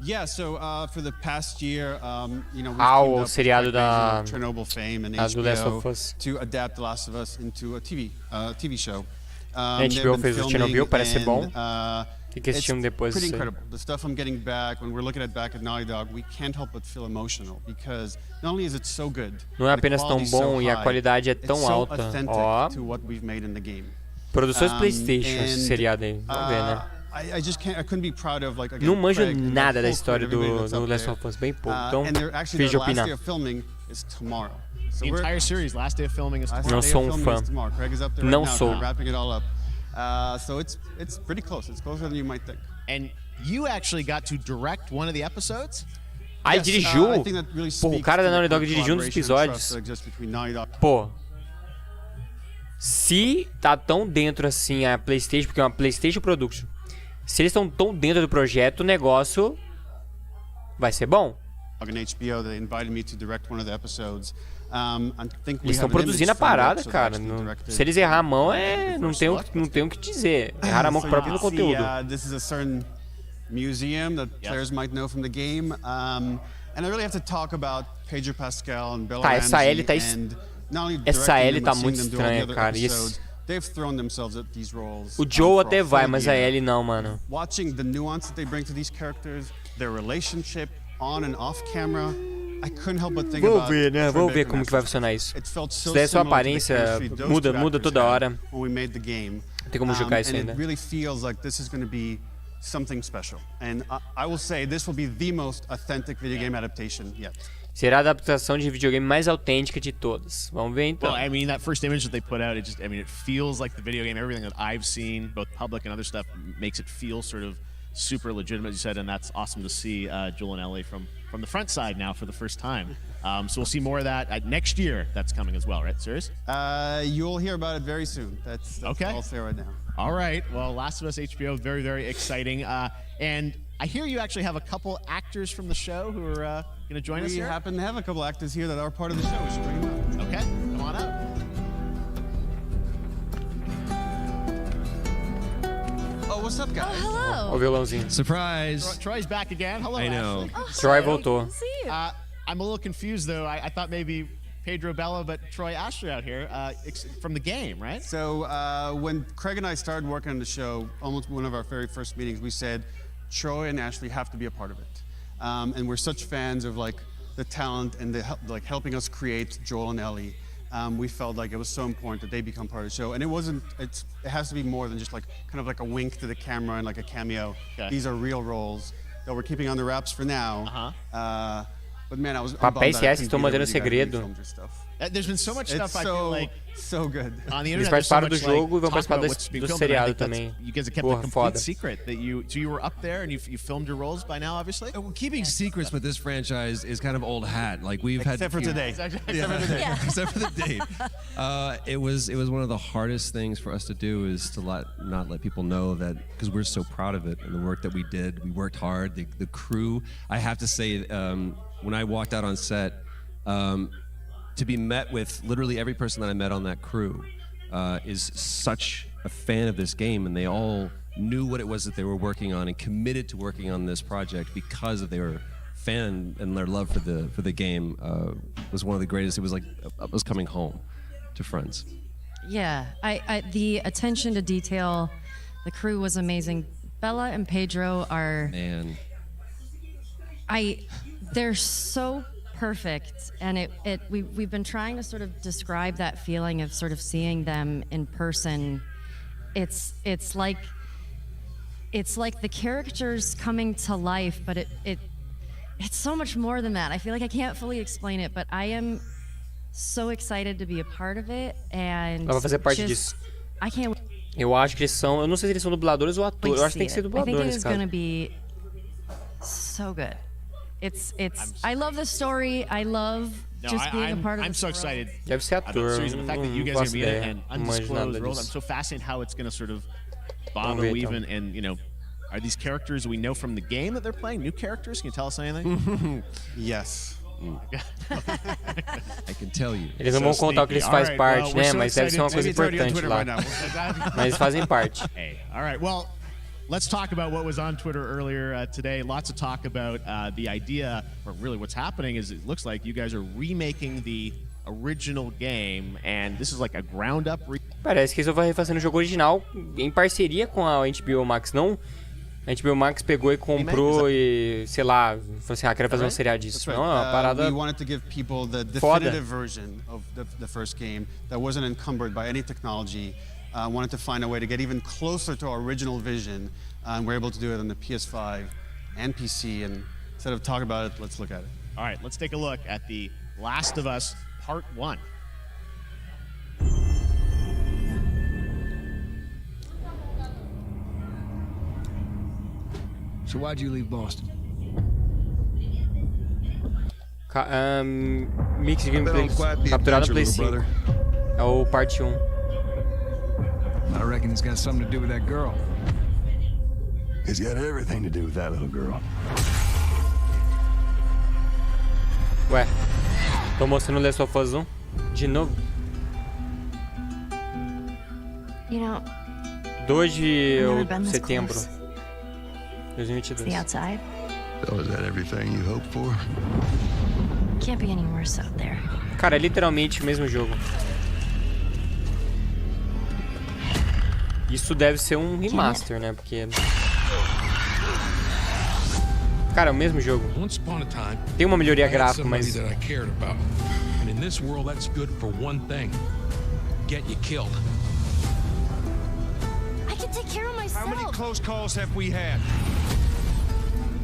Yeah, so for the past year, you know, we've o seriado da Chernobyl fame and do Last of Us to adapt The Last of Us into a TV show. HBO fez o Chernobyl, parece ser bom. Que assistiram depois pretty incredible. The stuff I'm getting back, when we're looking at back at Naughty Dog, we can't help but feel emotional because not only is it so good, não é apenas tão bom e a qualidade é tão alta. Ó, to what we've made in the game. Produções PlayStation, esse seriado aí, vamos ver, né? I just can't. I couldn't be proud of like. Again, não manjo nada da história do Last of Us, bem pouco. Então, fiz de opinar. The entire series, last day of filming is tomorrow. Não sou fã. Não sou. So it's pretty close. It's closer than you might think. And you actually got to direct one of the episodes? Aí dirigiu. Pô, o cara da Naughty Dog dirigiu um dos episódios. Pô. Se tá tão dentro assim a PlayStation, porque é uma PlayStation Production. Se eles estão tão dentro do projeto, o negócio vai ser bom. Eles estão produzindo a parada, cara. Se eles errar a mão, não tem o que dizer. Errar a mão própria no conteúdo. This is a certain museum that players might know from the game. And I really have to talk about Pedro Pascal and Bella Ramsey. Essa Ellie tá muito estranha, cara. They've thrown themselves at these roles. O Joe até vai, mas a Ellie não, mano. Watching the nuance that they bring to these characters, their relationship on and off camera, I couldn't help but think about. Vamos ver, né? Vamos ver como que vai funcionar isso. Se der sua aparência, muda toda hora. Não tem como jogar isso ainda. It really feels like this is going to be something special. And I will say this will be the most authentic video game adaptation yet. Será a adaptação de videogame mais autêntica de todas. Vamos ver então. Well, I mean, that first image that they put out, it feels like the video game. Everything that I've seen, both public and other stuff, makes it feel sort of super legitimate, as you said, and that's awesome to see Joel and Ellie from the front side now for the first time. So we'll see more of that next year. That's coming as well, right? Serious? You'll hear about it very soon. That's okay. All I'll say right now. All right. Well, Last of Us HBO, very, very exciting. And I hear you actually have a couple actors from the show who are going to join us here. We happen to have a couple actors here that are part of the show. We should bring them out. Okay, come on out. Oh, what's up, guys? Oh, hello. O violãozinho. Surprise. Troy's back again. Hello, I know. Ashley. Troy voltou. See you. I'm a little confused, though. I thought maybe Pedro Bella, but Troy Ashley out here from the game, right? So when Craig and I started working on the show, almost one of our very first meetings, we said, Troy and Ashley have to be a part of it. And we're such fans of like the talent and the helping us create Joel and Ellie. We felt like it was so important that they become part of the show. And it has to be more than just like kind of like a wink to the camera and like a cameo. Okay. These are real roles that we're keeping on the wraps for now. But man, I was Papéis reais que estão mantendo o segredo. There's been so much stuff I feel like so good. On the Eles internet, participaram do jogo e vão participar do seriado também. You guys have kept a complete secret that you were up there and you filmed your roles by now, obviously. Well, keeping secrets with this franchise is kind of old hat. Like except for today. Except for the date. It was one of the hardest things for us to do is to not let people know that, because we're so proud of it and the work that we did. We worked hard. The crew. I have to say, when I walked out on set. To be met with literally every person that I met on that crew is such a fan of this game, and they all knew what it was that they were working on and committed to working on this project because of their fan and their love for the game was one of the greatest. It was like I was coming home to friends. Yeah, I the attention to detail, the crew was amazing. Bella and Pedro are they're so perfect, and we've been trying to sort of describe that feeling of sort of seeing them in person. It's like the characters coming to life, but it's so much more than that. I feel like I can't fully explain it, but I am so excited to be a part of it, and ela vai fazer parte disso. I can't. Eu acho que eles são, eu não sei se eles são dubladores ou atores. Eu acho que tem que ser dubladores, I think it's cara. gonna be so good. I love the story. I love just being a part of. I'm so excited. Deve ser ator. The fact that you guys are gonna be in it and undisclosed roles. I'm so fascinated how it's gonna sort of bob and weave and are these characters we know from the game that they're playing new characters? Can you tell us anything? Yes. I can tell you. Eles não vão contar o que eles fazem parte, né? Mas deve ser uma coisa importante lá. Mas eles fazem parte. Hey, all right. Well. Let's talk about what was on Twitter earlier today. Lots of talk about the idea, or really what's happening is it looks like you guys are remaking the original game, and this is like a ground-up. Parece que eles vão refazendo o jogo original em parceria com a HBO Max, não? A HBO Max pegou e comprou e, sei lá, falou assim, quero fazer um seriado disso. Não, é uma parada we wanted to give people the definitive version of the first game that wasn't encumbered by any technology. Wanted to find a way to get even closer to our original vision, and we're able to do it on the PS5 and PC. And instead of talking about it, let's look at it. All right, let's take a look at The Last of Us Part 1. So why'd you leave Boston? Mix de gameplay capturado no Play 5. É o parte 1. I reckon it's got something to do with that girl. It's got everything to do with that little girl. Ué, tô mostrando o Last of Us 1 de novo. 2 de setembro 2022. The outside. So is that everything you hoped for? Can't be any worse out there. Cara, é literalmente o mesmo jogo. Isso deve ser um remaster, né? Porque... Cara, é o mesmo jogo. Tem uma melhoria gráfica, mas... And in this world, that's good for one thing. Get you killed. I can take care of myself. How many close calls have we had?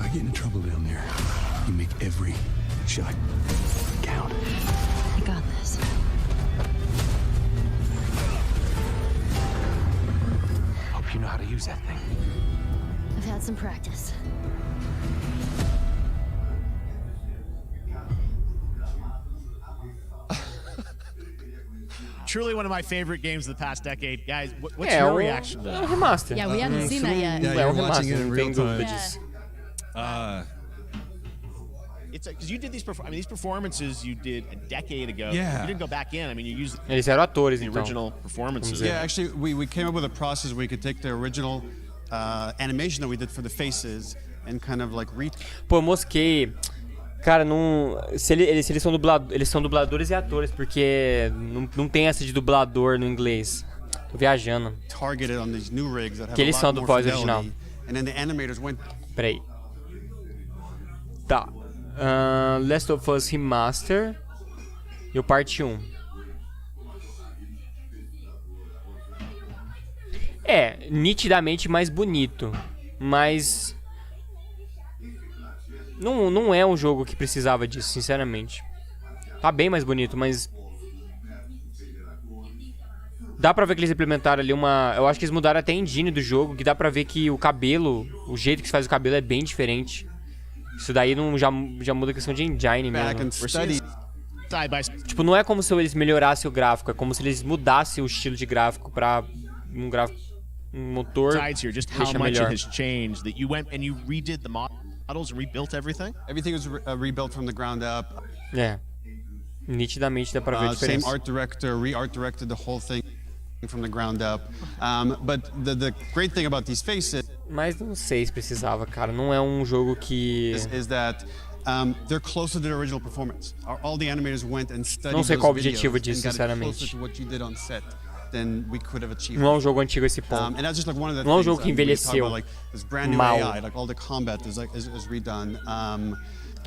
I get into trouble down there. You make every shot count. I got this. You know how to use that thing. I've had some practice. Truly one of my favorite games of the past decade. Guys, what's your reaction to that? Remaster. Yeah, we haven't seen that yet. Yeah, you're watching it in real time. It's because you did these performances you did a decade ago. Yeah. You didn't go back in. I mean, you used Eles eram atores, the então. original performances. Yeah, actually, we came up with a process where we could take the original animation that we did for the faces and kind of like Pô, eu mosquei. Cara, não. Eles são dubladores e atores, porque não tem essa de dublador no inglês. Tô viajando. Targeted on these new rigs that have que eles são do voz original. And then the animators went. Peraí. Tá. Last of Us Remaster e o parte 1. É, nitidamente mais bonito, mas Não é um jogo que precisava disso, sinceramente. Tá bem mais bonito, mas... Dá pra ver que eles implementaram ali uma... Eu acho que eles mudaram até a engine do jogo, que dá pra ver que o cabelo, o jeito que se faz o cabelo é bem diferente. Isso daí já muda a questão de engine mesmo. Tipo, não é como se eles melhorassem o gráfico, é como se eles mudassem o estilo de gráfico pra um motor deixa melhor. Everything was rebuilt from the ground up. Nitidamente dá pra ver a diferença. Same art director, re-art directed the whole thing from the ground up. But the great thing about these faces... Mas não sei se precisava, cara. Não é um jogo que... Is that they're closer to the original performance. All the animators went and studied não sei qual o objetivo disso, sinceramente. Não é um jogo antigo a esse ponto. Não é um jogo que envelheceu mal.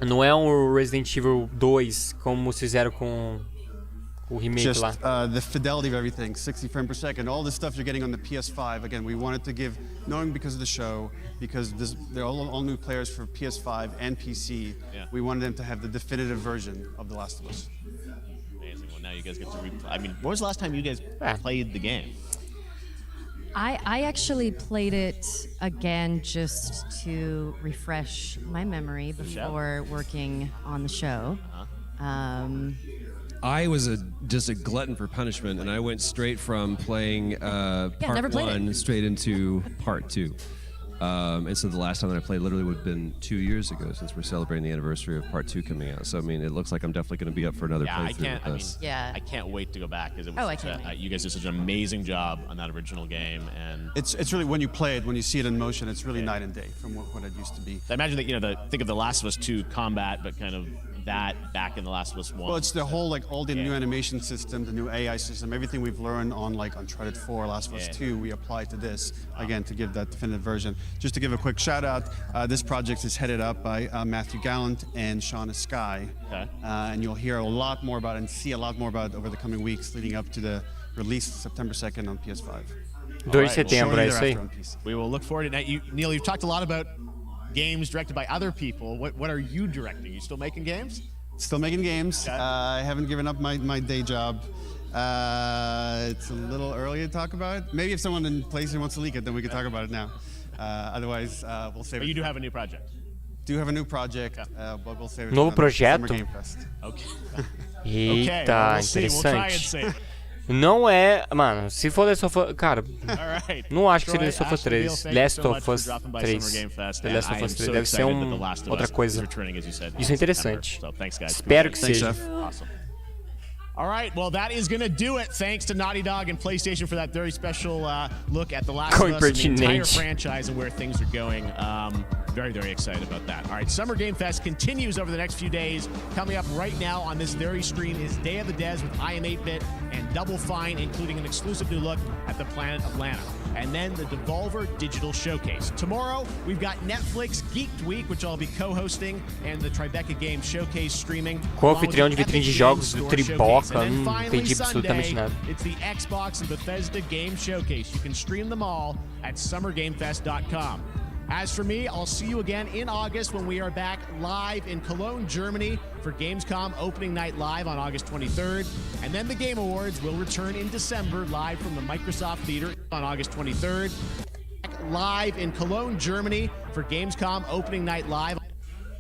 Não é um Resident Evil 2 como fizeram com o remake lá. The fidelity of everything, 60 frames per second, all this stuff you're getting on the PS5. Again, we wanted to give, knowing because of the show, because they're all new players for PS5 and PC, we wanted them to have the definitive version of The Last of Us. Amazing. Well, now you guys get to replay. I mean, when was the last time you guys played the game? I actually played it again just to refresh my memory before working on the show. I was just a glutton for punishment, and I went straight from playing part 1 straight into part 2. And so the last time that I played literally would have been 2 years ago, since we're celebrating the anniversary of part 2 coming out. So I mean, it looks like I'm definitely going to be up for another playthrough with this. I can't wait to go back, because it was you guys did such an amazing job on that original game, and it's really, when you play it, when you see it in motion, it's really night and day from what it used to be. I imagine that think of The Last of Us 2 combat, but kind of that back in The Last of Us 1. Well, it's the whole, all the new animation system, the new AI system, everything we've learned on Uncharted 4, Last of Us 2, we apply to this, again, to give that definitive version. Just to give a quick shout out, this project is headed up by Matthew Gallant and Shauna Skye. And you'll hear a lot more about it and see a lot more about it over the coming weeks leading up to the release September 2nd on PS5. 2 de setembro, é isso aí. We will look forward to it. Neil, you've talked a lot about games directed by other people. What are you directing? You still making games? Still making games. I haven't given up my day job. It's a little early to talk about it. Maybe if someone in PlayStation wants to leak it, then we can talk about it now. Otherwise, we'll save it. But you do have a new project. Do have a new project, but we'll save it. Novo projeto? Summer Game Fest. Okay. Eita, interessante. Não é... Mano, se for Last of Us... Cara, não acho que seria Last of Us 3. Last of Us 3. The Last of Us 3 deve ser outra coisa. Isso é interessante. Espero que seja. All right, well, that is going to do it. Thanks to Naughty Dog and PlayStation for that very special look at The Last of Us and the entire franchise and where things are going. Very, very excited about that. All right, Summer Game Fest continues over the next few days. Coming up right now on this very stream is Day of the Des with I Am 8-Bit and Double Fine, including an exclusive new look at the Planet Atlanta. And then the Devolver Digital Showcase. Tomorrow, we've got Netflix Geeked Week, which I'll be co-hosting, and the Tribeca Game Showcase streaming. Co-anfitrião de vitrine de jogos do Triboca, não entendi absolutamente nada. It's the Xbox and Bethesda Game Showcase. You can stream them all at summergamefest.com. As for me, I'll see you again in August when we are back live in Cologne, Germany for Gamescom Opening Night Live on August 23rd. And then the Game Awards will return in December live from the Microsoft Theater on August 23rd. Live in Cologne, Germany for Gamescom Opening Night Live.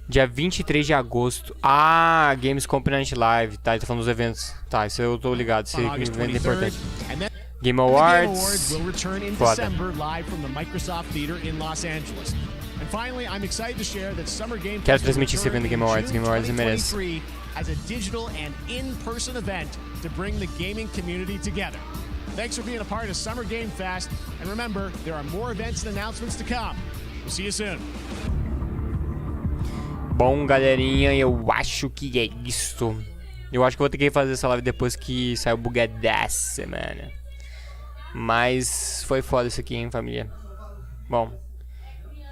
Dia 23 de agosto. Ah, Gamescom Opening Night Live. Tá, ele tá falando dos eventos. Tá, isso eu tô ligado. Esse evento é importante. Game Awards will return in December live from the Microsoft Theater in Los Angeles. And finally, I'm excited to share that Summer Game Fest quero transmitir esse evento do Game Awards. Game Awards merece. As a digital and in-person event to bring the gaming community together. Thanks for being a part of Summer Game Fest, and remember, there are more events and announcements to come. We'll see you soon. Bom, galerinha, eu acho que é isso. Eu acho que vou ter que fazer essa live depois que sair o bugadaço, mano. Mas foi foda isso aqui, hein, família. Bom,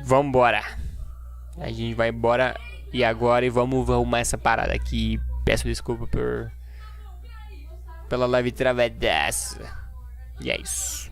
vambora. A gente vai embora e agora vamos arrumar essa parada aqui. Peço desculpa pela live travadaça. E é isso.